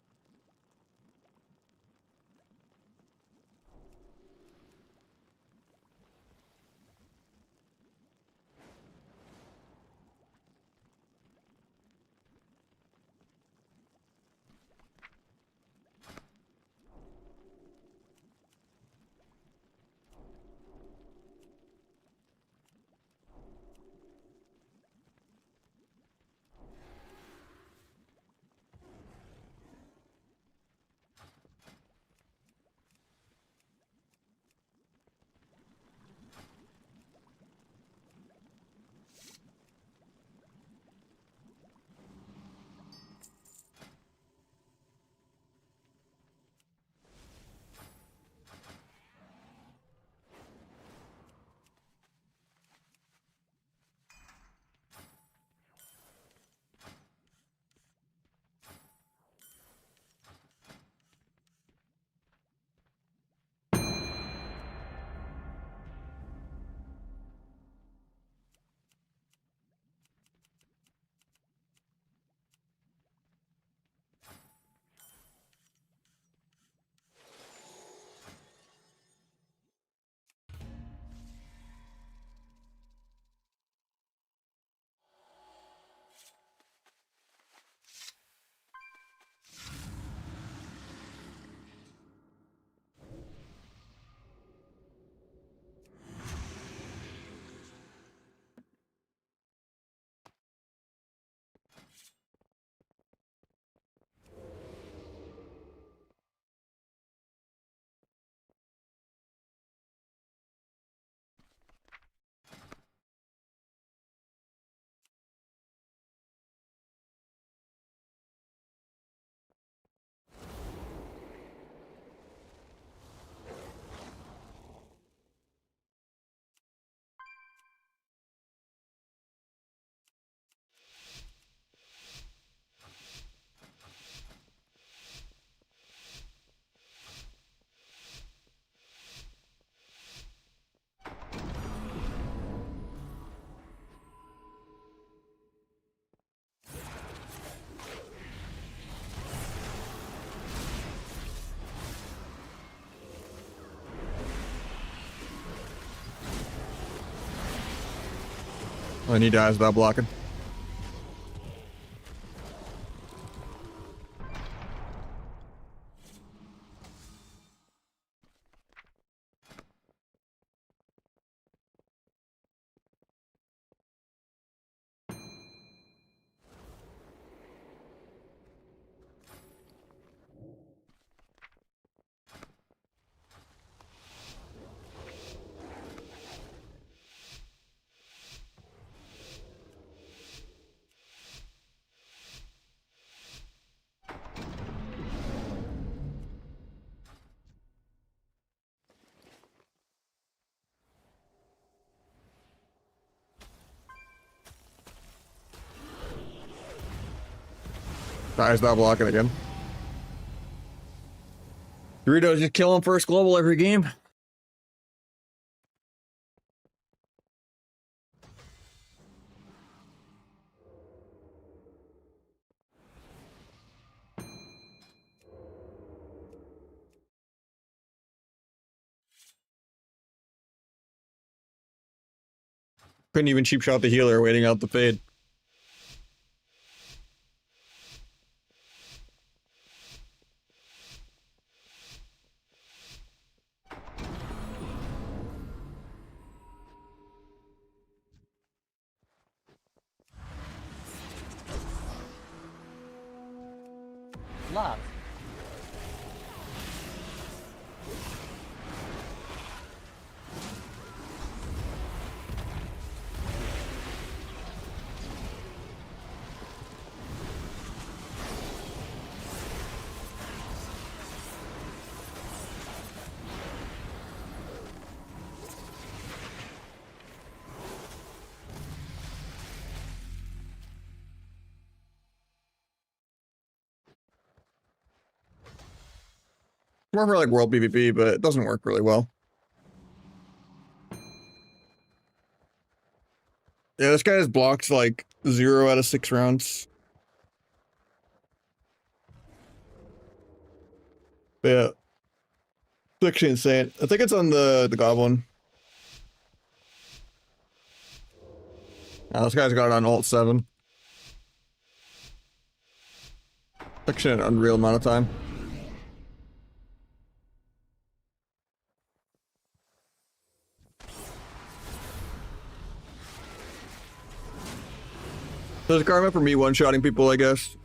And he dies without blocking. Dies without blocking again. Doritos just kill him first global every game. Couldn't even cheap shot the healer waiting out the fade. Love. More for like world PvP, but it doesn't work really well. Yeah, this guy has blocked like 0 out of 6 rounds. But yeah. It's actually insane. I think it's on the goblin. This guy's got it on alt 7. Actually an unreal amount of time. There's karma for me one-shotting people, I guess.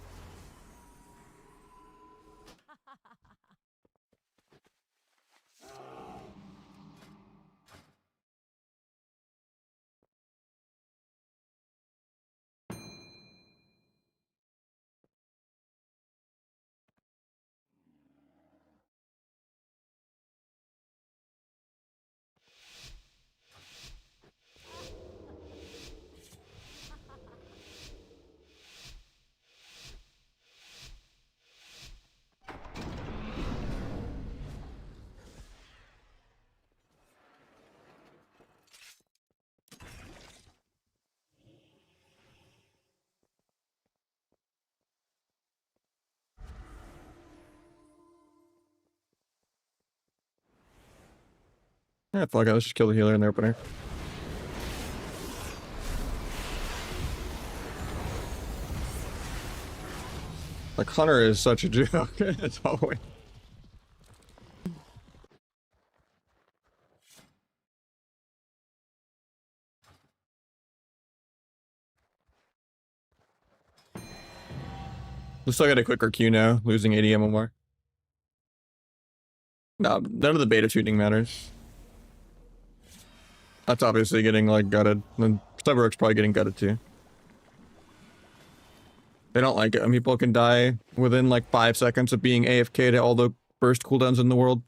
Yeah, fuck it, let's just kill the healer in the opener. Like, Hunter is such a joke. It's always... We still got a quicker Q now, losing 80 MMR. No, none of the beta tuning matters. That's obviously getting, like, gutted. And Cyberwork's probably getting gutted, too. They don't like it, and people can die within, like, 5 seconds of being AFK to all the burst cooldowns in the world.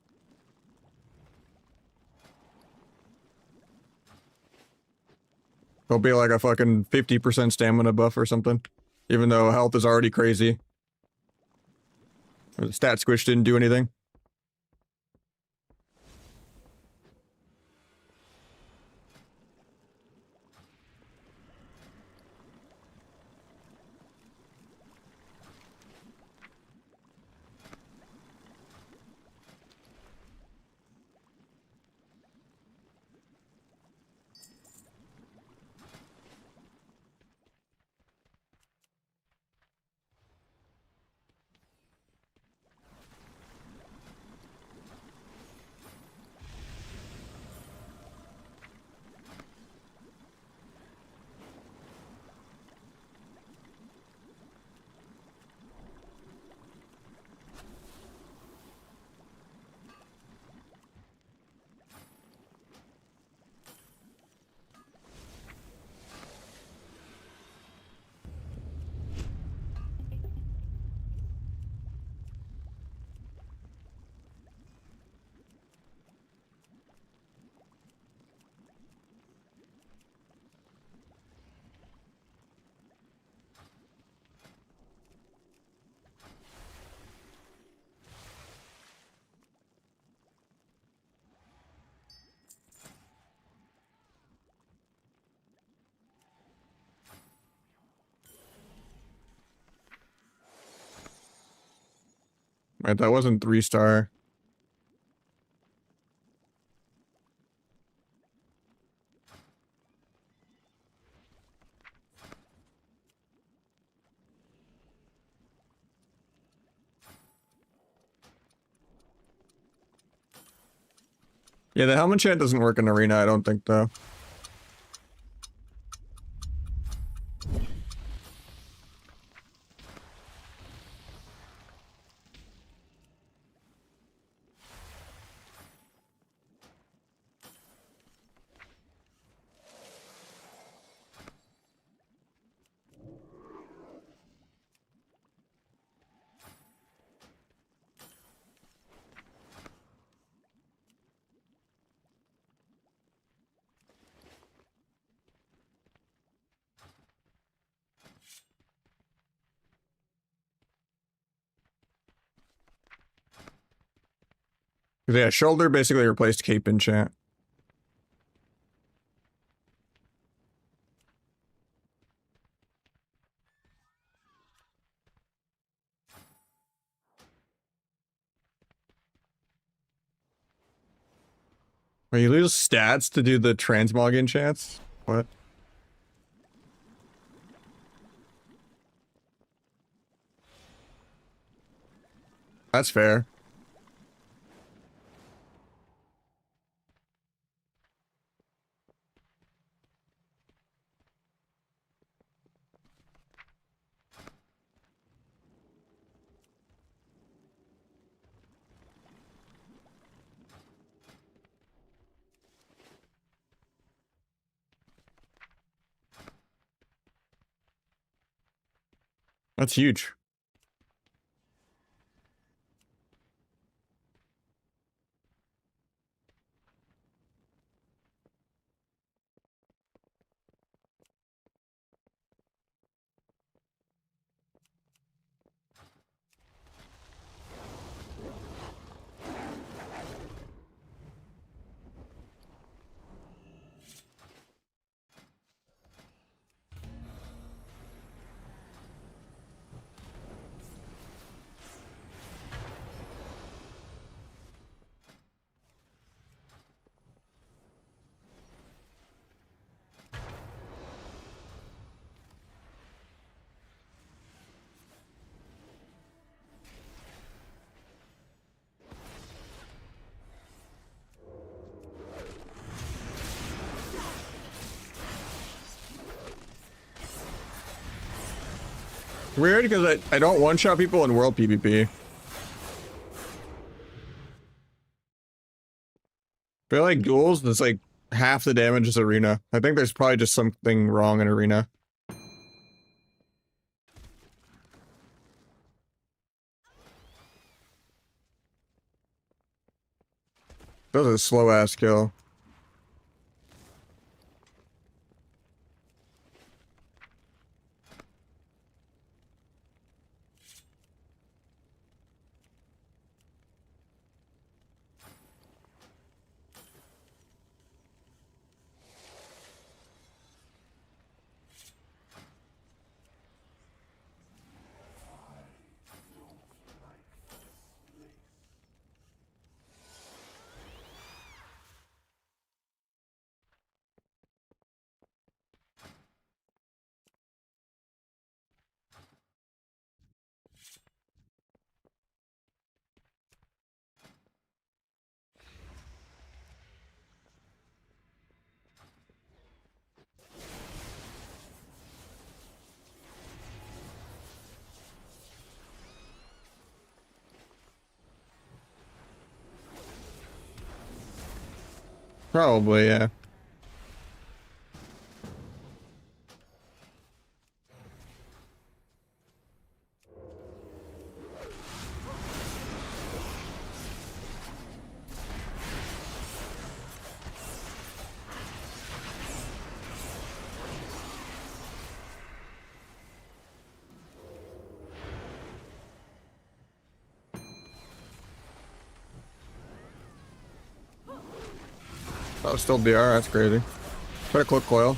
There'll be, like, a fucking 50% stamina buff or something. Even though health is already crazy. The stat squish didn't do anything. Right, that wasn't 3-star. Yeah, the helmet chant doesn't work in arena, I don't think, though. Yeah, shoulder basically replaced cape enchant. Where you lose stats to do the transmog enchants? What? That's fair. That's huge. Weird, because I don't one-shot people in world PvP. Feel like duels, that's like half the damage as arena. I think there's probably just something wrong in arena. That was a slow-ass kill. Probably, yeah. That was still DR, that's crazy. Put a clip coil.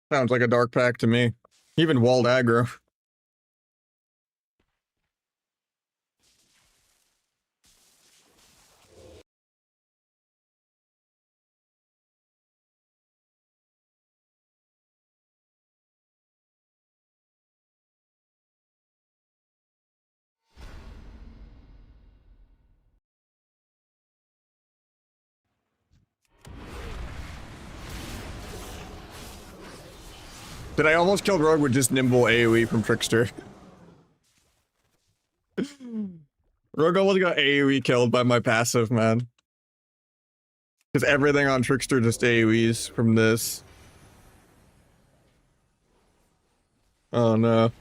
Sounds like a dark pack to me. Even walled aggro. Did I almost kill Rogue with just nimble AoE from Trickster? Rogue almost got AoE killed by my passive, man. Because everything on Trickster just AoEs from this. Oh no.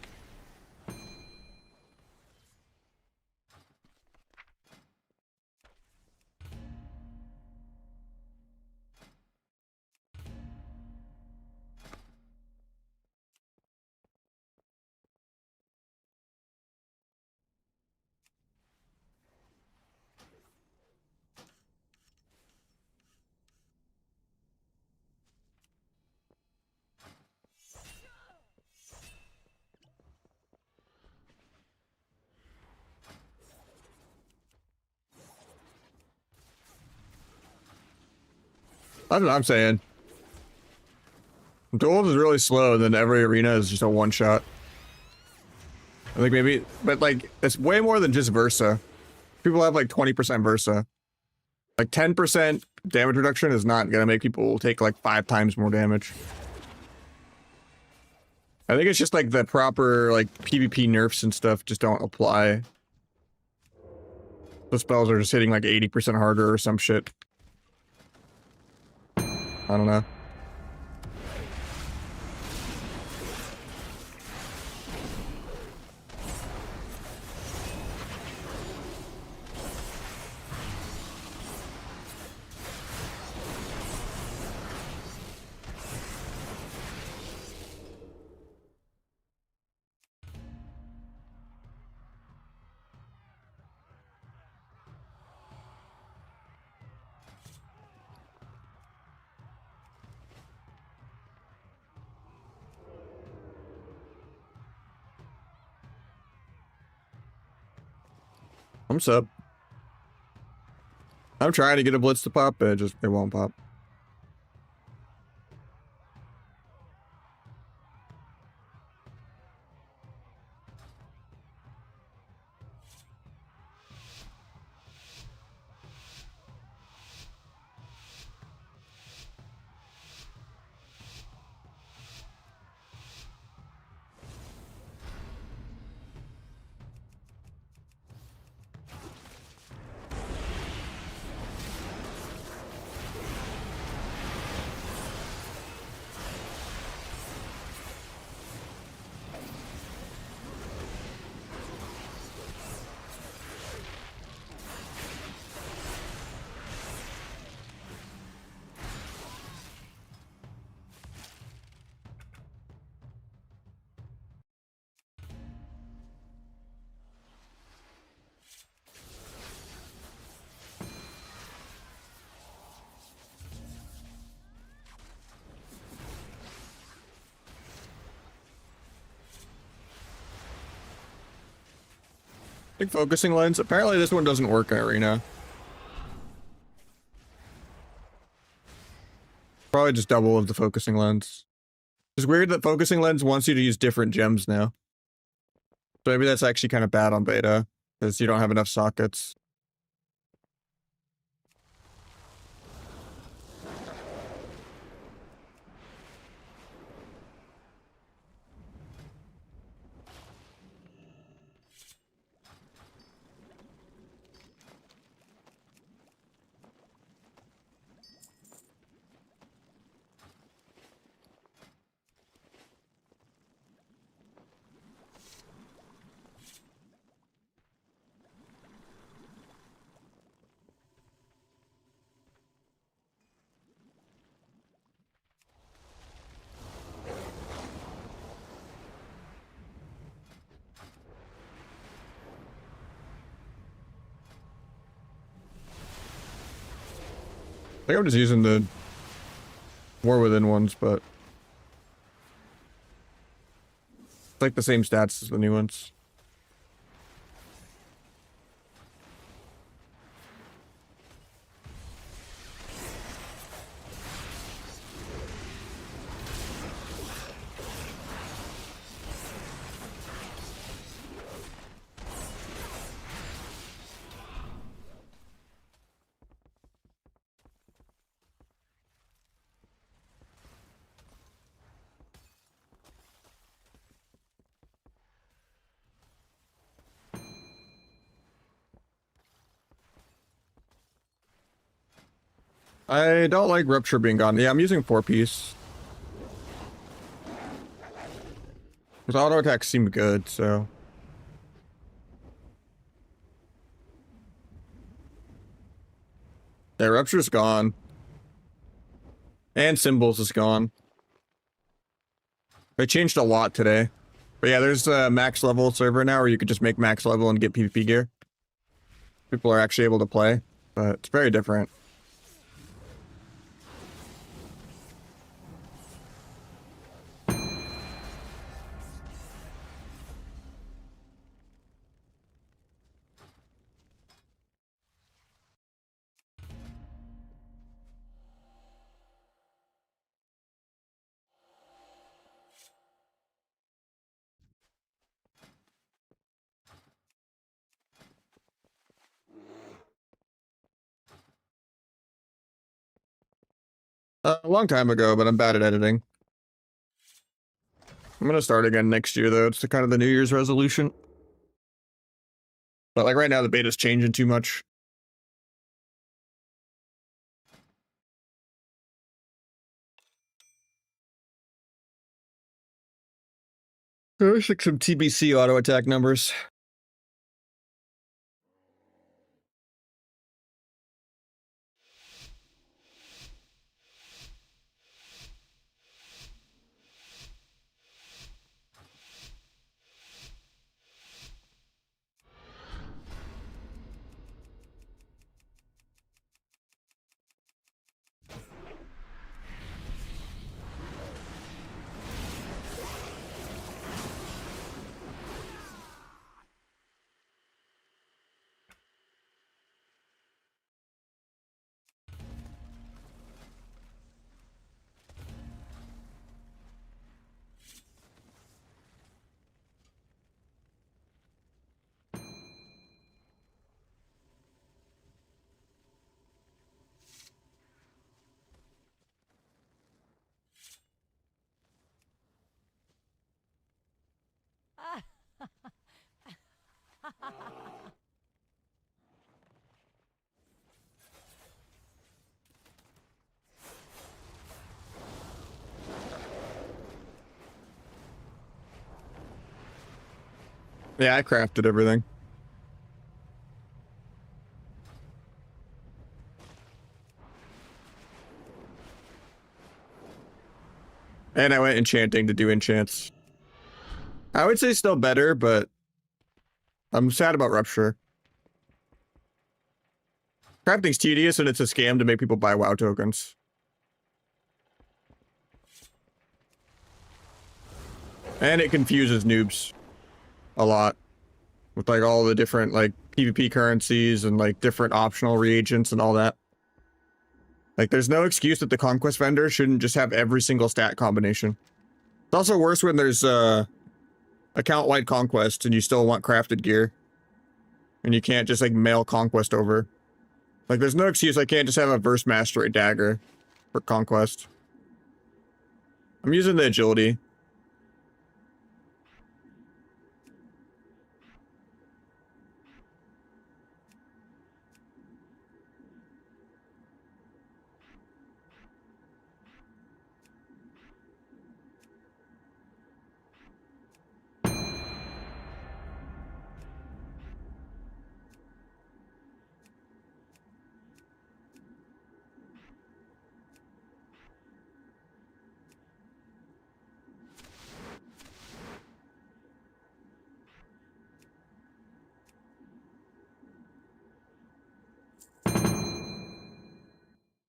That's what I'm saying. Duels is really slow, and then every arena is just a one-shot. I think maybe, but like, it's way more than just Versa. People have like 20% Versa. Like 10% damage reduction is not gonna make people take like 5 times more damage. I think it's just like the proper like PvP nerfs and stuff just don't apply. The spells are just hitting like 80% harder or some shit. I don't know. I'm sub. I'm trying to get a blitz to pop, but it won't pop. I think focusing lens. Apparently this one doesn't work in arena. Probably just double of the focusing lens. It's weird that focusing lens wants you to use different gems now. So maybe that's actually kind of bad on beta, because you don't have enough sockets. I think I'm just using the War Within ones, but It's like the same stats as the new ones. I don't like Rupture being gone. Yeah, I'm using 4-piece. Because auto attacks seem good, so. Yeah, Rupture's gone. And Symbols is gone. They changed a lot today. But yeah, there's a max level server now where you could just make max level and get PvP gear. People are actually able to play, but it's very different. A long time ago, but I'm bad at editing. I'm gonna start again next year, though. It's kind of the New Year's resolution. But like right now, the beta's changing too much. There's like some TBC auto attack numbers. Yeah, I crafted everything. And I went enchanting to do enchants. I would say still better, but I'm sad about Rupture. Crafting's tedious and it's a scam to make people buy WoW tokens. And it confuses noobs a lot with like all the different like PvP currencies and like different optional reagents and all that. Like there's no excuse that the conquest vendor shouldn't just have every single stat combination. It's also worse when there's account-wide conquest and you still want crafted gear. And you can't just like mail conquest over. Like there's no excuse I can't just have a verse mastery dagger for conquest. I'm using the agility.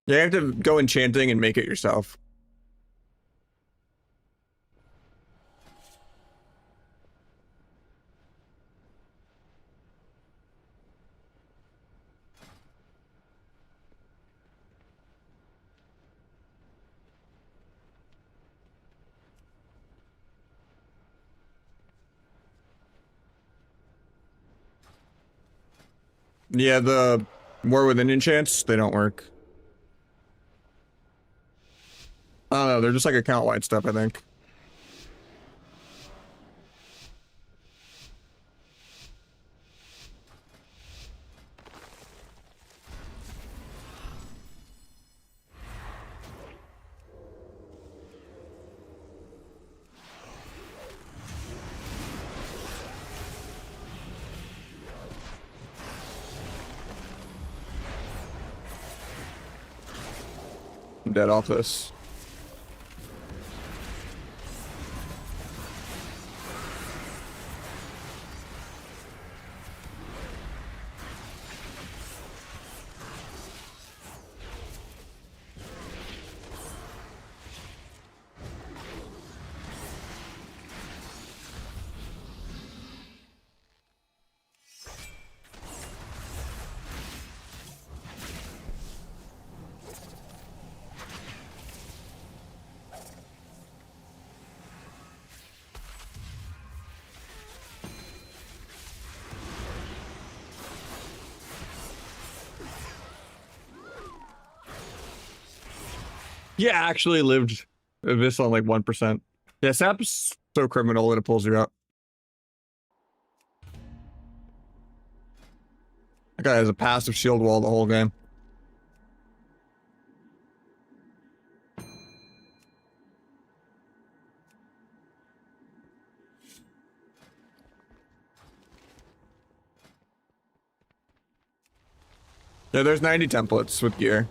Yeah, you have to go enchanting and make it yourself. Yeah, the War Within enchants, they don't work. I don't know, they're just like account-wide stuff, I think. I'm dead off this. Yeah, actually lived this on like 1%. Yeah, Sap's so criminal that it pulls you out. That guy has a passive shield wall the whole game. Yeah, there's 90 templates with gear.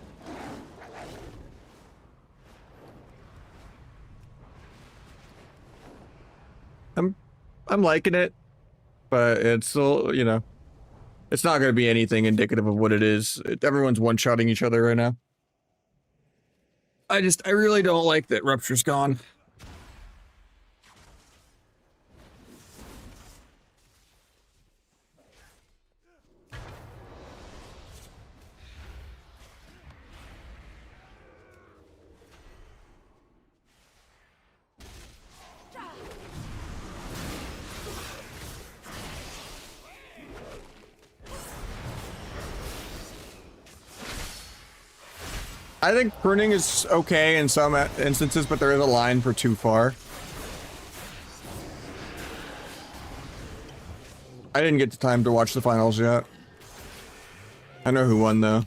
I'm liking it, but it's still, you know, it's not going to be anything indicative of what it is. Everyone's one-shotting each other right now. I really don't like that Rupture's gone. I think pruning is okay in some instances, but there is a line for too far. I didn't get the time to watch the finals yet. I know who won though.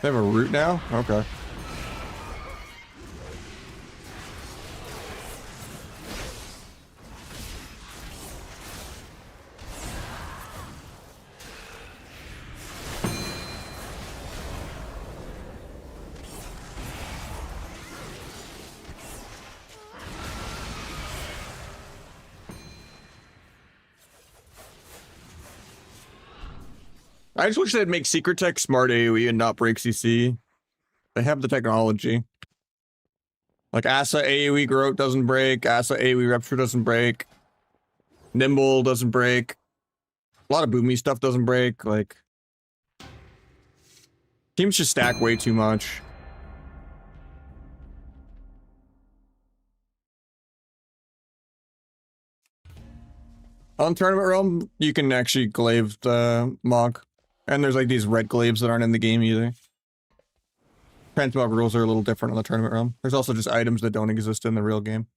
They have a root now? Okay. I just wish they'd make Secret Tech smart AoE and not break CC. They have the technology. Like Asa AoE Growth doesn't break, Asa AoE Rupture doesn't break, Nimble doesn't break, a lot of boomy stuff doesn't break. Like, teams just stack way too much. On Tournament Realm, you can actually glaive the Mog. And there's like these red glaives that aren't in the game either. Transmog rules are a little different on the Tournament Realm. There's also just items that don't exist in the real game.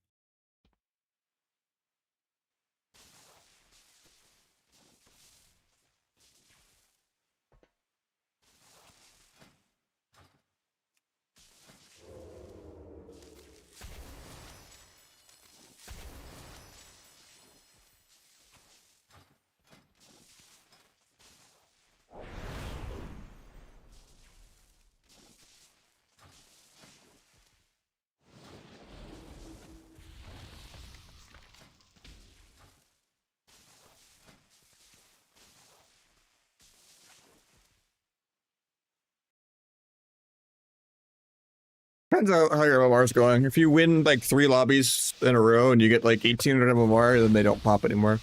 Depends how your MMR is going. If you win like 3 lobbies in a row and you get like 1800 MMR, then they don't pop anymore.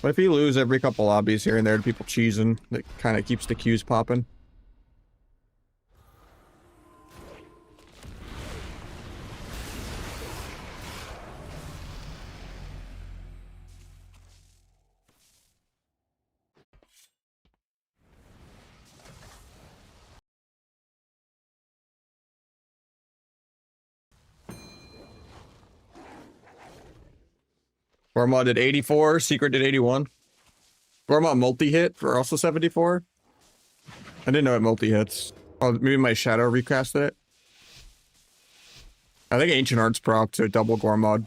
But if you lose every couple lobbies here and there to people cheesing, that kind of keeps the queues popping. Gorma did 84, Secret did 81. Gorma multi-hit for also 74. I didn't know it multi-hits. Oh, maybe my shadow recasted it. I think Ancient Arts prop to double Gormod.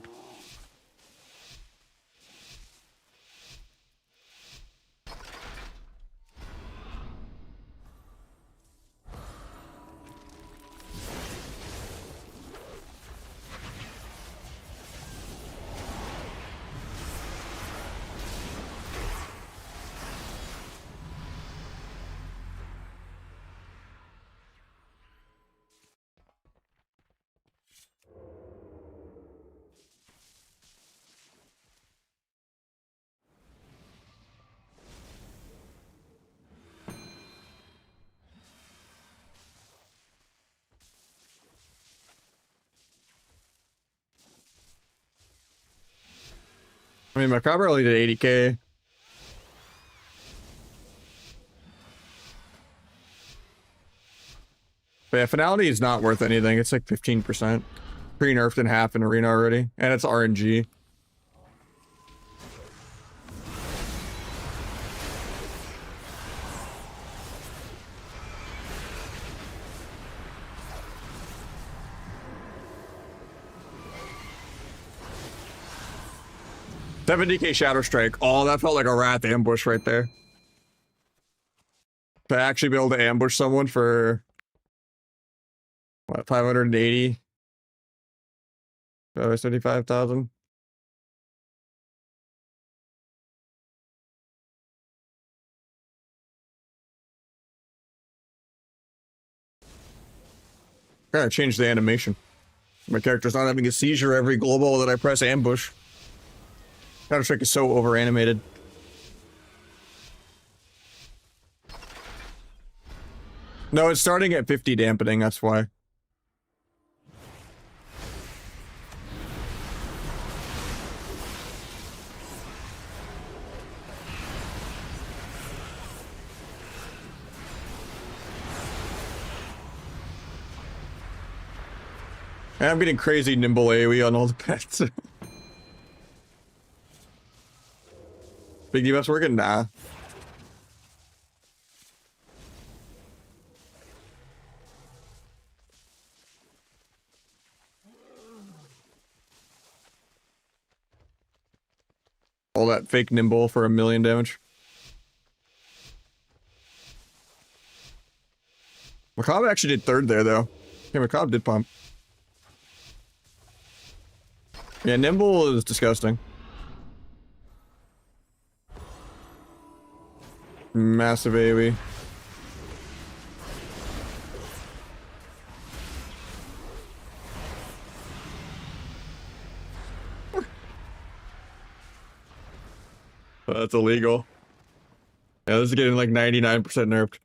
I mean, Macabre only did 80k. But yeah, Finality is not worth anything. It's like 15%. Pre-nerfed in half in Arena already. And it's RNG. $70k Shadow Strike. Oh, that felt like a Wrath ambush right there. To actually be able to ambush someone for what, 580? 75,000. Gotta change the animation. My character's not having a seizure every global that I press ambush. Shadow Strike is so over animated. No, it's starting at 50 dampening, that's why. And I'm getting crazy nimble AoE on all the pets. Big debuffs working? Nah. All that fake nimble for 1,000,000 damage. Macabre actually did third there, though. Okay, Macabre did pump. Yeah, nimble is disgusting. Massive AoE. That's illegal. Yeah, this is getting like 99% nerfed.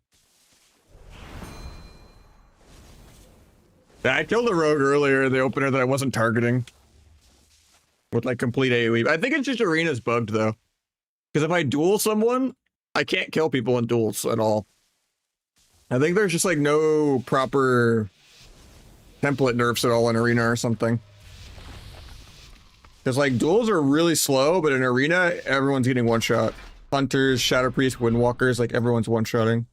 Yeah, I killed a rogue earlier in the opener that I wasn't targeting. With like complete AoE. I think it's just Arena's bugged though. Because if I duel someone, I can't kill people in duels at all. I think there's just like no proper template nerfs at all in Arena or something. Because like duels are really slow, but in Arena, everyone's getting one shot. Hunters, Shadow Priests, Windwalkers, like everyone's one-shotting.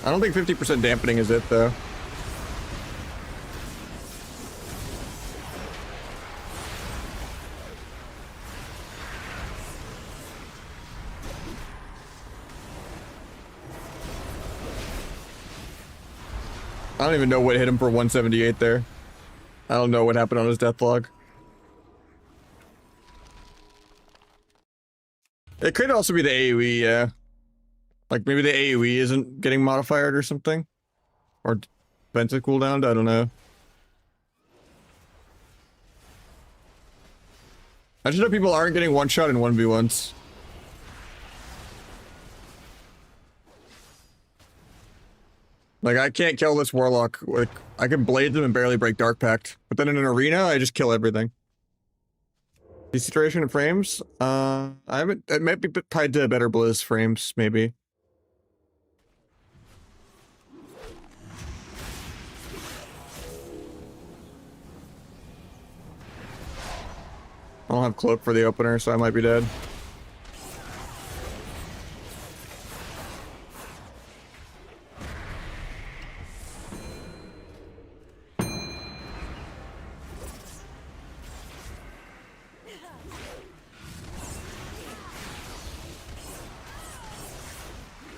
I don't think 50% dampening is it though. I don't even know what hit him for 178 there. I don't know what happened on his death log. It could also be the AoE, yeah. Like maybe the AoE isn't getting modified or something. Or defensive cooldown, I don't know. I just know people aren't getting one shot in 1v1s. Like, I can't kill this Warlock. Like, I can blade them and barely break Dark Pact. But then in an arena, I just kill everything. DC duration and frames? I haven't... It might be tied to better Blizz frames, maybe. I don't have cloak for the opener, so I might be dead.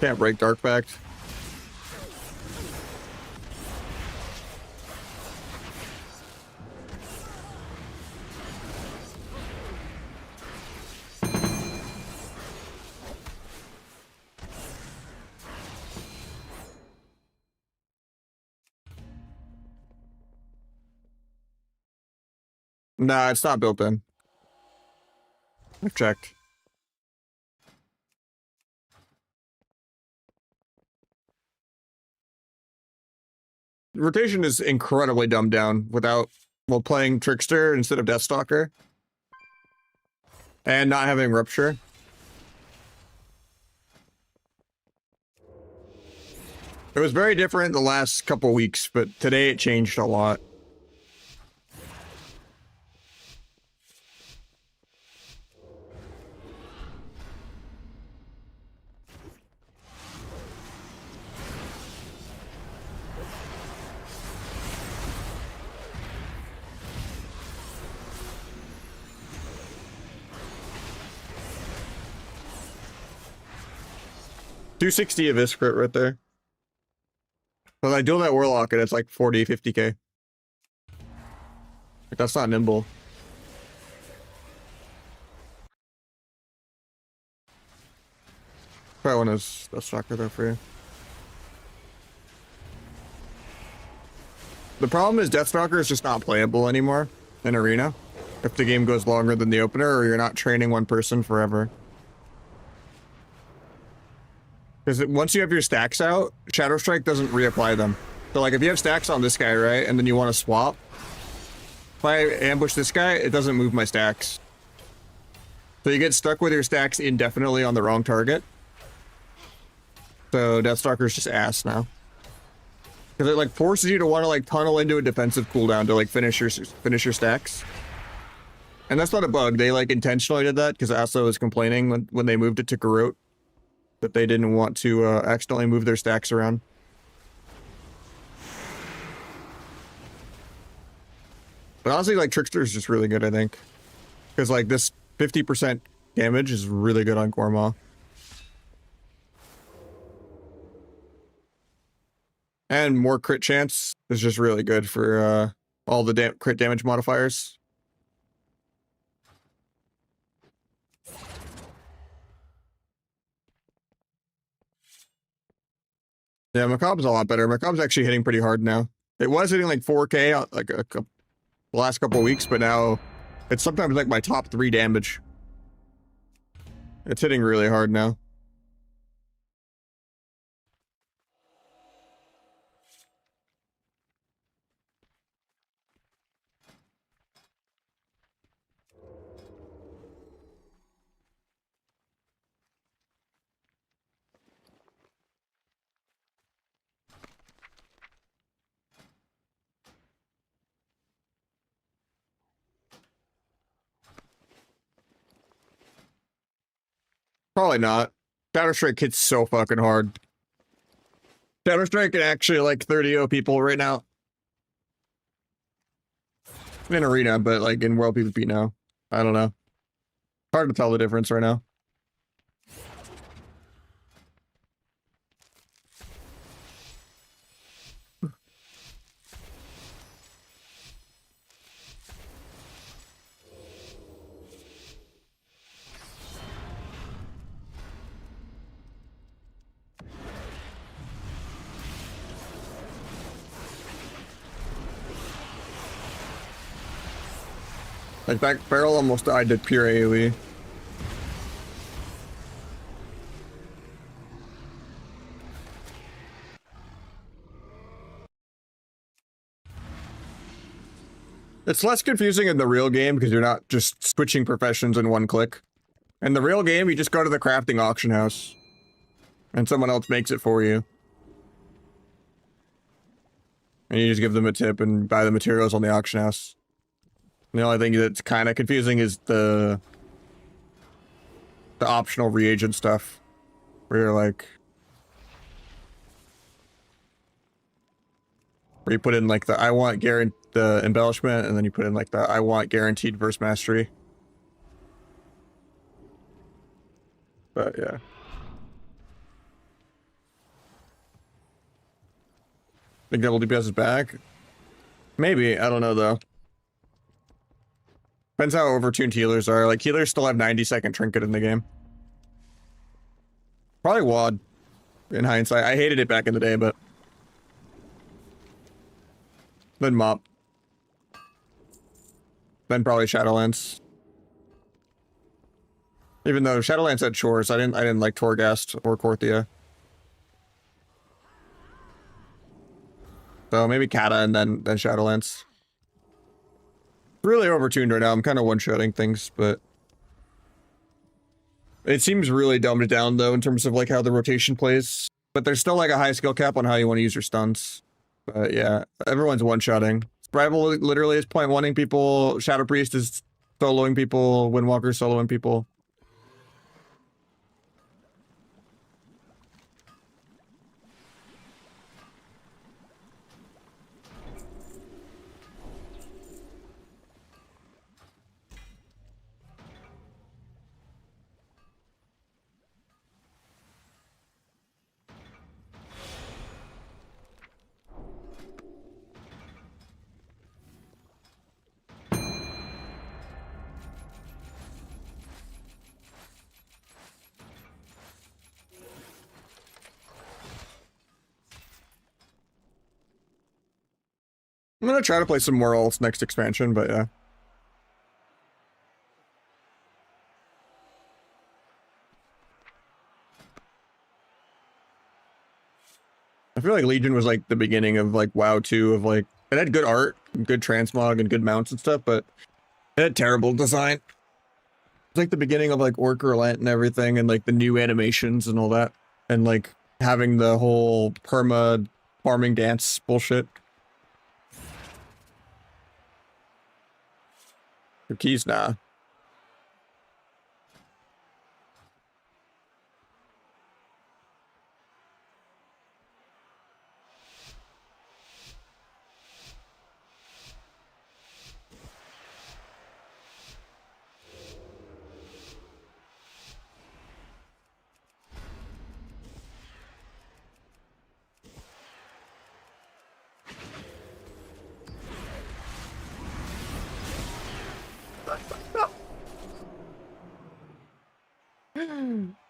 Can't break Dark Pact. Nah, it's not built in. I've checked. Rotation is incredibly dumbed down without, well, playing Trickster instead of Deathstalker. And not having Rupture. It was very different the last couple weeks, but today it changed a lot. $260 of this crit right there. But I duel that Warlock and it's like 40, 50k. Like, that's not nimble. Probably one is a stalker though for you. The problem is Deathstalker is just not playable anymore in Arena. If the game goes longer than the opener or you're not training one person forever. Because once you have your stacks out, Shadow Strike doesn't reapply them. So like if you have stacks on this guy, right, and then you want to swap, if I ambush this guy, it doesn't move my stacks. So you get stuck with your stacks indefinitely on the wrong target. So Deathstalker's just ass now. Because it like forces you to want to like tunnel into a defensive cooldown to like finish your stacks. And that's not a bug. They like intentionally did that because Asso was complaining when they moved it to Garrote that they didn't want to accidentally move their stacks around. But honestly, like Trickster is just really good, I think, because like this 50% damage is really good on Gorma. And more crit chance is just really good for all the crit damage modifiers. Yeah, Macabre's a lot better. Macabre's actually hitting pretty hard now. It was hitting like 4k like the last couple of weeks, but now it's sometimes like my top 3 damage. It's hitting really hard now. Probably not. Counter-Strike hits so fucking hard. Counter-Strike can actually like 30-0 people right now. In Arena, but like in World PvP now. I don't know. Hard to tell the difference right now. Like that barrel almost died to pure AoE. It's less confusing in the real game because you're not just switching professions in one click. In the real game, you just go to the crafting auction house and someone else makes it for you. And you just give them a tip and buy the materials on the auction house. The only thing that's kind of confusing is the optional reagent stuff, where you're like, where you put in like the I want the embellishment, and then you put in like the I want guaranteed verse mastery. But yeah. Think double DPS is back? Maybe, I don't know though. Depends how overtuned healers are. Like healers still have 90-second trinket in the game. Probably WAD in hindsight. I hated it back in the day, but then mop. Then probably Shadowlands. Even though Shadowlands had chores, I didn't like Torghast or Korthia. So maybe Kata and then Shadowlands. Really overtuned right now. I'm kind of one-shotting things, but it seems really dumbed down though in terms of like how the rotation plays. But there's still like a high skill cap on how you want to use your stuns. But yeah, everyone's one-shotting. Rival literally is point one-ing people. Shadow Priest is soloing people. Windwalker soloing people. I'm gonna try to play some more ults next expansion, but yeah. I feel like Legion was like the beginning of like WoW 2 of like, it had good art, good transmog, and good mounts and stuff, but it had terrible design. It's like the beginning of like Orc Relent and everything, and like the new animations and all that, and like having the whole perma farming dance bullshit. Your keys, nah.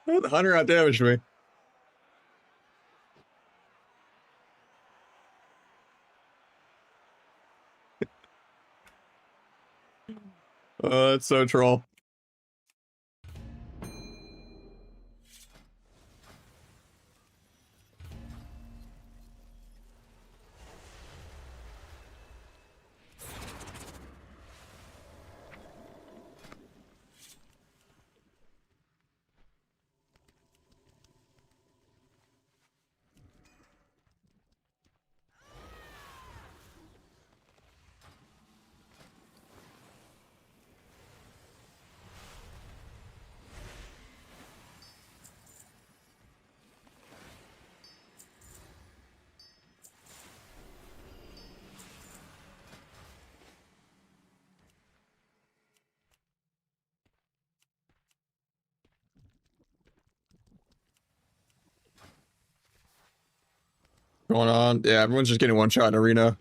Oh, the hunter out damaged me. Oh, that's so troll. Going on. Yeah, everyone's just getting one shot in arena.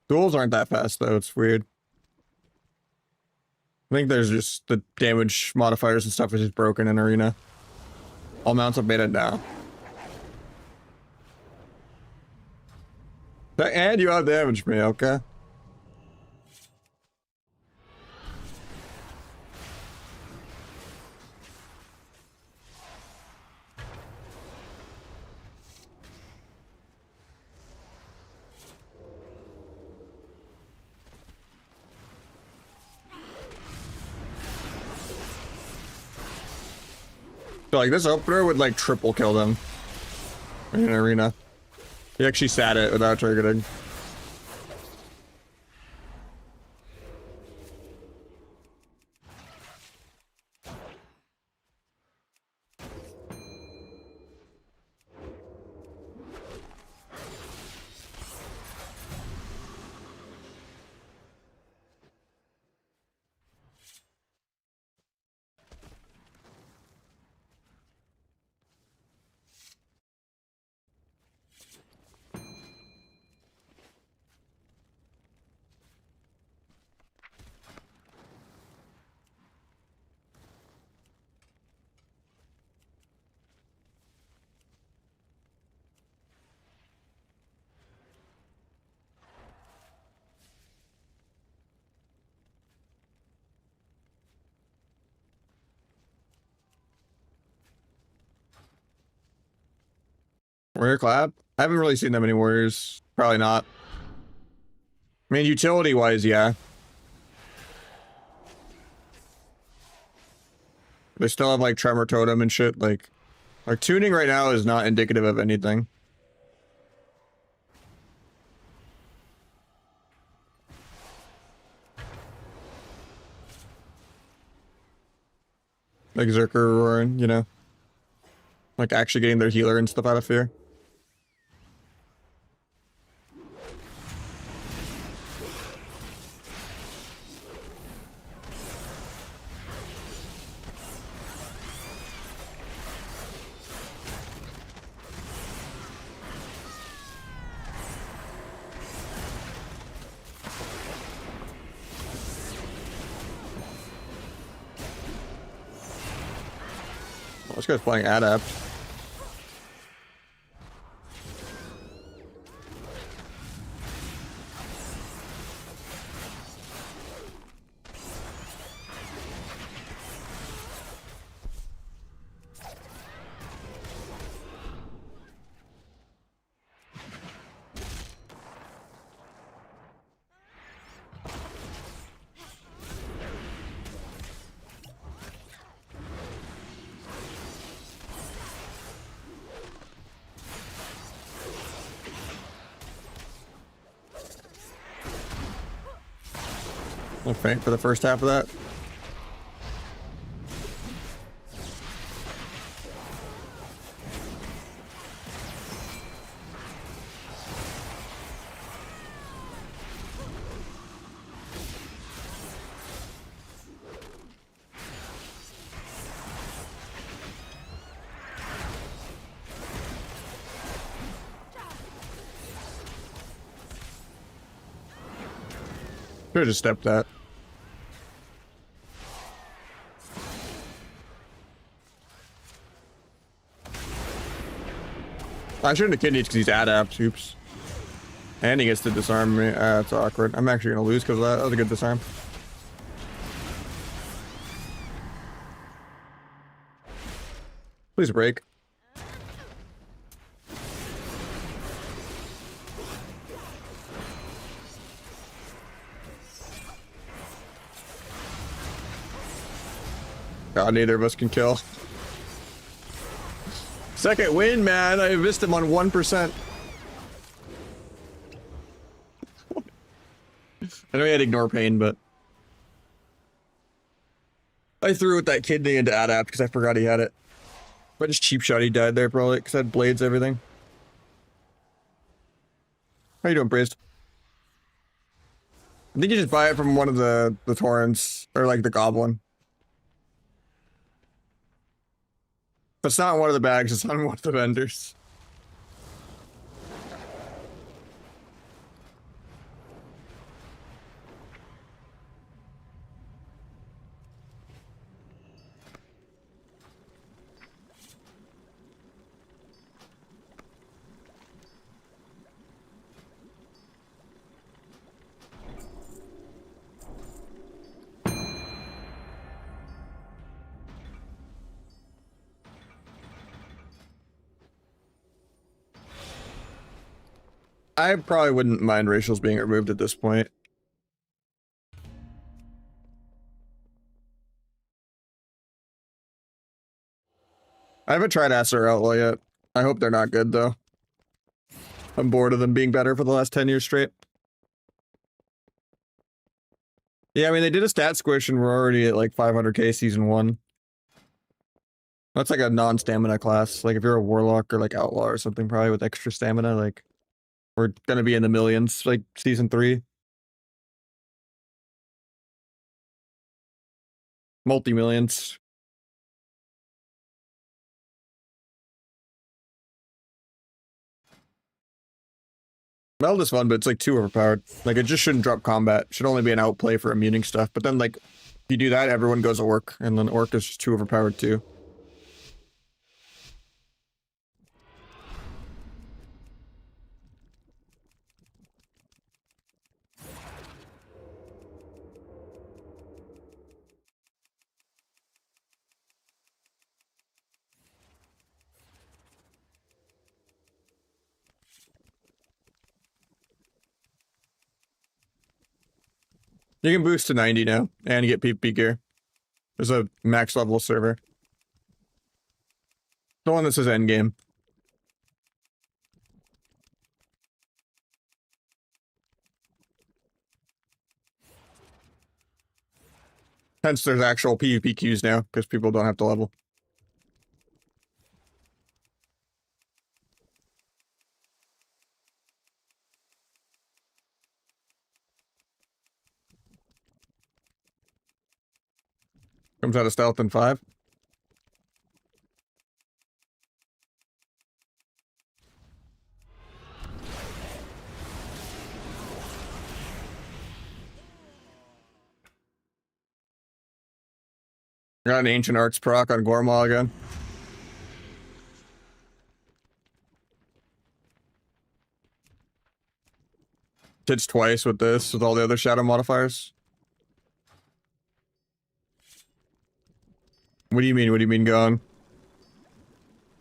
Duels aren't that fast though, it's weird. I think there's just the damage modifiers and stuff is just broken in arena. All mounts have made it now. And you out damaged me, okay? So like this opener would like triple kill them in an arena. He actually sat it without targeting. Warrior Clap? I haven't really seen that many warriors. Probably not. I mean, utility-wise, yeah. They still have, like, Tremor Totem and shit. Like, our tuning right now is not indicative of anything. Like Zerker roaring, you know? Like, actually getting their healer and stuff out of fear. Well, this guy's playing Adept. I'll faint for the first half of that. Should've just stepped that. I shouldn't have kidneyed because he's Adept. Oops. And he gets to disarm me. That's awkward. I'm actually gonna lose because of that. That was a good disarm. Please break. God, neither of us can kill. Second win, man. I missed him on 1%. I know he had ignore pain, but I threw with that kidney into Adapt because I forgot he had it. But just cheap shot, he died there probably because I had blades, everything. How you doing, Priest? I think you just buy it from one of the torrents or like the goblin. If it's not in one of the bags, it's on one of the vendors. I probably wouldn't mind racials being removed at this point. I haven't tried Acer Outlaw yet. I hope they're not good, though. I'm bored of them being better for the last 10 years straight. Yeah, I mean, they did a stat squish and we're already at like 500k season 1. That's like a non-stamina class. Like if you're a warlock or like outlaw or something probably with extra stamina, like we're gonna be in the millions like season 3. Multi-millions. Meld is fun, but it's like too overpowered. Like it just shouldn't drop combat. It should only be an outplay for immuning stuff. But then like if you do that, everyone goes to Orc, and then Orc is just too overpowered too. You can boost to 90 now and get PvP gear. There's a max level server. The one that says endgame. Hence there's actual PvP queues now because people don't have to level. Comes out of stealth in 5. Got an Ancient Arts proc on Gormal again. Hits twice with this, with all the other shadow modifiers. What do you mean? What do you mean gone?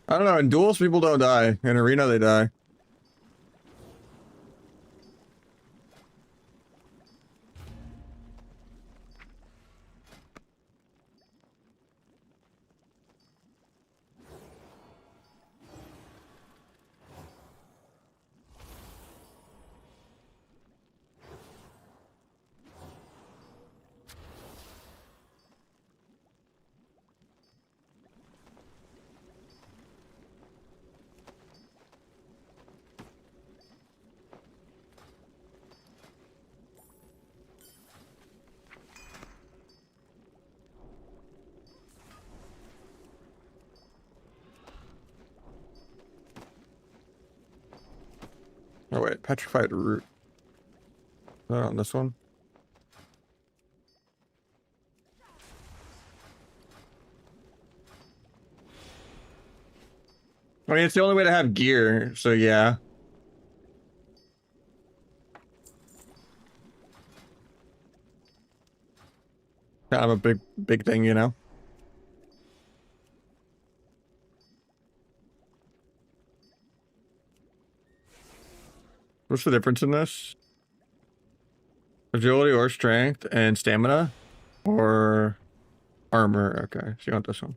I don't know. In duels, people don't die. In arena, they die. Oh wait, petrified root. Is that on this one? I mean, it's the only way to have gear, so yeah. Kind of a big thing, you know? What's the difference in this? Agility or strength and stamina? Or armor? Okay, so you want this one.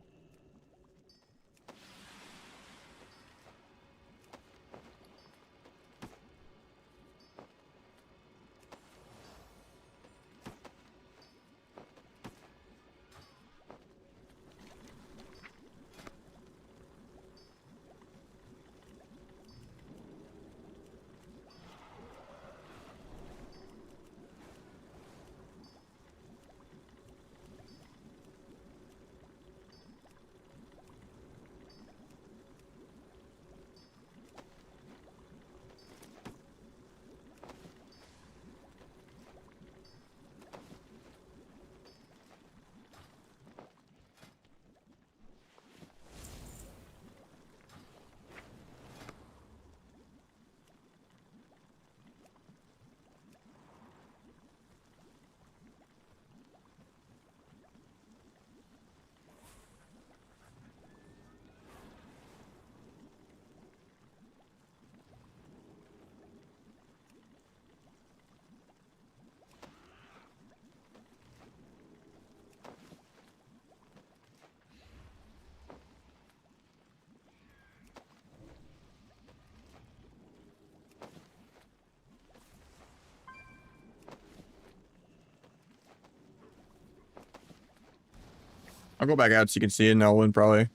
I'll go back out so you can see it and I'll win probably.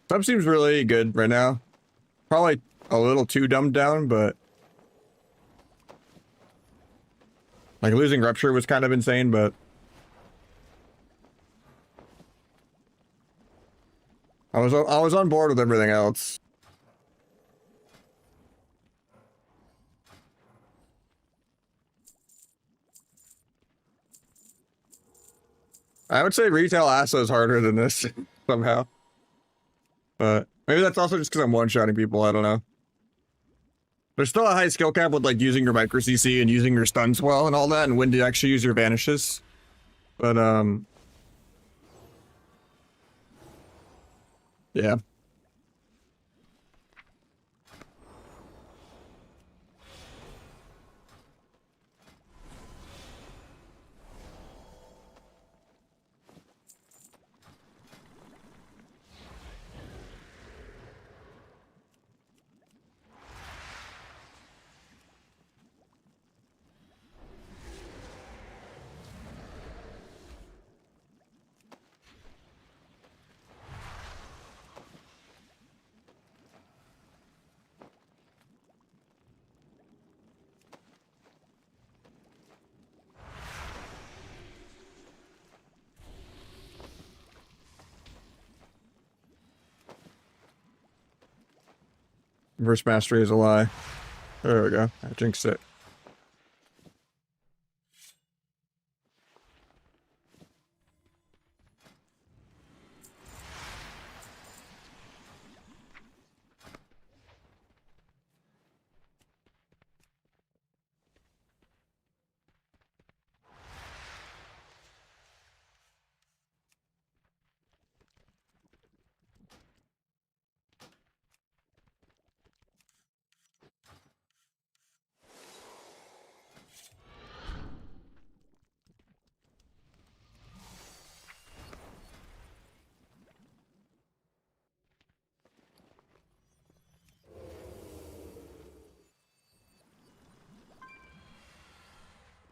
Sub seems really good right now. Probably a little too dumbed down, but like losing Rupture was kind of insane, but I was on board with everything else. I would say retail ASA is harder than this somehow. But maybe that's also just because I'm one-shotting people, I don't know. There's still a high skill cap with like using your micro CC and using your stuns well and all that, and when to actually use your vanishes. But yeah. Verse mastery is a lie. There we go. I jinxed it.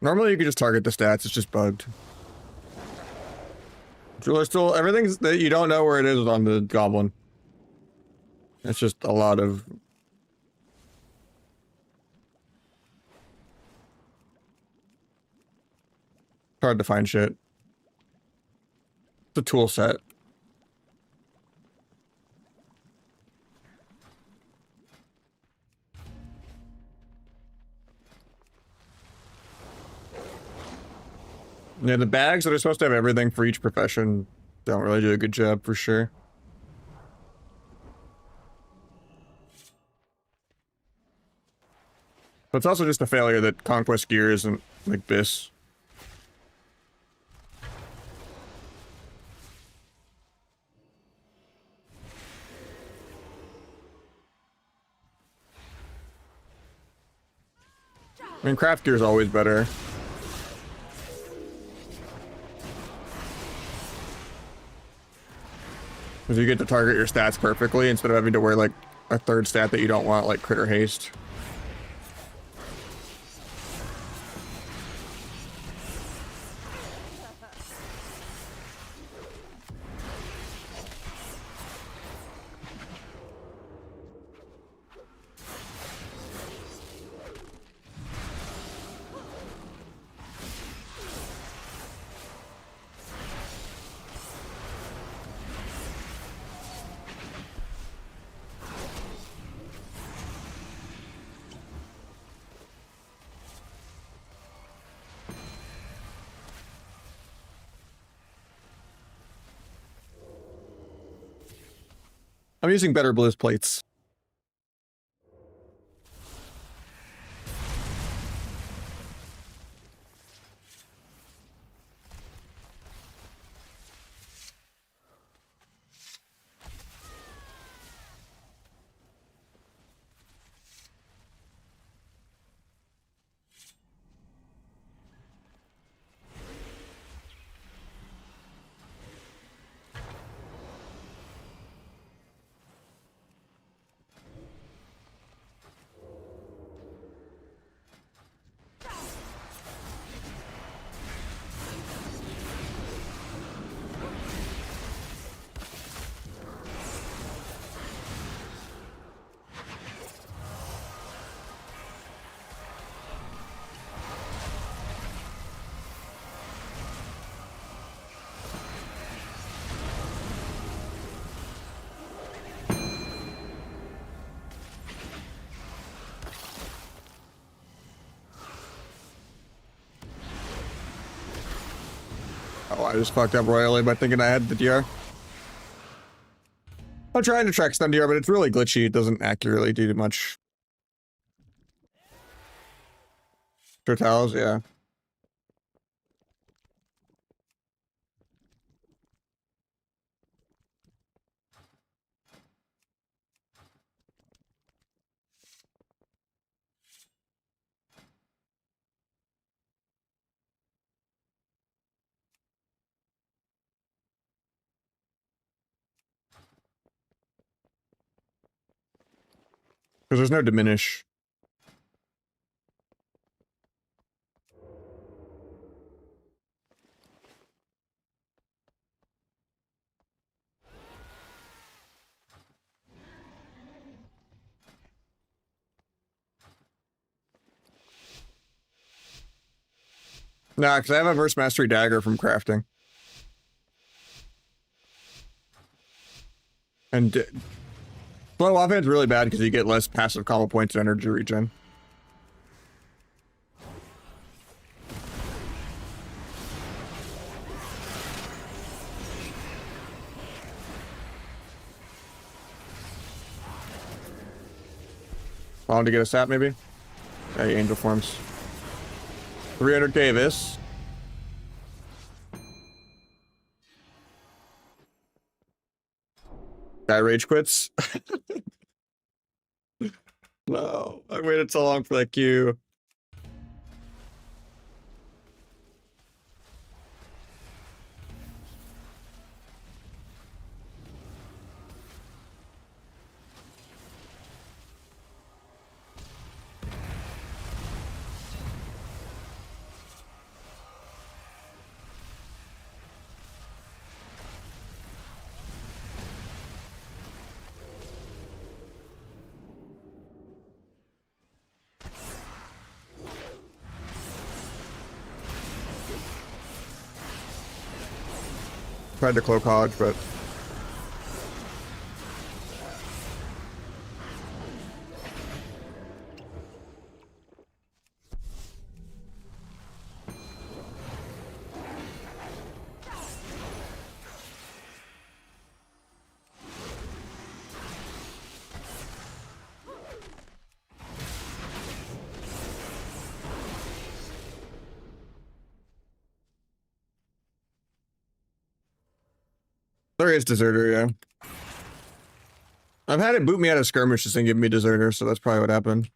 Normally you could just target the stats, it's just bugged. Jeweler still, everything's that you don't know where it is on the goblin. It's just a lot of... hard to find shit. It's a tool set. Yeah, the bags that are supposed to have everything for each profession don't really do a good job for sure. But it's also just a failure that Conquest gear isn't like this. I mean, craft gear is always better. Because you get to target your stats perfectly instead of having to wear like a third stat that you don't want, like critter haste. I'm using better blizz plates. Oh, I just fucked up royally by thinking I had the DR. I'm trying to track stun DR, but it's really glitchy. It doesn't accurately do much. Totals, yeah. Because there's no diminish. Nah, because I have a Verse Mastery Dagger from crafting. And Slow offense is really bad because you get less passive combo points and energy regen. Following to get a sap, maybe? Hey, angel forms. 300k this. Guy rage quits. No, I waited so long for that Q. Tried to cloak Hodge, but there is Deserter, yeah. I've had it boot me out of skirmishes and give me Deserter, so that's probably what happened.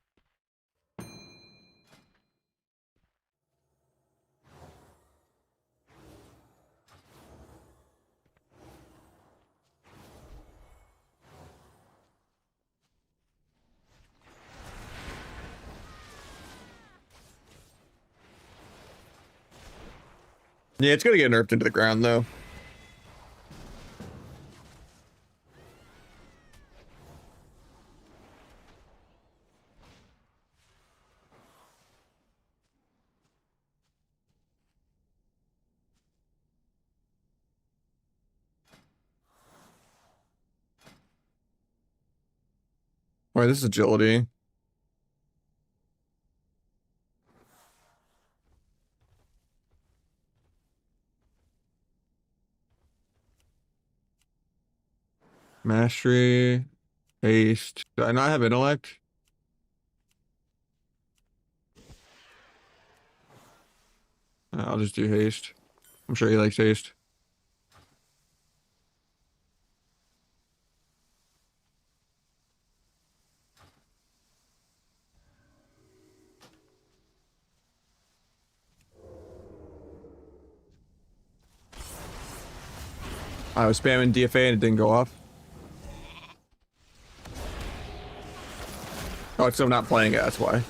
Yeah, it's gonna get nerfed into the ground, though. Wait, this is agility. Mastery. Haste. Do I not have intellect? I'll just do haste. I'm sure he likes haste. I was spamming DFA and it didn't go off. Oh, it's still not playing it, that's why.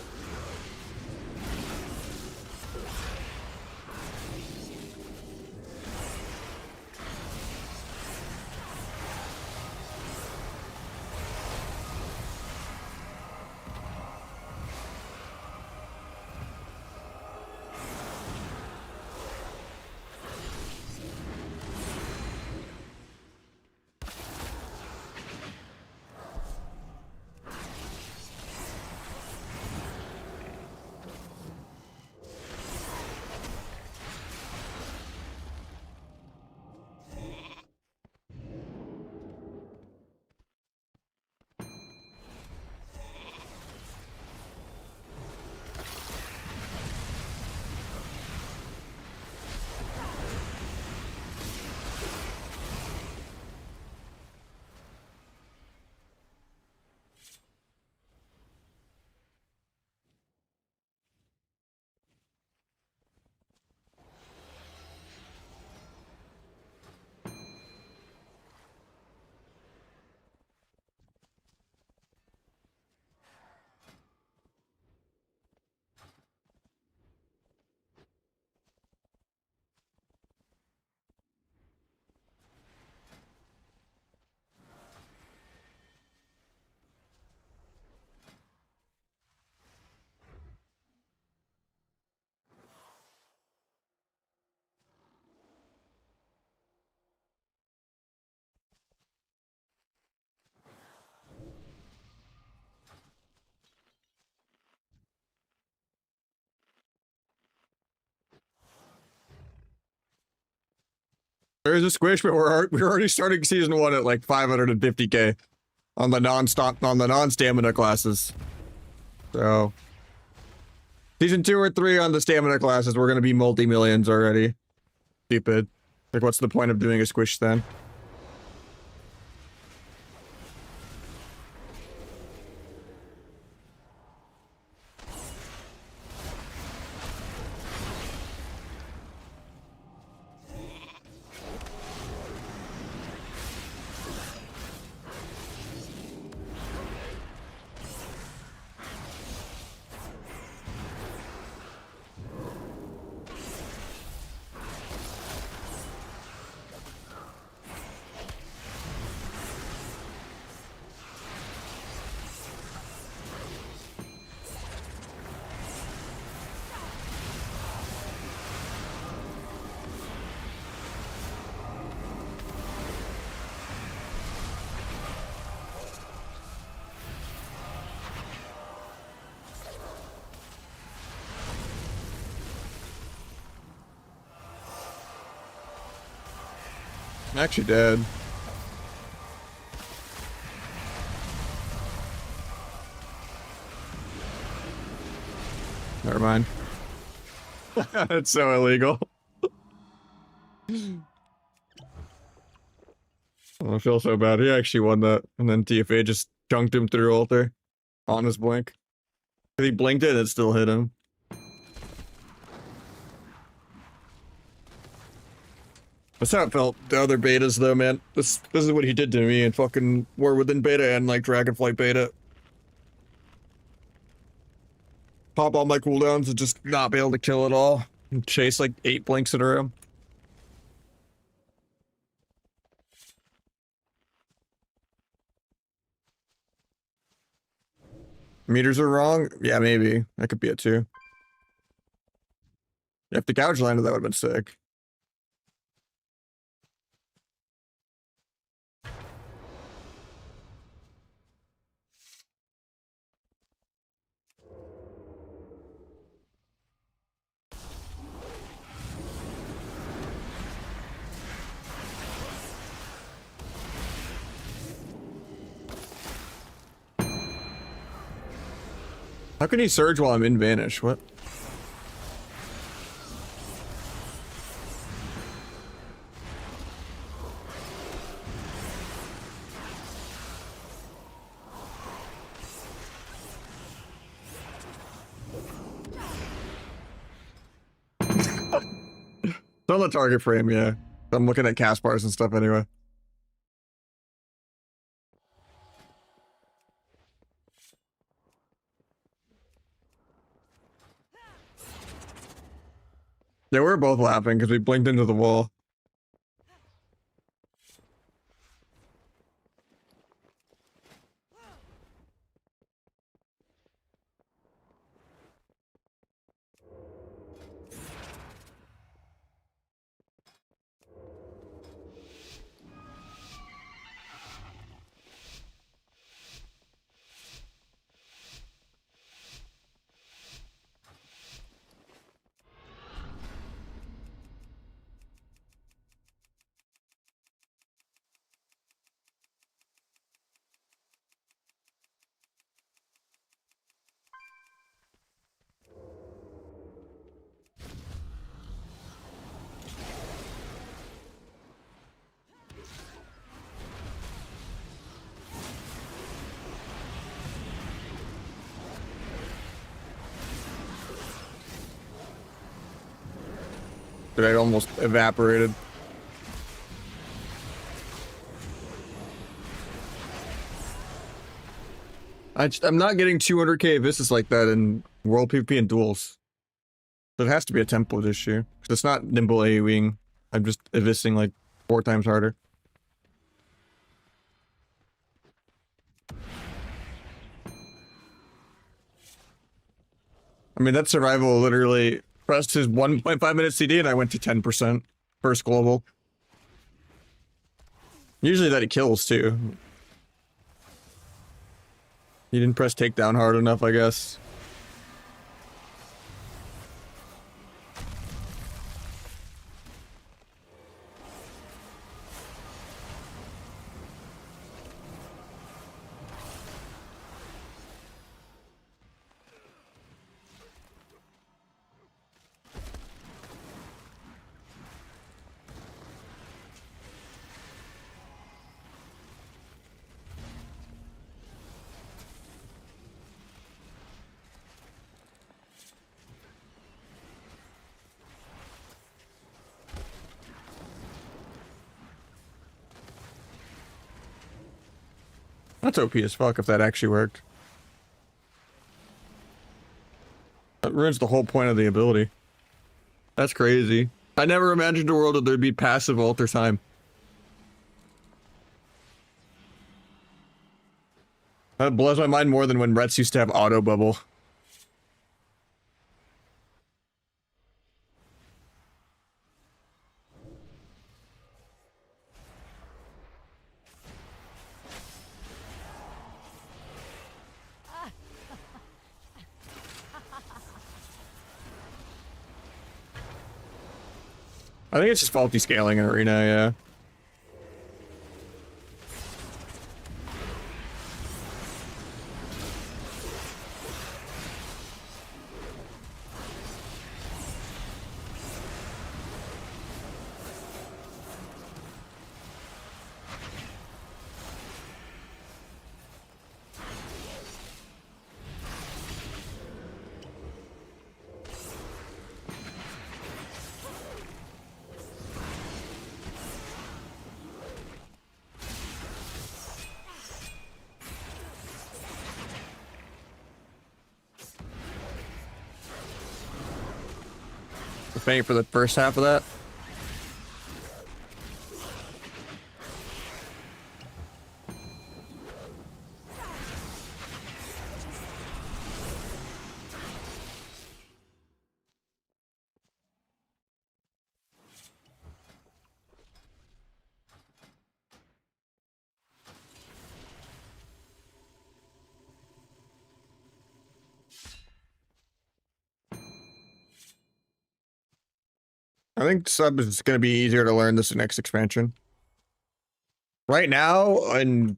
There's a squish, but we're already starting season 1 at like 550k on the non-stamina classes. So season 2 or 3 on the stamina classes, we're gonna be multi-millions already. Stupid. Like, what's the point of doing a squish then? I'm actually dead. Never mind. That's so illegal. I feel so bad. He actually won that, and then TFA just chunked him through altar on his blink. He blinked it and it still hit him. That's how it felt. The other betas, though, man. This is what he did to me in fucking War Within beta and like Dragonflight beta. Pop all my cooldowns and just not be able to kill it all. And chase like 8 blinks in a row. Meters are wrong? Yeah, maybe. That could be it too. If the gouge landed, that would have been sick. How can he surge while I'm in Vanish? What? It's on the target frame, yeah. I'm looking at cast bars and stuff anyway. Yeah, we were both laughing because we blinked into the wall. Dude, I almost evaporated. I'm not getting 200k Vistas like that in World PvP and duels. So it has to be a template issue. Because it's not nimble AoEing. I'm just evisting like 4 times harder. I mean, that survival literally pressed his 1.5 minute CD and I went to 10% first global. Usually that he kills too. He didn't press takedown hard enough, I guess. That's OP as fuck if that actually worked. That ruins the whole point of the ability. That's crazy. I never imagined a world where there'd be passive alter time. That blows my mind more than when Rets used to have auto bubble. I think it's just faulty scaling in Arena, yeah. Paying for the first half of that. I think sub is going to be easier to learn this next expansion. Right now, in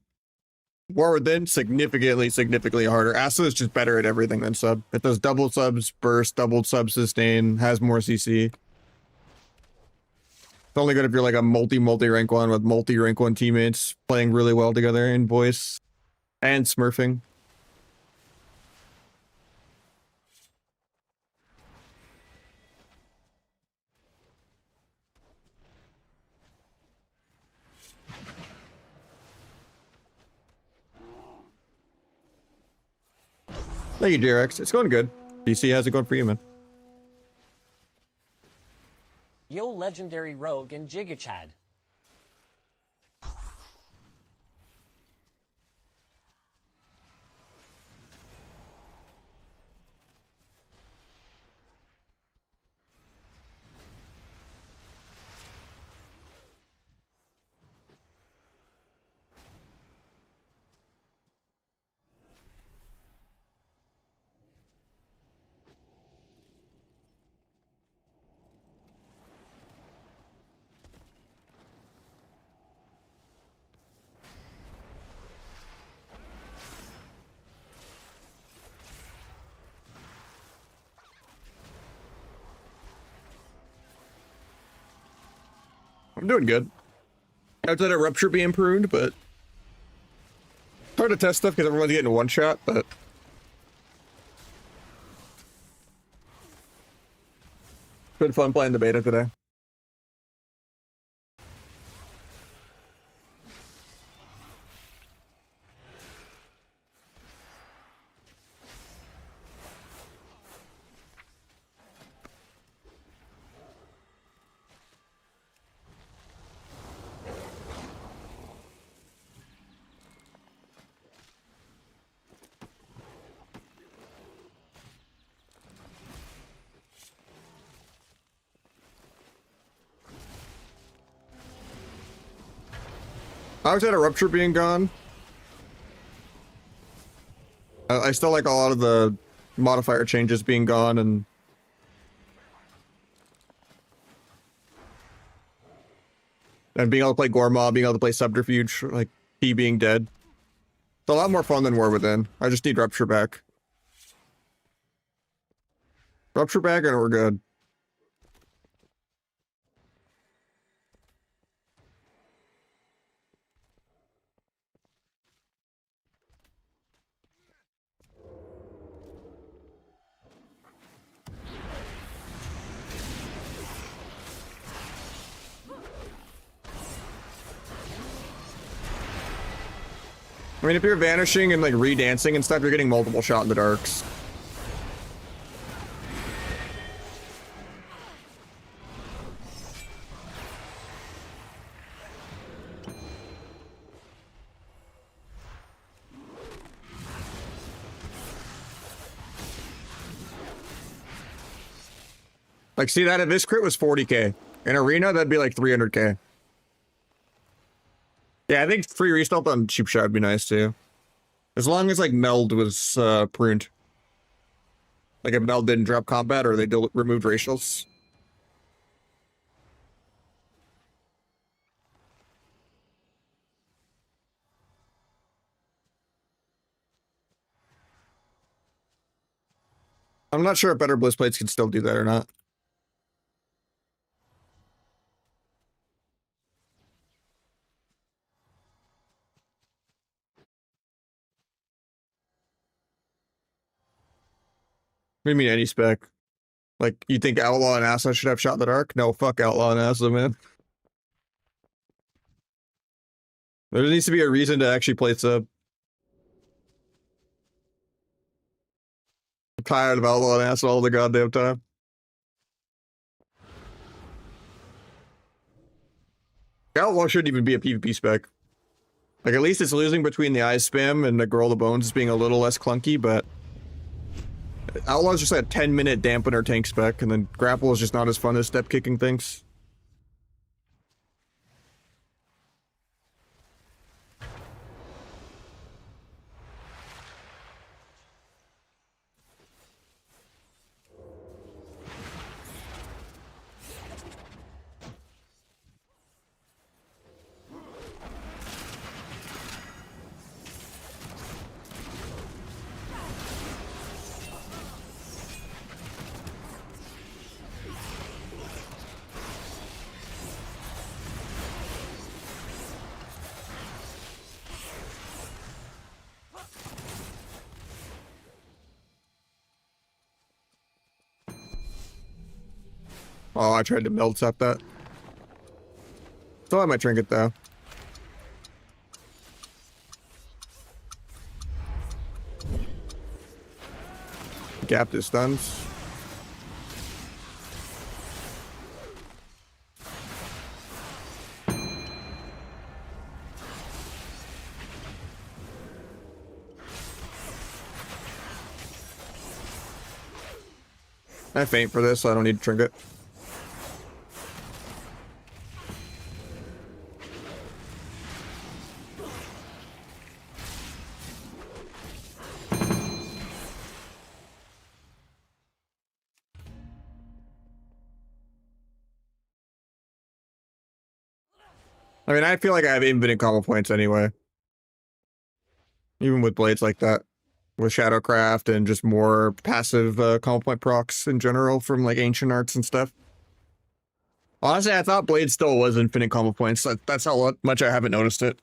War Within, significantly harder. Asa is just better at everything than sub. It does double subs, burst, double sub sustain, has more CC. It's only good if you're like a multi rank one with multi rank one teammates playing really well together in voice and smurfing. Thank you, JRX. It's going good. DC, how's it going for you, man? Yo, legendary rogue and Gigachad. I'm doing good. Outside of Rupture being pruned, but it's hard to test stuff because everyone's getting one shot, but been fun playing the beta today. Outside of Rupture being gone, I still like a lot of the modifier changes being gone and being able to play Gormaw, being able to play Subterfuge, like he being dead. It's a lot more fun than War Within. I just need Rupture back. Rupture back and we're good. I mean, if you're vanishing and like re-dancing and stuff, you're getting multiple shot in the darks. Like, see that if this crit was 40k. In arena, that'd be like 300k. Yeah, I think free restart on cheap shot would be nice too. As long as like meld was pruned. Like if meld didn't drop combat or they removed racials. I'm not sure if better bliss plates can still do that or not. What do you mean any spec? Like, you think Outlaw and Asa should have shot in the dark? No, fuck Outlaw and Asa, man. There needs to be a reason to actually play sub. I'm tired of Outlaw and Asa all the goddamn time. Outlaw shouldn't even be a PvP spec. Like, at least it's losing between the eyes spam and the Girl of the Bones being a little less clunky, but Outlaw's just like a 10-minute dampener tank spec, and then Grapple is just not as fun as step kicking things. Oh, I tried to meld up that. Still have my trinket though. Gap this stuns. I faint for this, so I don't need to trinket. I mean, I feel like I have infinite combo points anyway. Even with blades like that. With Shadowcraft and just more passive combo point procs in general from like ancient arts and stuff. Honestly, I thought Blade still was infinite combo points. That's how much I haven't noticed it.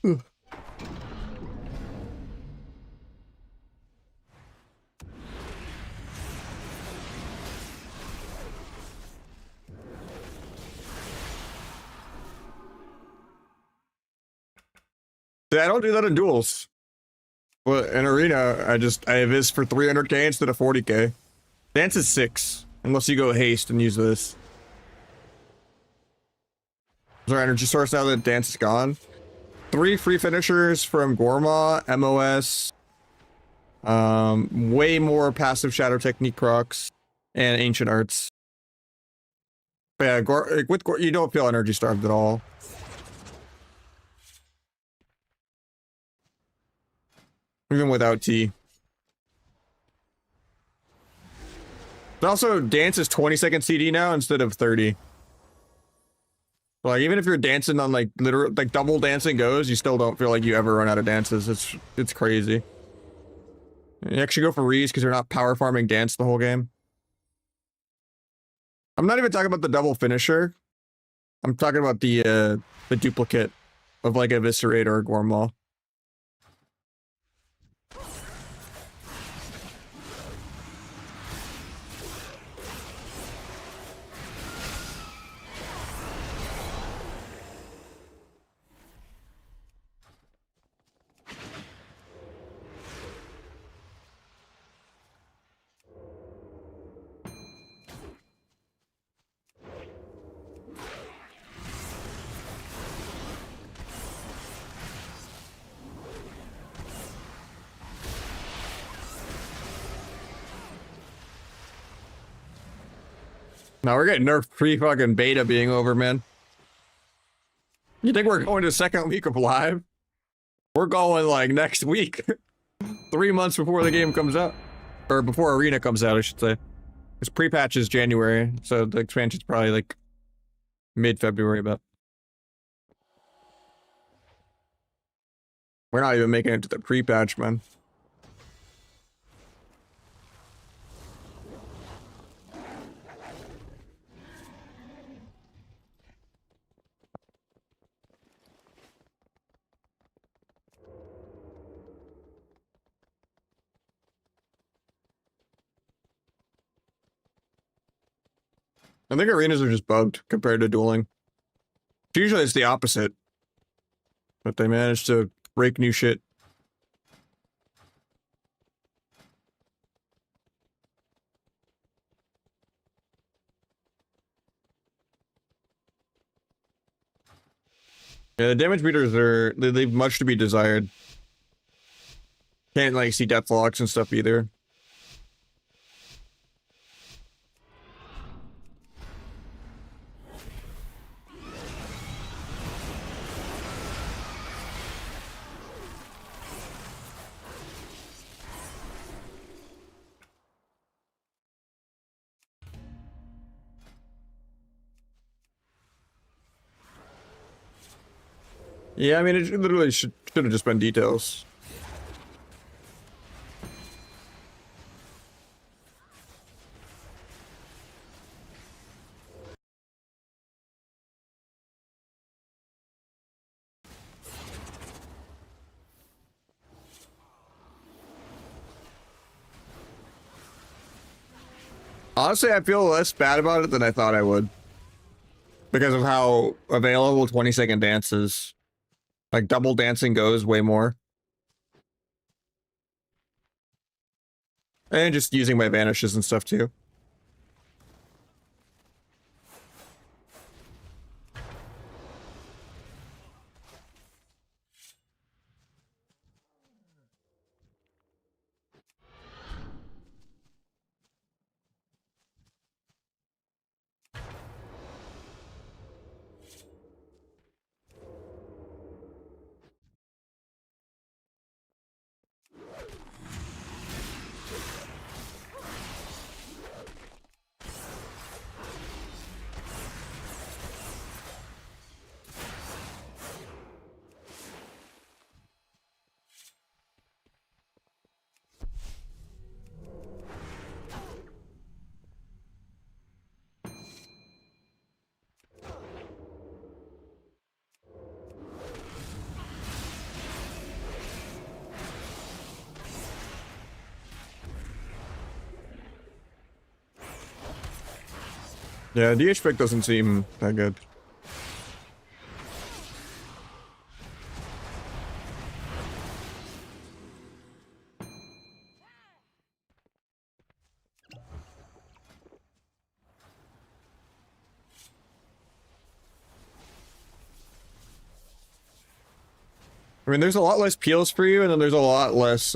Ugh. Yeah, I don't do that in duels. Well, in arena, I have this for 300k instead of 40k. Dance is 6, unless you go haste and use this. Is our energy source now that dance is gone? 3 free finishers from Gorma, MOS, way more passive shadow technique procs, and ancient arts. But yeah, you don't feel energy starved at all. Even without T. But also, dance is 20-second CD now instead of 30. Like, even if you're dancing on like literal like double dancing goes, you still don't feel like you ever run out of dances. It's crazy. You actually go for Reese because you're not power farming dance the whole game. I'm not even talking about the double finisher. I'm talking about the duplicate of like Eviscerate or a Gormaw. Now we're getting nerfed pre-fucking beta being over, man. You think we're going to second week of live? We're going like next week. 3 months before the game comes out. Or before Arena comes out, I should say. This pre-patch is January, so the expansion's probably like mid-February, but we're not even making it to the pre-patch, man. I think arenas are just bugged compared to dueling. Usually it's the opposite. But they managed to break new shit. Yeah, the damage meters they leave much to be desired. Can't like see deathlocks and stuff either. Yeah, I mean, it literally should have just been details. Honestly, I feel less bad about it than I thought I would. Because of how available 20-second dance is. Like, double dancing goes way more. And just using my vanishes and stuff, too. Yeah, DH pick doesn't seem that good. I mean, there's a lot less peels for you, and then there's a lot less,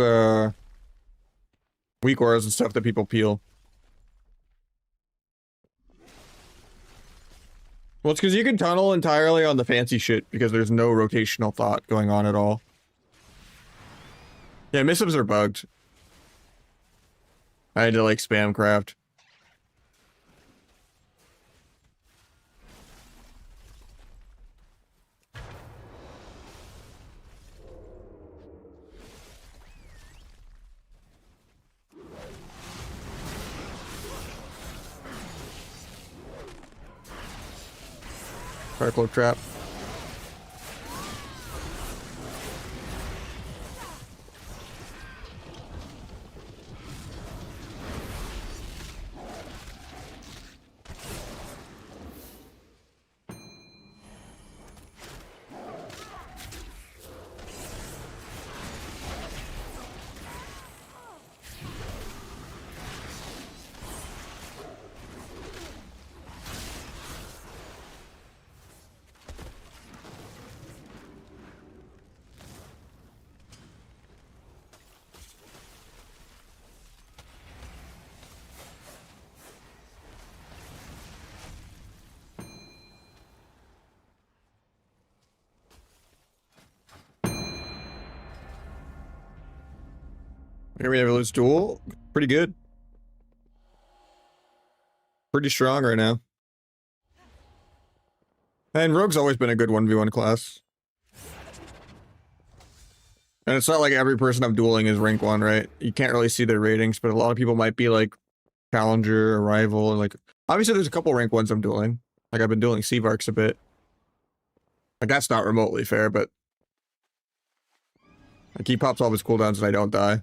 weak auras and stuff that people peel. Well, it's because you can tunnel entirely on the fancy shit, because there's no rotational thought going on at all. Yeah, missives are bugged. I had to, like, spam craft. Fire cloak trap. Here we have a loose duel. Pretty good. Pretty strong right now. And Rogue's always been a good 1v1 class. And it's not like every person I'm dueling is rank 1, right? You can't really see their ratings, but a lot of people might be like Challenger or Rival. And like, obviously there's a couple rank 1s I'm dueling. Like I've been dueling Seavarks a bit. Like that's not remotely fair, but like he pops all his cooldowns and I don't die.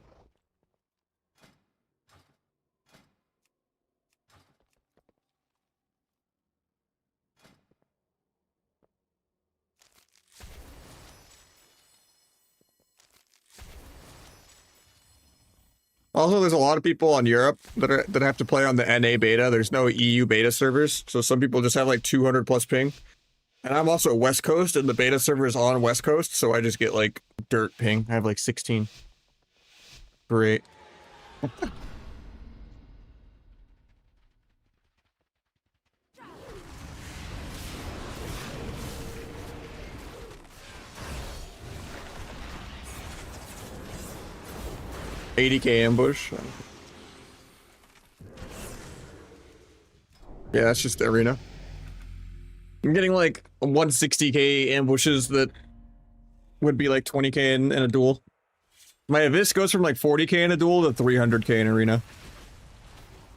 Also, there's a lot of people on Europe that have to play on the NA beta. There's no EU beta servers, so some people just have like 200 plus ping. And I'm also West Coast, and the beta server is on West Coast, so I just get like dirt ping. I have like 16. Great. 80k ambush. Yeah, that's just the arena. I'm getting like 160k ambushes that would be like 20k in a duel. My Abyss goes from like 40k in a duel to 300k in arena.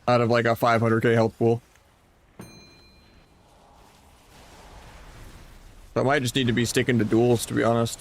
Out of like a 500k health pool. So I might just need to be sticking to duels, to be honest.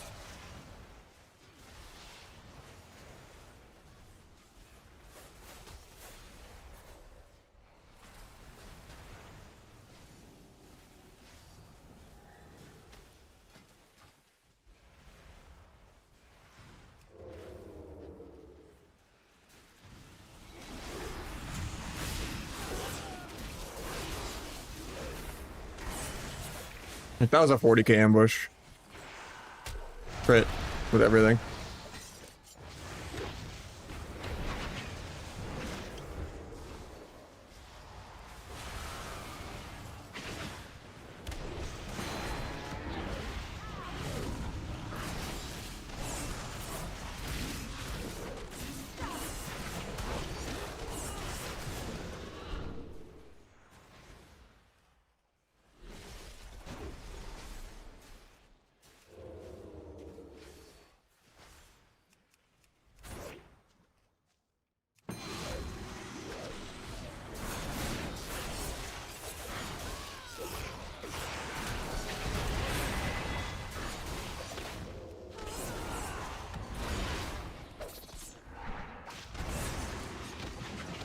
Like that was a 40k ambush. Crit with everything.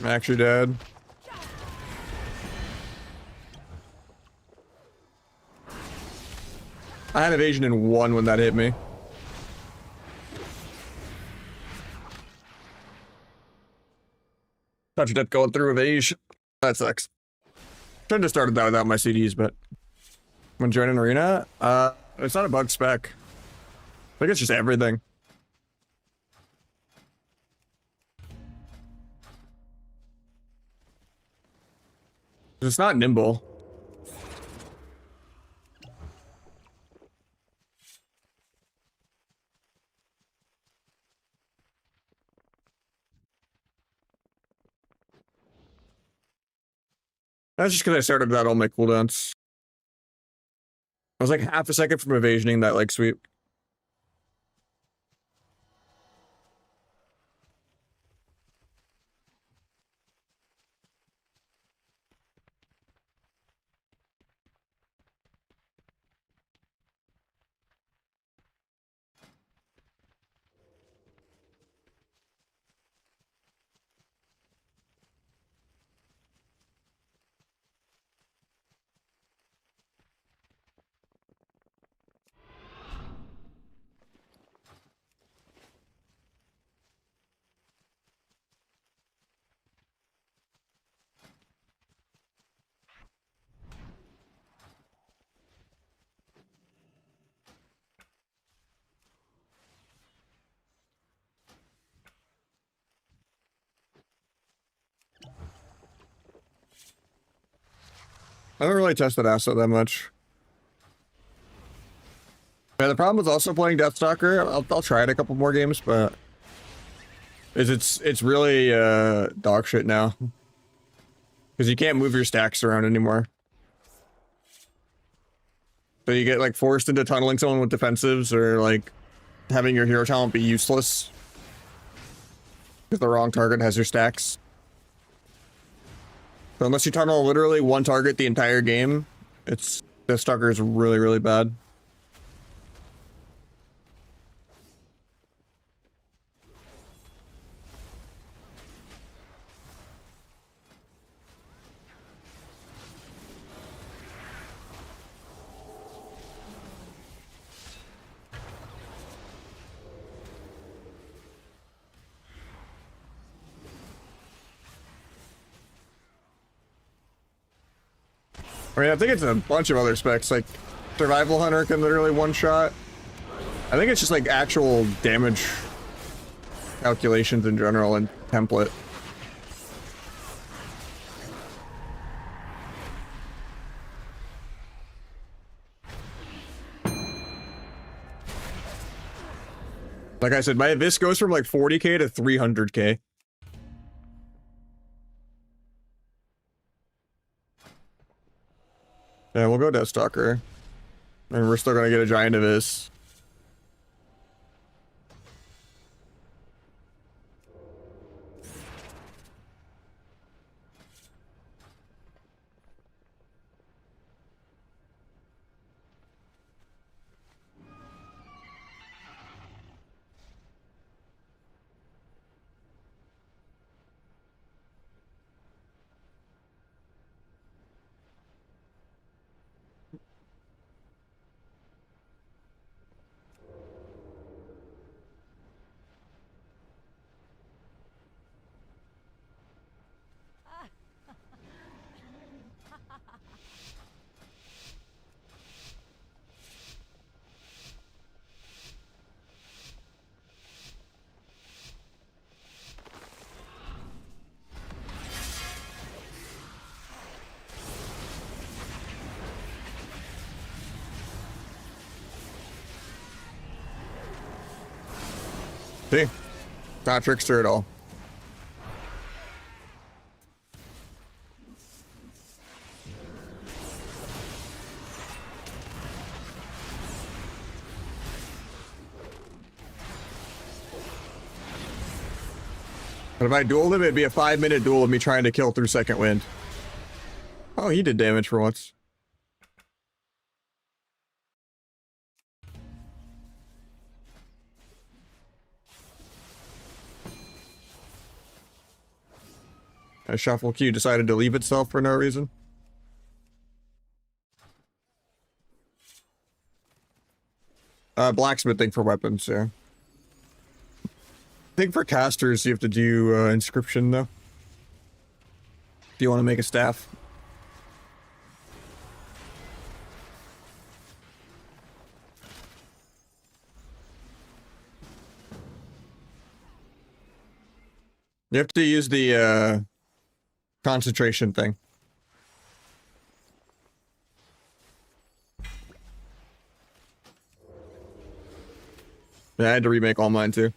I'm actually dead. I had evasion in 1 when that hit me. Touch dip going through evasion. That sucks. Shouldn't have started that without my CDs, but when joining arena, it's not a bug spec. I think it's just everything. It's not nimble. That's just because I started without all my cooldowns. I was like half a second from evasioning that like sweep. I don't really test that asset that much. Yeah, the problem with also playing Deathstalker, I'll try it a couple more games, but it's really dog shit now. Because you can't move your stacks around anymore. So you get like forced into tunneling someone with defensives or like having your hero talent be useless. Because the wrong target has your stacks. So unless you tunnel literally one target the entire game, Deathstalker is really, really bad. I mean, I think it's a bunch of other specs, like Survival Hunter can literally one-shot. I think it's just like actual damage calculations in general and template. Like I said, this goes from like 40k to 300k. Yeah, we'll go Deathstalker. And we're still gonna get a Giant Abyss. See? Not Trickster at all. But if I dueled him, it'd be a 5-minute duel of me trying to kill through second wind. Oh, he did damage for once. A shuffle queue decided to leave itself for no reason. Blacksmithing for weapons, yeah. I think for casters you have to do inscription though. If you want to make a staff. You have to use the concentration thing. Yeah, I had to remake all mine too.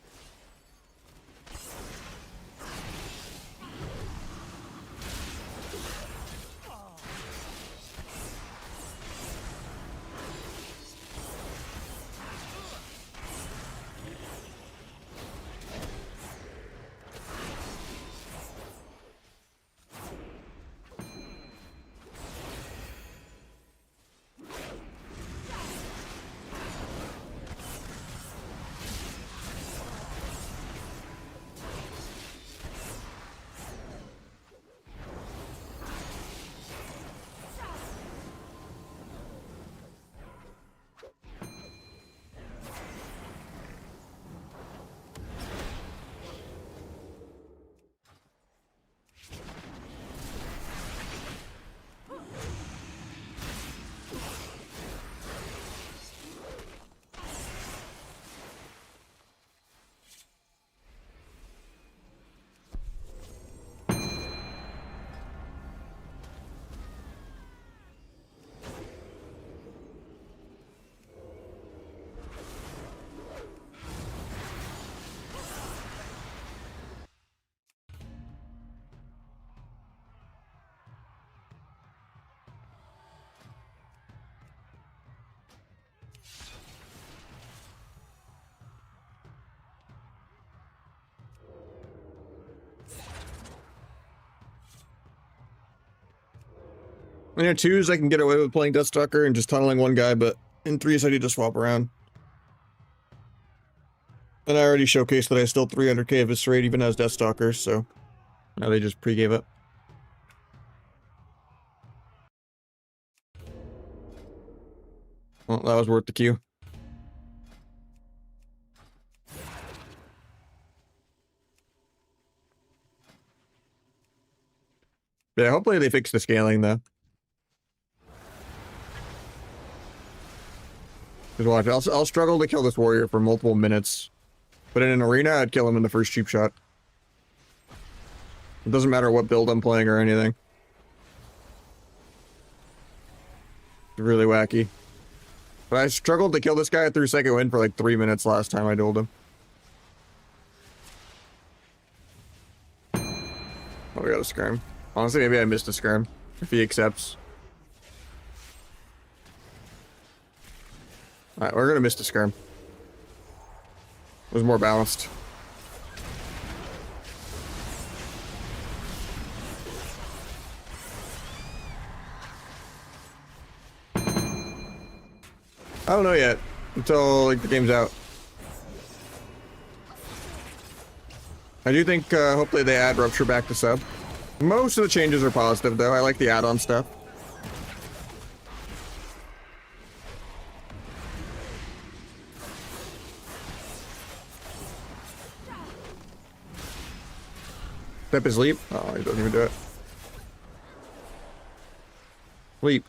And in 2s, I can get away with playing Deathstalker and just tunneling one guy, but in 3s, I need to swap around. And I already showcased that I still 300k Eviscerate even as Deathstalker, so now they just pre-gave up. Well, that was worth the Q. Yeah, hopefully they fix the scaling, though. Because watch, I'll struggle to kill this warrior for multiple minutes. But in an arena, I'd kill him in the first cheap shot. It doesn't matter what build I'm playing or anything. It's really wacky. But I struggled to kill this guy through second wind for like 3 minutes last time I dueled him. Oh, we got a skirm. Honestly, maybe I missed a skirm. If he accepts. Alright, we're gonna miss the skirm. It was more balanced. I don't know yet. Until, like, the game's out. I do think, hopefully they add Rupture back to sub. Most of the changes are positive, though. I like the add-on stuff. Step his leap. Oh, he doesn't even do it. Leap.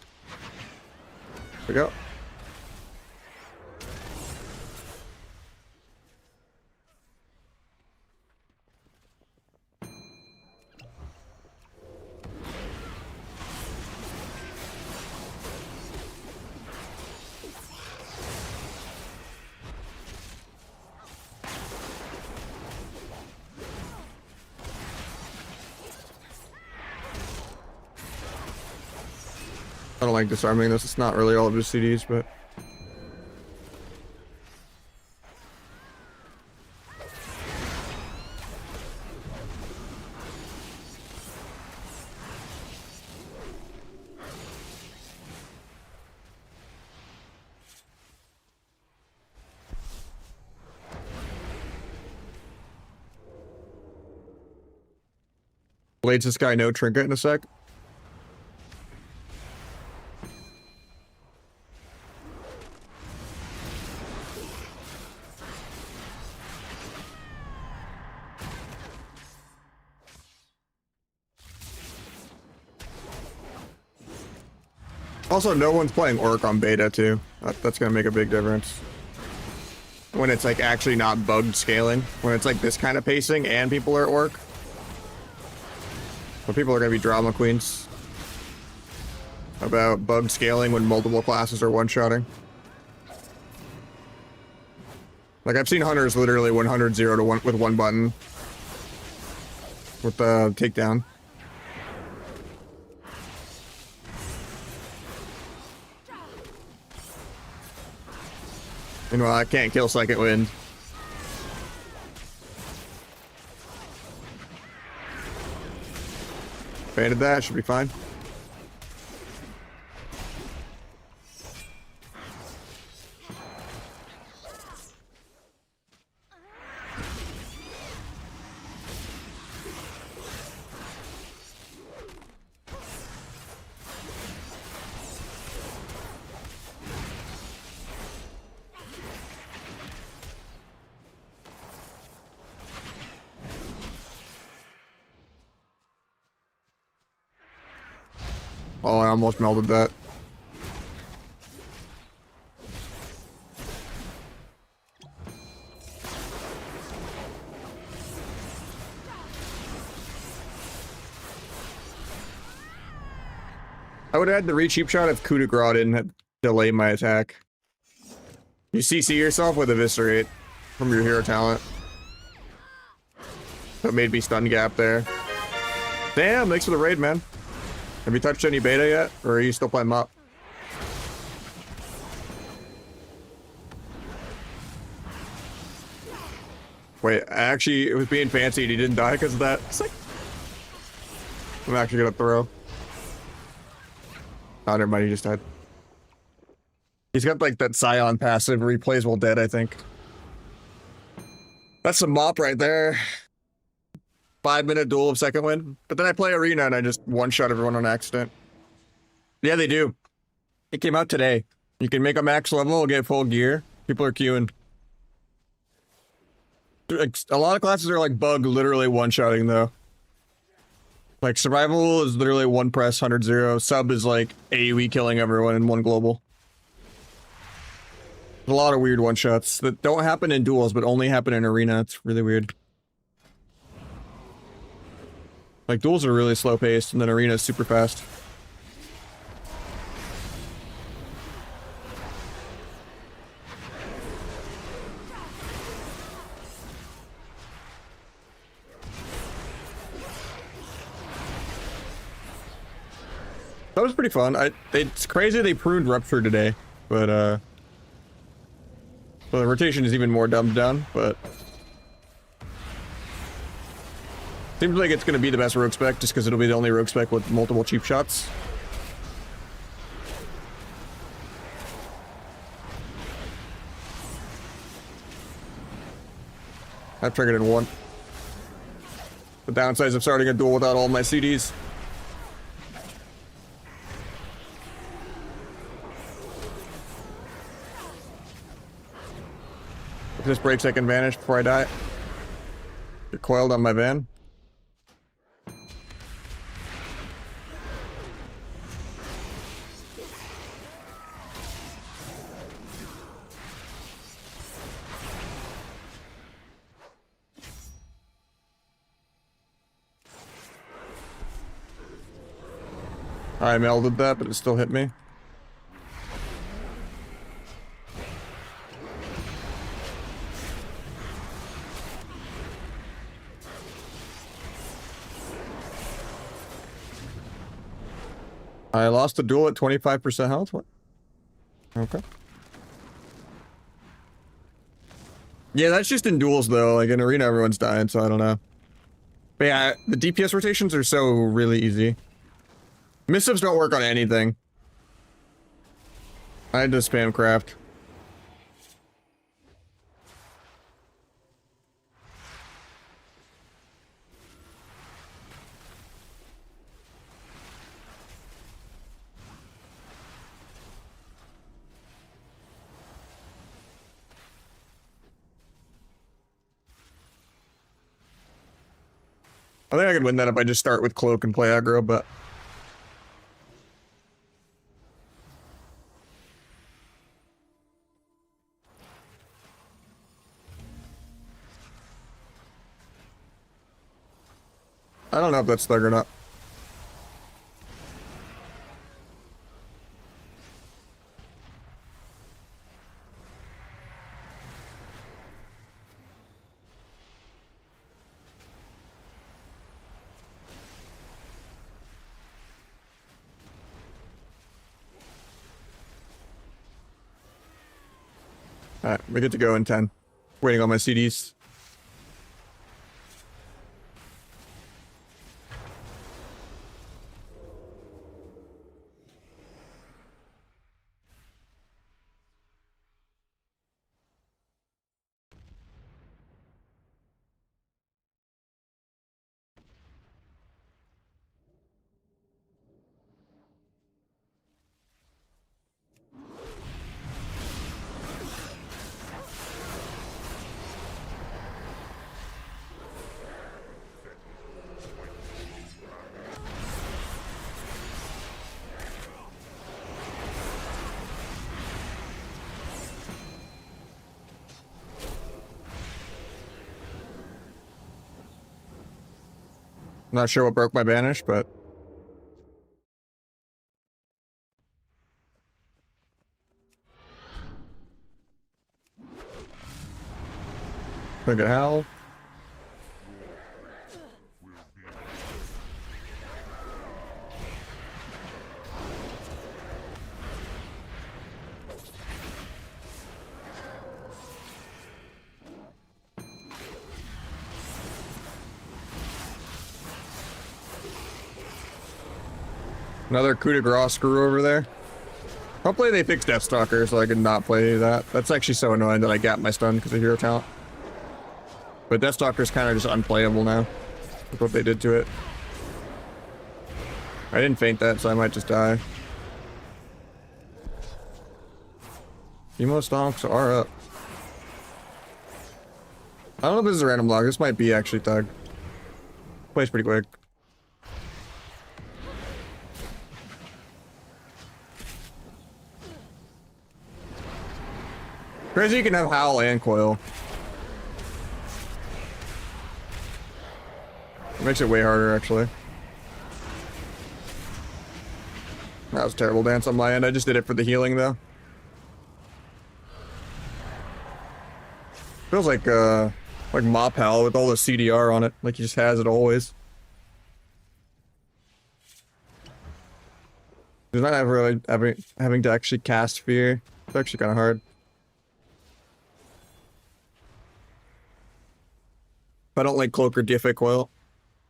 There we go. I don't like disarming this. It's not really all of his CDs, but... Blades this guy no trinket in a sec. Also, no one's playing Orc on beta, too. That's gonna make a big difference. When it's, like, actually not bugged scaling. When it's, like, this kind of pacing and people are Orc. But people are gonna be drama queens about bugged scaling when multiple classes are one-shotting. Like, I've seen Hunters literally 100-0 to 1 with one button. With the takedown. Meanwhile, I can't kill second wind. Baited that, should be fine. Oh, I almost melted that. I would have had the re-cheap shot if coup de grace didn't delay my attack. You CC yourself with Eviscerate from your hero talent. That made me stun gap there. Damn, thanks for the raid, man. Have you touched any beta yet? Or are you still playing MOP? Wait, actually, it was being fancy and he didn't die because of that. It's like... I'm actually gonna throw. Oh, never mind, he just died. He's got like that Scion passive where he plays while dead, I think. That's some mop right there. 5-minute duel of second win. But then I play Arena and I just one-shot everyone on accident. Yeah, they do. It came out today. You can make a max level, get full gear. People are queuing. Like, a lot of classes are like bug literally one-shotting though. Like survival is literally one press, 100-0. Sub is like AoE killing everyone in one global. There's a lot of weird one-shots that don't happen in duels but only happen in Arena. It's really weird. Like duels are really slow paced and then Arena is super fast. That was pretty fun. It's crazy they pruned Rupture today, but well, the rotation is even more dumbed down, but seems like it's gonna be the best rogue spec just because it'll be the only rogue spec with multiple cheap shots. I've triggered in one. The downsides of starting a duel without all my CDs. If this breaks, I can vanish before I die. Get coiled on my van. I melded that, but it still hit me. I lost a duel at 25% health? What? Okay. Yeah, that's just in duels though. Like in Arena, everyone's dying, so I don't know. But yeah, the DPS rotations are so really easy. Missives don't work on anything. I had to spam craft. I think I could win that if I just start with cloak and play aggro, but I don't know if that's thug or not. Alright, we get to go in 10. Waiting on my CDs. Not sure what broke my banish, but look at Hal. Another coup de grace screw over there. Hopefully they fix Deathstalker so I can not play that. That's actually so annoying that I got my stun because of hero talent. But Deathstalker's kind of just unplayable now with what they did to it. I didn't feint that, so I might just die. Emo stomps are up. I don't know if this is a random log. This might be actually Thug. Plays pretty quick. Crazy you can have Howl and Coil. It makes it way harder, actually. That was a terrible dance on my end. I just did it for the healing, though. Feels like Mop Howl with all the CDR on it. Like he just has it always. He's not ever really having to actually cast Fear. It's actually kind of hard. If I don't like Cloak or DFA Coil,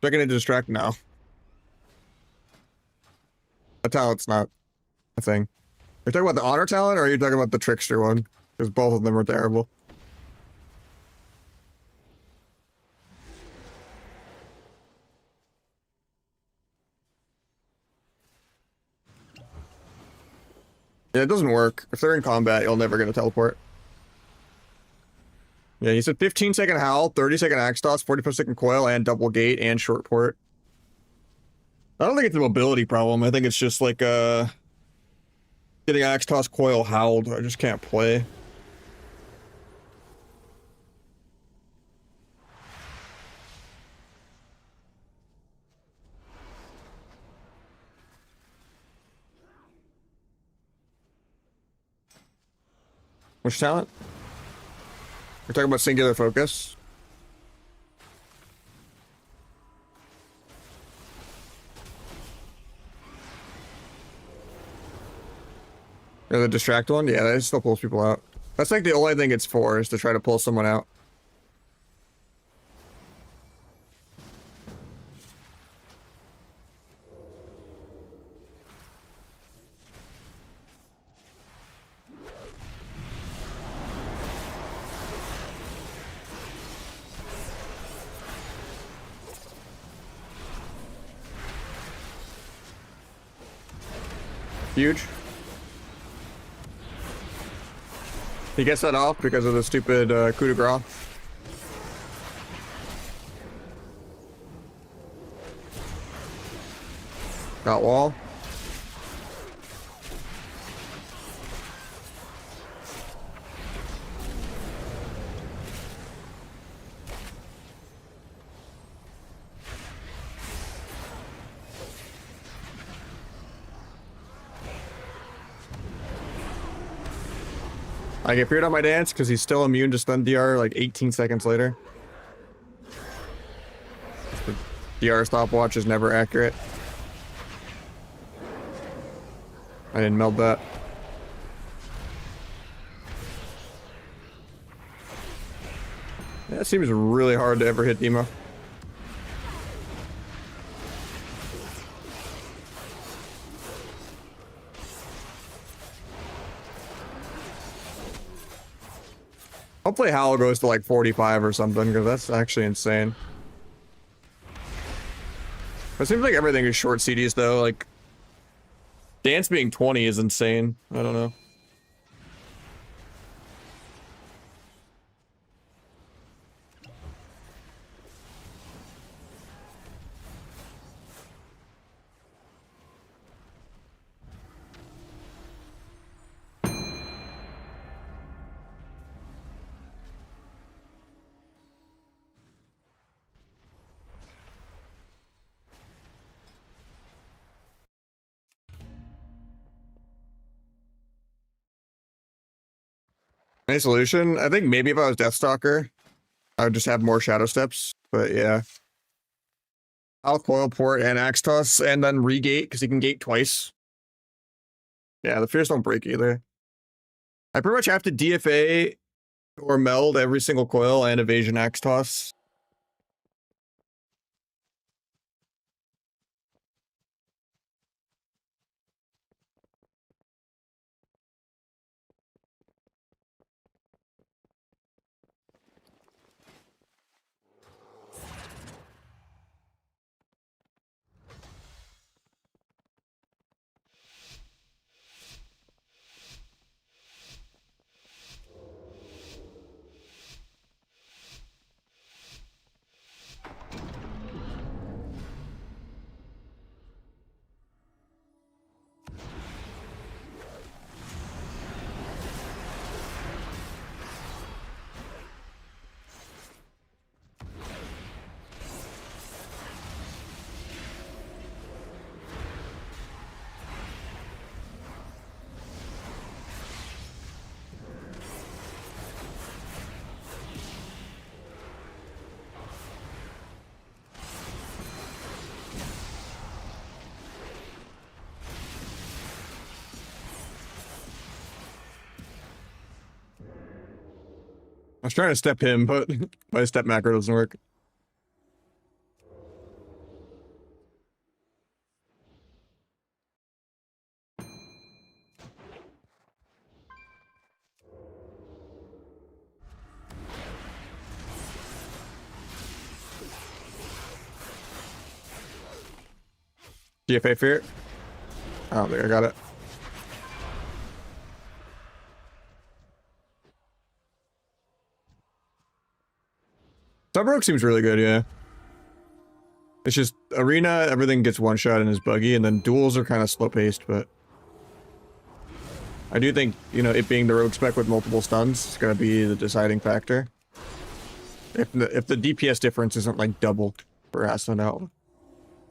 they're gonna distract now. The talent's not a thing. You're talking about the honor talent, or are you talking about the trickster one? Because both of them are terrible. Yeah, it doesn't work. If they're in combat, you'll never get a teleport. Yeah, he said 15-second Howl, 30-second Axe Toss, 45-second Coil, and double gate, and short port. I don't think it's a mobility problem. I think it's just like, getting Axe Toss Coil howled. I just can't play. Which talent? We're talking about singular focus. Yeah, the distract one? Yeah, that still pulls people out. That's like the only thing it's for, is to try to pull someone out. Huge. He gets that off because of the stupid coup de grace. Got wall. I get feared on my dance because he's still immune to stun DR like 18 seconds later. The DR stopwatch is never accurate. I didn't meld that. Yeah, it seems really hard to ever hit Demo. Hopefully Howl goes to like 45 or something, because that's actually insane. It seems like everything is short CDs though, like Dance being 20 is insane. I don't know. Any solution? I think maybe if I was Deathstalker, I would just have more Shadow Steps. But yeah. I'll Coil Port and Axe Toss and then regate because he can gate twice. Yeah, the fears don't break either. I pretty much have to DFA or meld every single coil and evasion Axe Toss. was trying to step him, but my step macro doesn't work. GFA fear. I don't think I got it. Sub-Rogue seems really good, yeah. It's just arena, everything gets one shot and is buggy, and then duels are kind of slow paced, but I do think, you know, it being the rogue spec with multiple stuns is gonna be the deciding factor. If the DPS difference isn't like double for Aston out.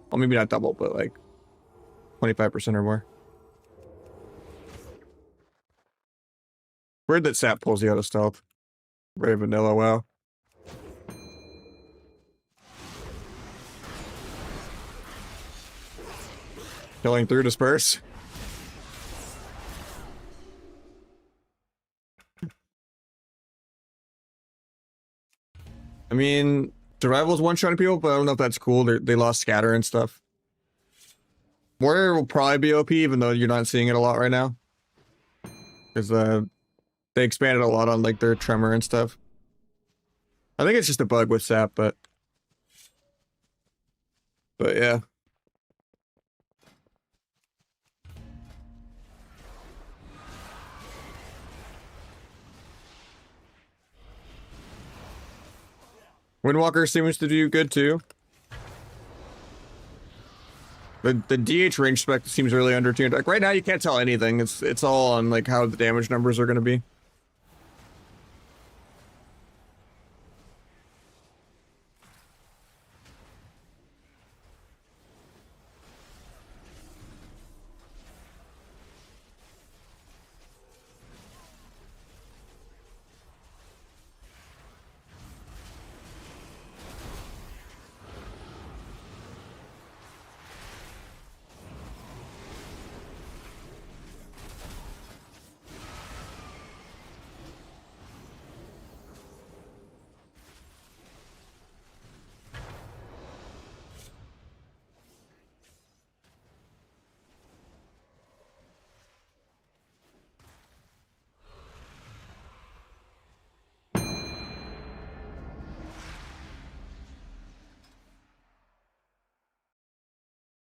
Well, maybe not double, but like 25% or more. Weird that Sap pulls you out of stealth. Very vanilla, wow. Killing through disperse. I mean, Survival's one-shotting people, but I don't know if that's cool. They lost scatter and stuff. Warrior will probably be OP, even though you're not seeing it a lot right now. Because they expanded a lot on like their tremor and stuff. I think it's just a bug with Sap, but yeah. Windwalker seems to do good too. The DH range spec seems really undertuned. Like right now you can't tell anything. It's all on like how the damage numbers are gonna be.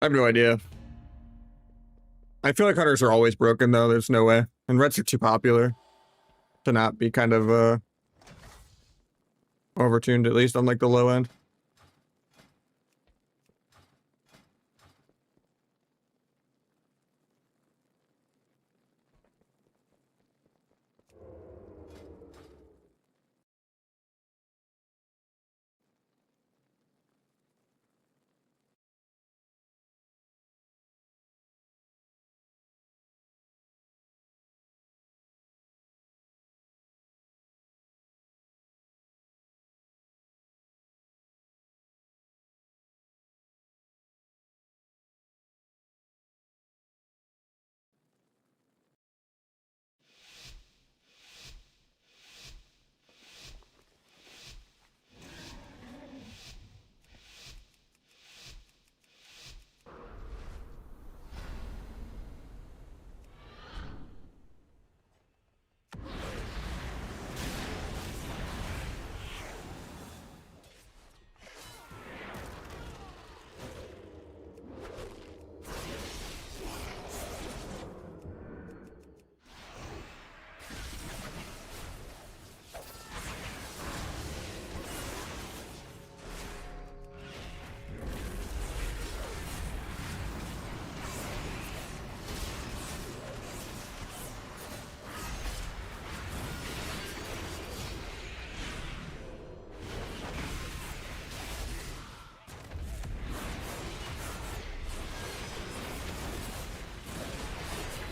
I have no idea. I feel like hunters are always broken though. There's no way. And reds are too popular to not be kind of overtuned, at least on like the low end.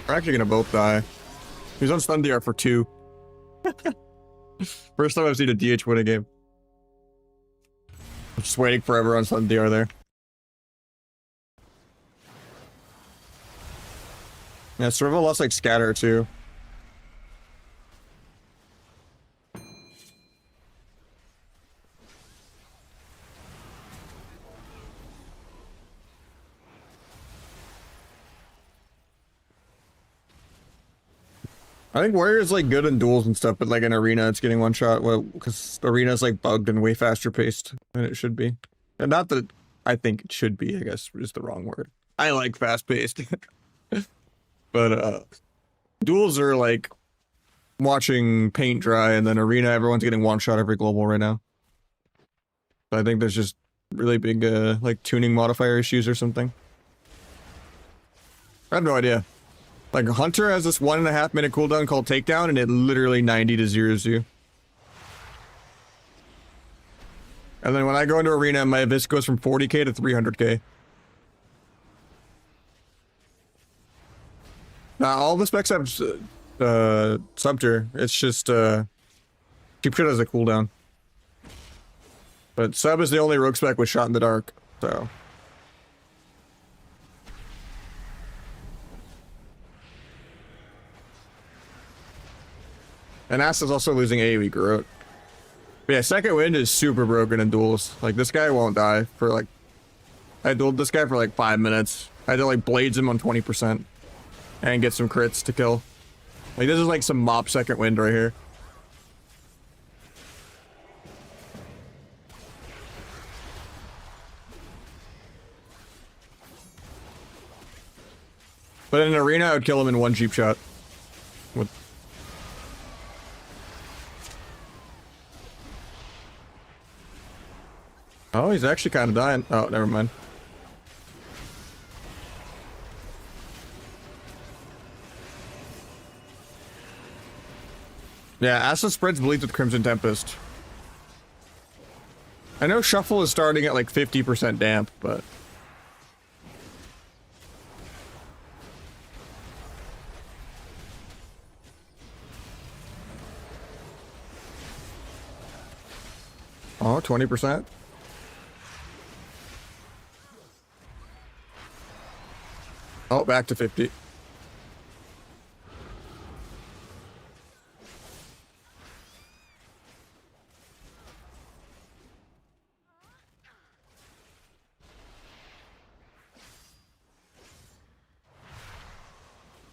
We're actually gonna both die. He's on stun DR for 2. First time I've seen a DH win a game. I'm just waiting forever on stun DR there. Yeah, Survival lost like scatter too. I think Warrior's like good in duels and stuff, but like in arena, it's getting one shot. Well, because arena's like bugged and way faster paced than it should be. And not that I think it should be, I guess is the wrong word. I like fast paced. But duels are like watching paint dry, and then arena, everyone's getting one shot every global right now. So I think there's just really big like tuning modifier issues or something. I have no idea. Like Hunter has this 1.5 minute cooldown called Takedown, and it literally 90 to 0s you. And then when I go into arena, my Abyss goes from 40k to 300k. Now all the specs have Rupture. It's just cheap shit has a cooldown. But Sub is the only rogue spec with shot in the dark, so. And Asta's also losing AoE Garrote. But yeah, second wind is super broken in duels. Like, this guy won't die for like... I dueled this guy for like 5 minutes. I had to like blades him on 20%. And get some crits to kill. Like, this is like some mop second wind right here. But in an arena, I would kill him in one cheap shot. With... Oh, he's actually kind of dying. Oh, never mind. Yeah, Asta spreads bleeds with Crimson Tempest. I know Shuffle is starting at like 50% damp, but... Oh, 20%? Oh, back to 50.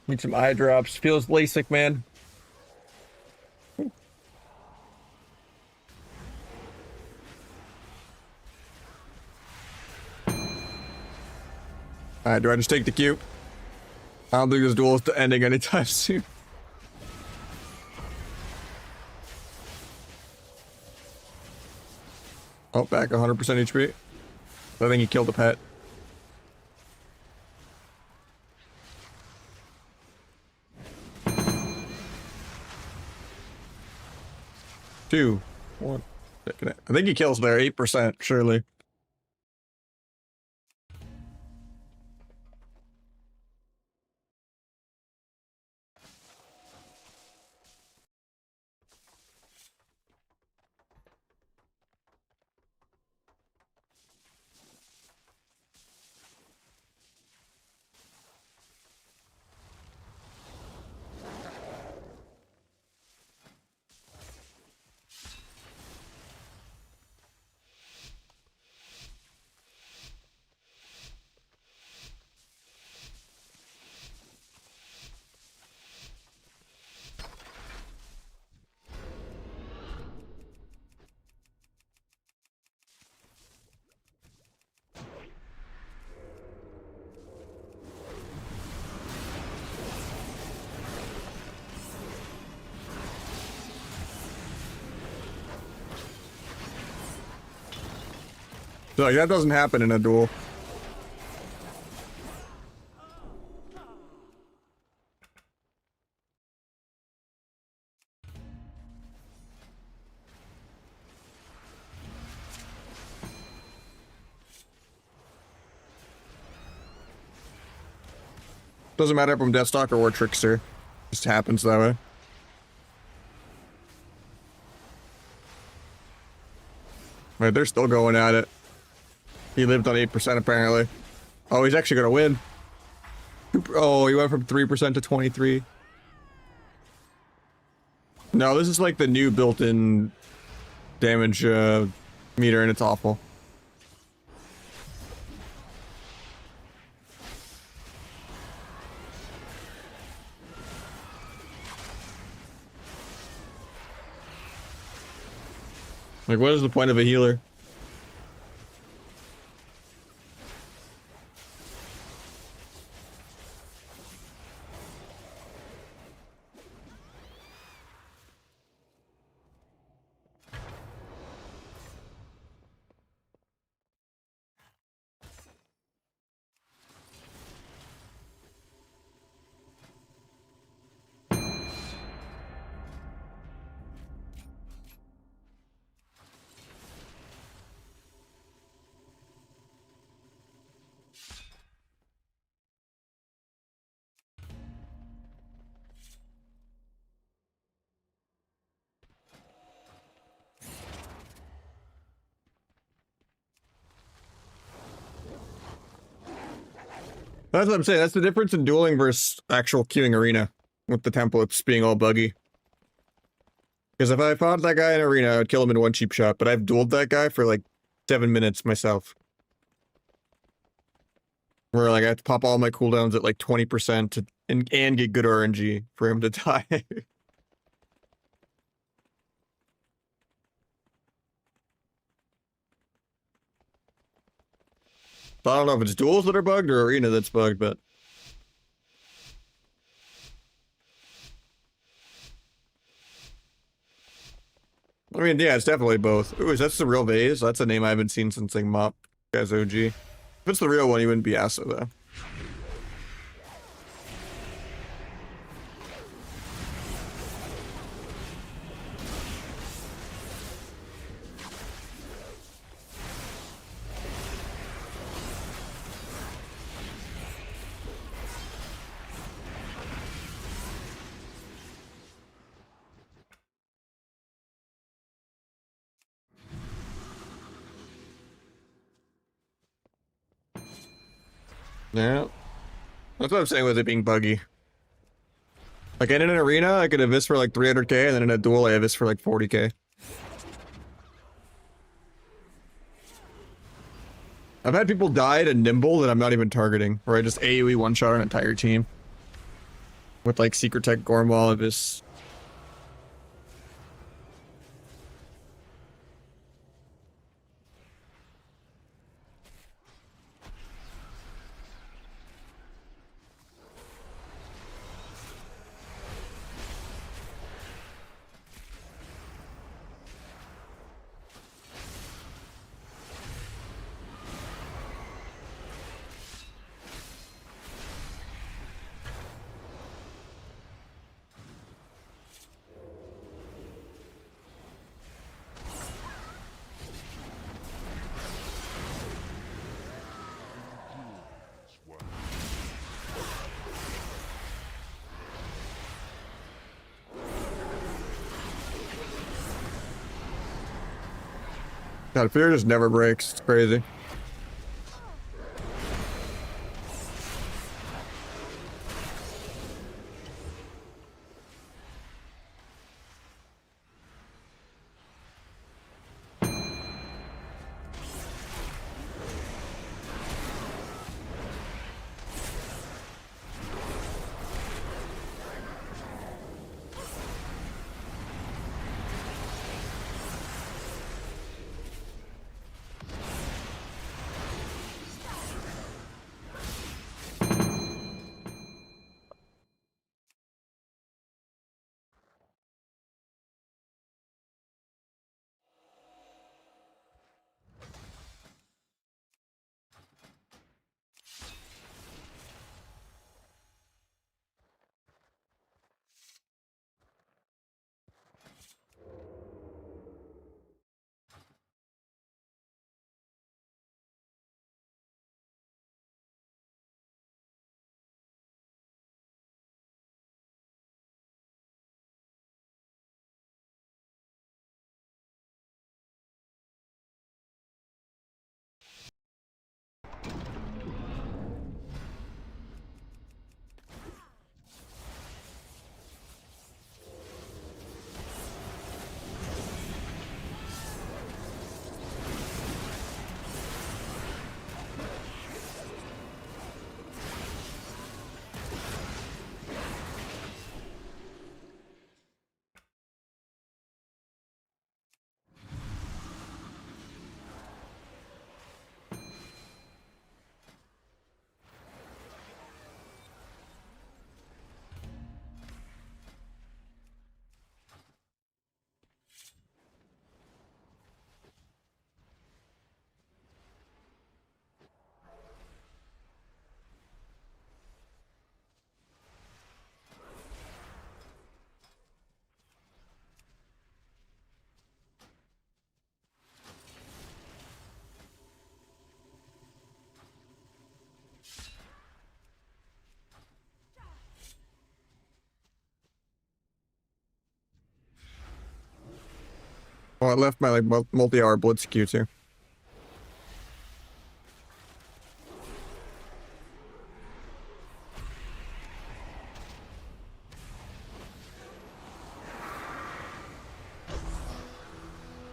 Need some eye drops. Feels LASIK, man. Alright, do I just take the cube? I don't think this duel is ending anytime soon. Oh, back 100% HP. I think he killed the pet. Two. One. I think he kills there. 8%, surely. So, like, that doesn't happen in a duel. Doesn't matter if I'm Deathstalker or Trickster. Just happens that way. Right, they're still going at it. He lived on 8% apparently. Oh, he's actually gonna win. Oh, he went from 3% to 23. No, this is like the new built-in damage meter, and it's awful. Like, what is the point of a healer? That's what I'm saying. That's the difference in dueling versus actual queuing arena with the templates being all buggy. Because if I fought that guy in arena, I would kill him in one cheap shot, but I've dueled that guy for like 7 minutes myself. Where like I have to pop all my cooldowns at like 20% to, and get good RNG for him to die. So I don't know if it's duels that are bugged or arena that's bugged, but I mean, yeah, it's definitely both. Ooh, is that the real vase? That's a name I haven't seen since like Mop guy's OG. If it's the real one, he wouldn't be Asa though. Yeah. That's what I'm saying with it being buggy. Like in an arena, I could Abyss for like 300k, and then in a duel, I Abyss for like 40k. I've had people die to Nimble that I'm not even targeting, where I just AoE one-shot an entire team. With like Secret Tech, Gormwall, Abyss. God, fear just never breaks. It's crazy. Oh, I left my like multi-hour blitz queue too.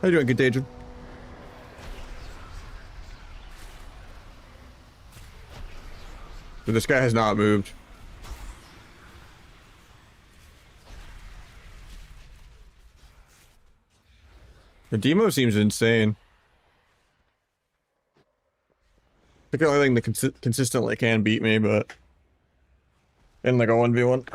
How you doing, Contagion? But this guy has not moved. The demo seems insane. I think the only thing that consistently can beat me, but in like a 1v1.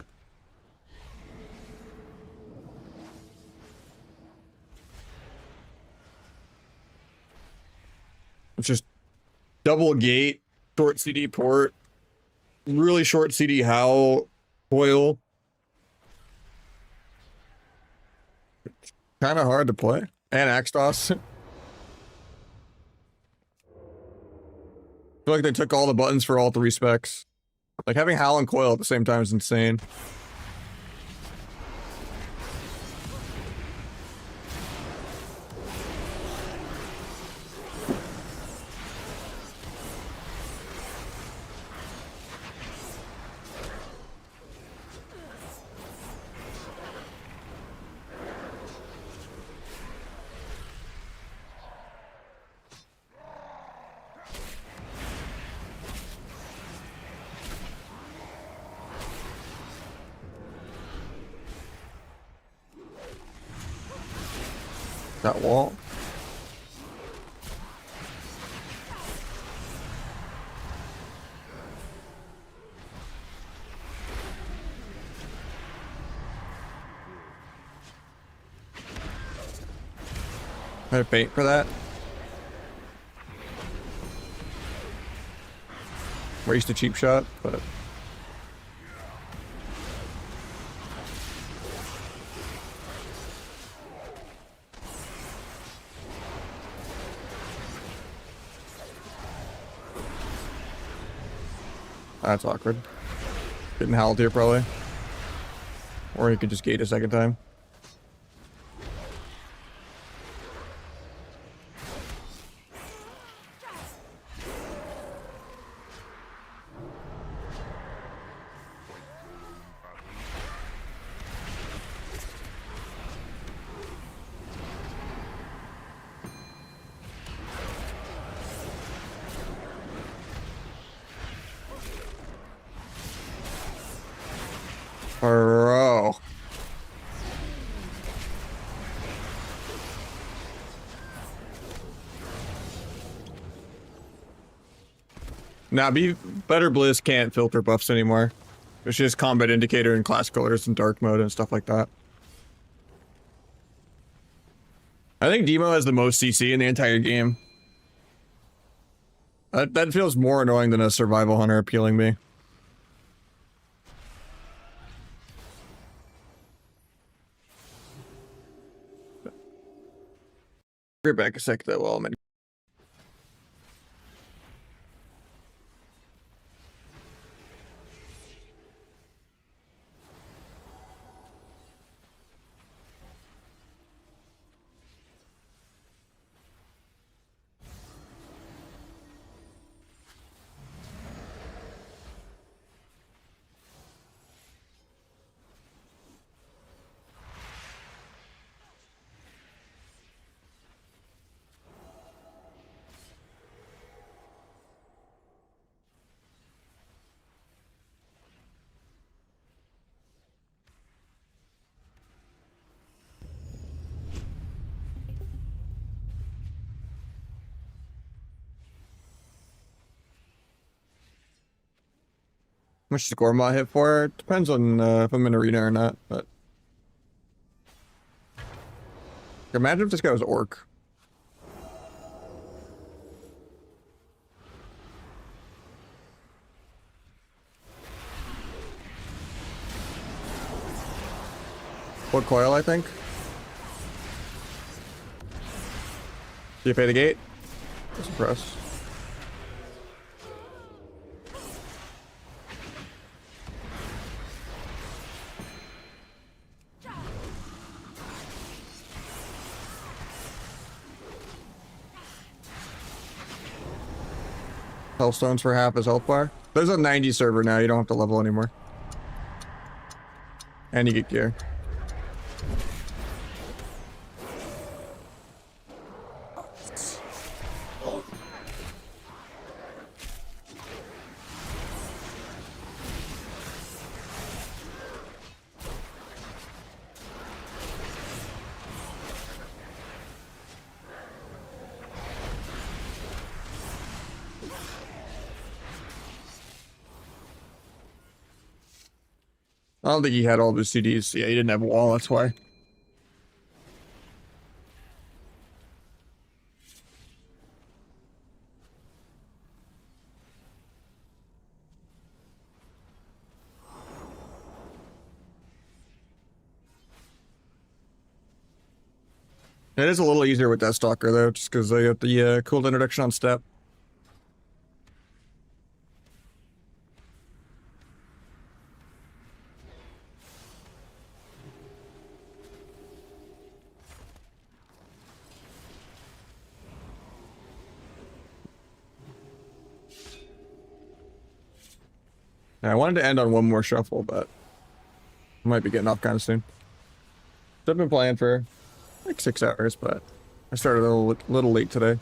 It's just double gate, short CD port, really short CD howl, coil. Kind of hard to play. And Axtos. I feel like they took all the buttons for all three specs. Like having howl and coil at the same time is insane. That wall. I have bait for that. We're used to cheap shot, but that's awkward. Getting howled here probably. Or he could just gate a second time. Bro. Nah, Better Bliss can't filter buffs anymore. It's just combat indicator and class colors and dark mode and stuff like that. I think Demo has the most CC in the entire game. That feels more annoying than a survival hunter appealing me. Be back a sec though while I'm in. How much score am I hit for? It depends on if I'm in arena or not, but imagine if this guy was orc. What coil, I think? Do you pay the gate? Just press. Hellstones for half his health bar. There's a 90 server now. You don't have to level anymore. And you get gear. I don't think he had all of his CDs. Yeah, he didn't have a wall, that's why. It is a little easier with Deathstalker though, just because they got the cool introduction on step. Yeah, I wanted to end on one more shuffle, but I might be getting off kind of soon. I've been playing for like 6 hours, but I started a little late today.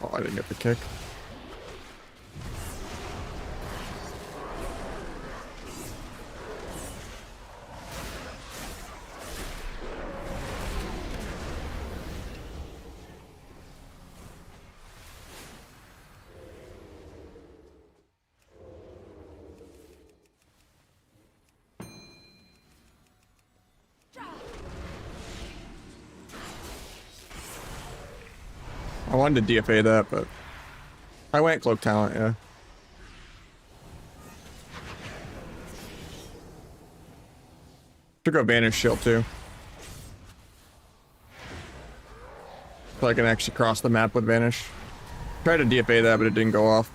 Oh, I didn't get the kick. I wanted to DFA that, but I went cloak talent, yeah. Took a Vanish shield too. So I can actually cross the map with Vanish. Tried to DFA that, but it didn't go off.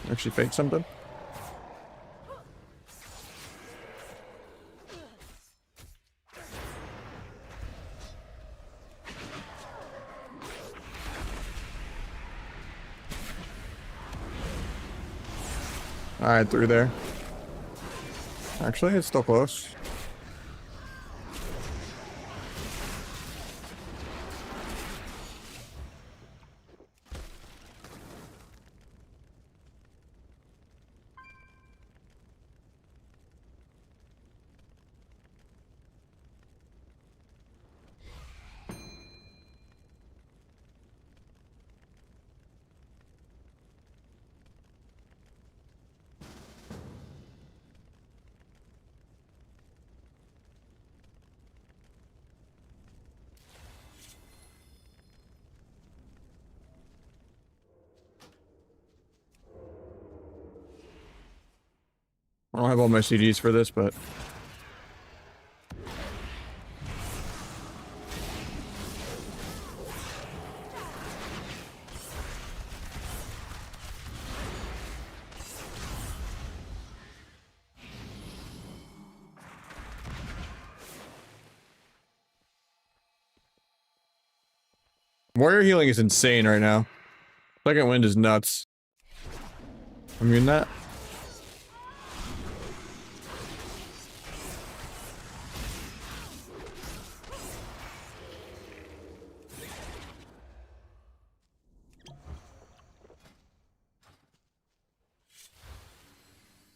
Actually fake something. Alright, through there. Actually, it's still close. I don't have all my CDs for this, but warrior healing is insane right now. Second wind is nuts. I mean that.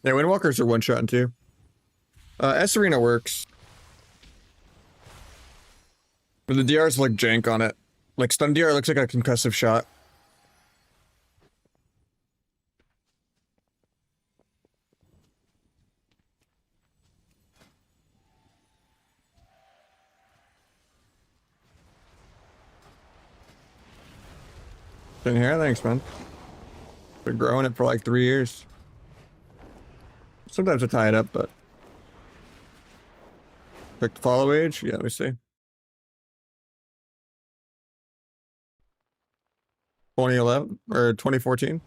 Yeah, Windwalkers are one shot in two. S Arena works. But the DR's like jank on it. Like stun DR looks like a concussive shot. In here, thanks, man. Been growing it for like 3 years. Sometimes I tie it up, but pick the follow age. Yeah, let me see. 2011 or 2014.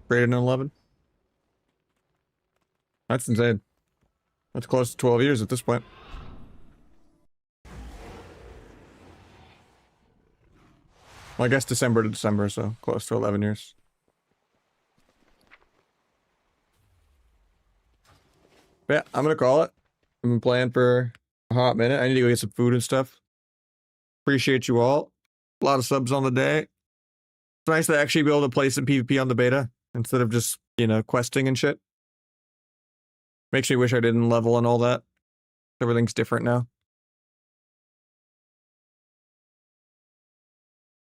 Greater than 11. That's insane. That's close to 12 years at this point. Well, I guess December to December, so close to 11 years. But yeah, I'm gonna call it. I've been playing for a hot minute. I need to go get some food and stuff. Appreciate you all. A lot of subs on the day. It's nice to actually be able to play some PvP on the beta instead of just, you know, questing and shit. Makes me wish I didn't level and all that. Everything's different now.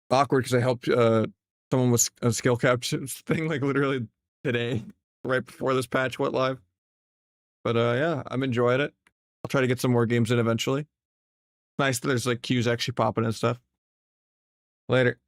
Awkward because I helped someone with a skill capture thing like literally today, right before this patch went live. But yeah, I'm enjoying it. I'll try to get some more games in eventually. Nice that there's like queues actually popping and stuff. Later.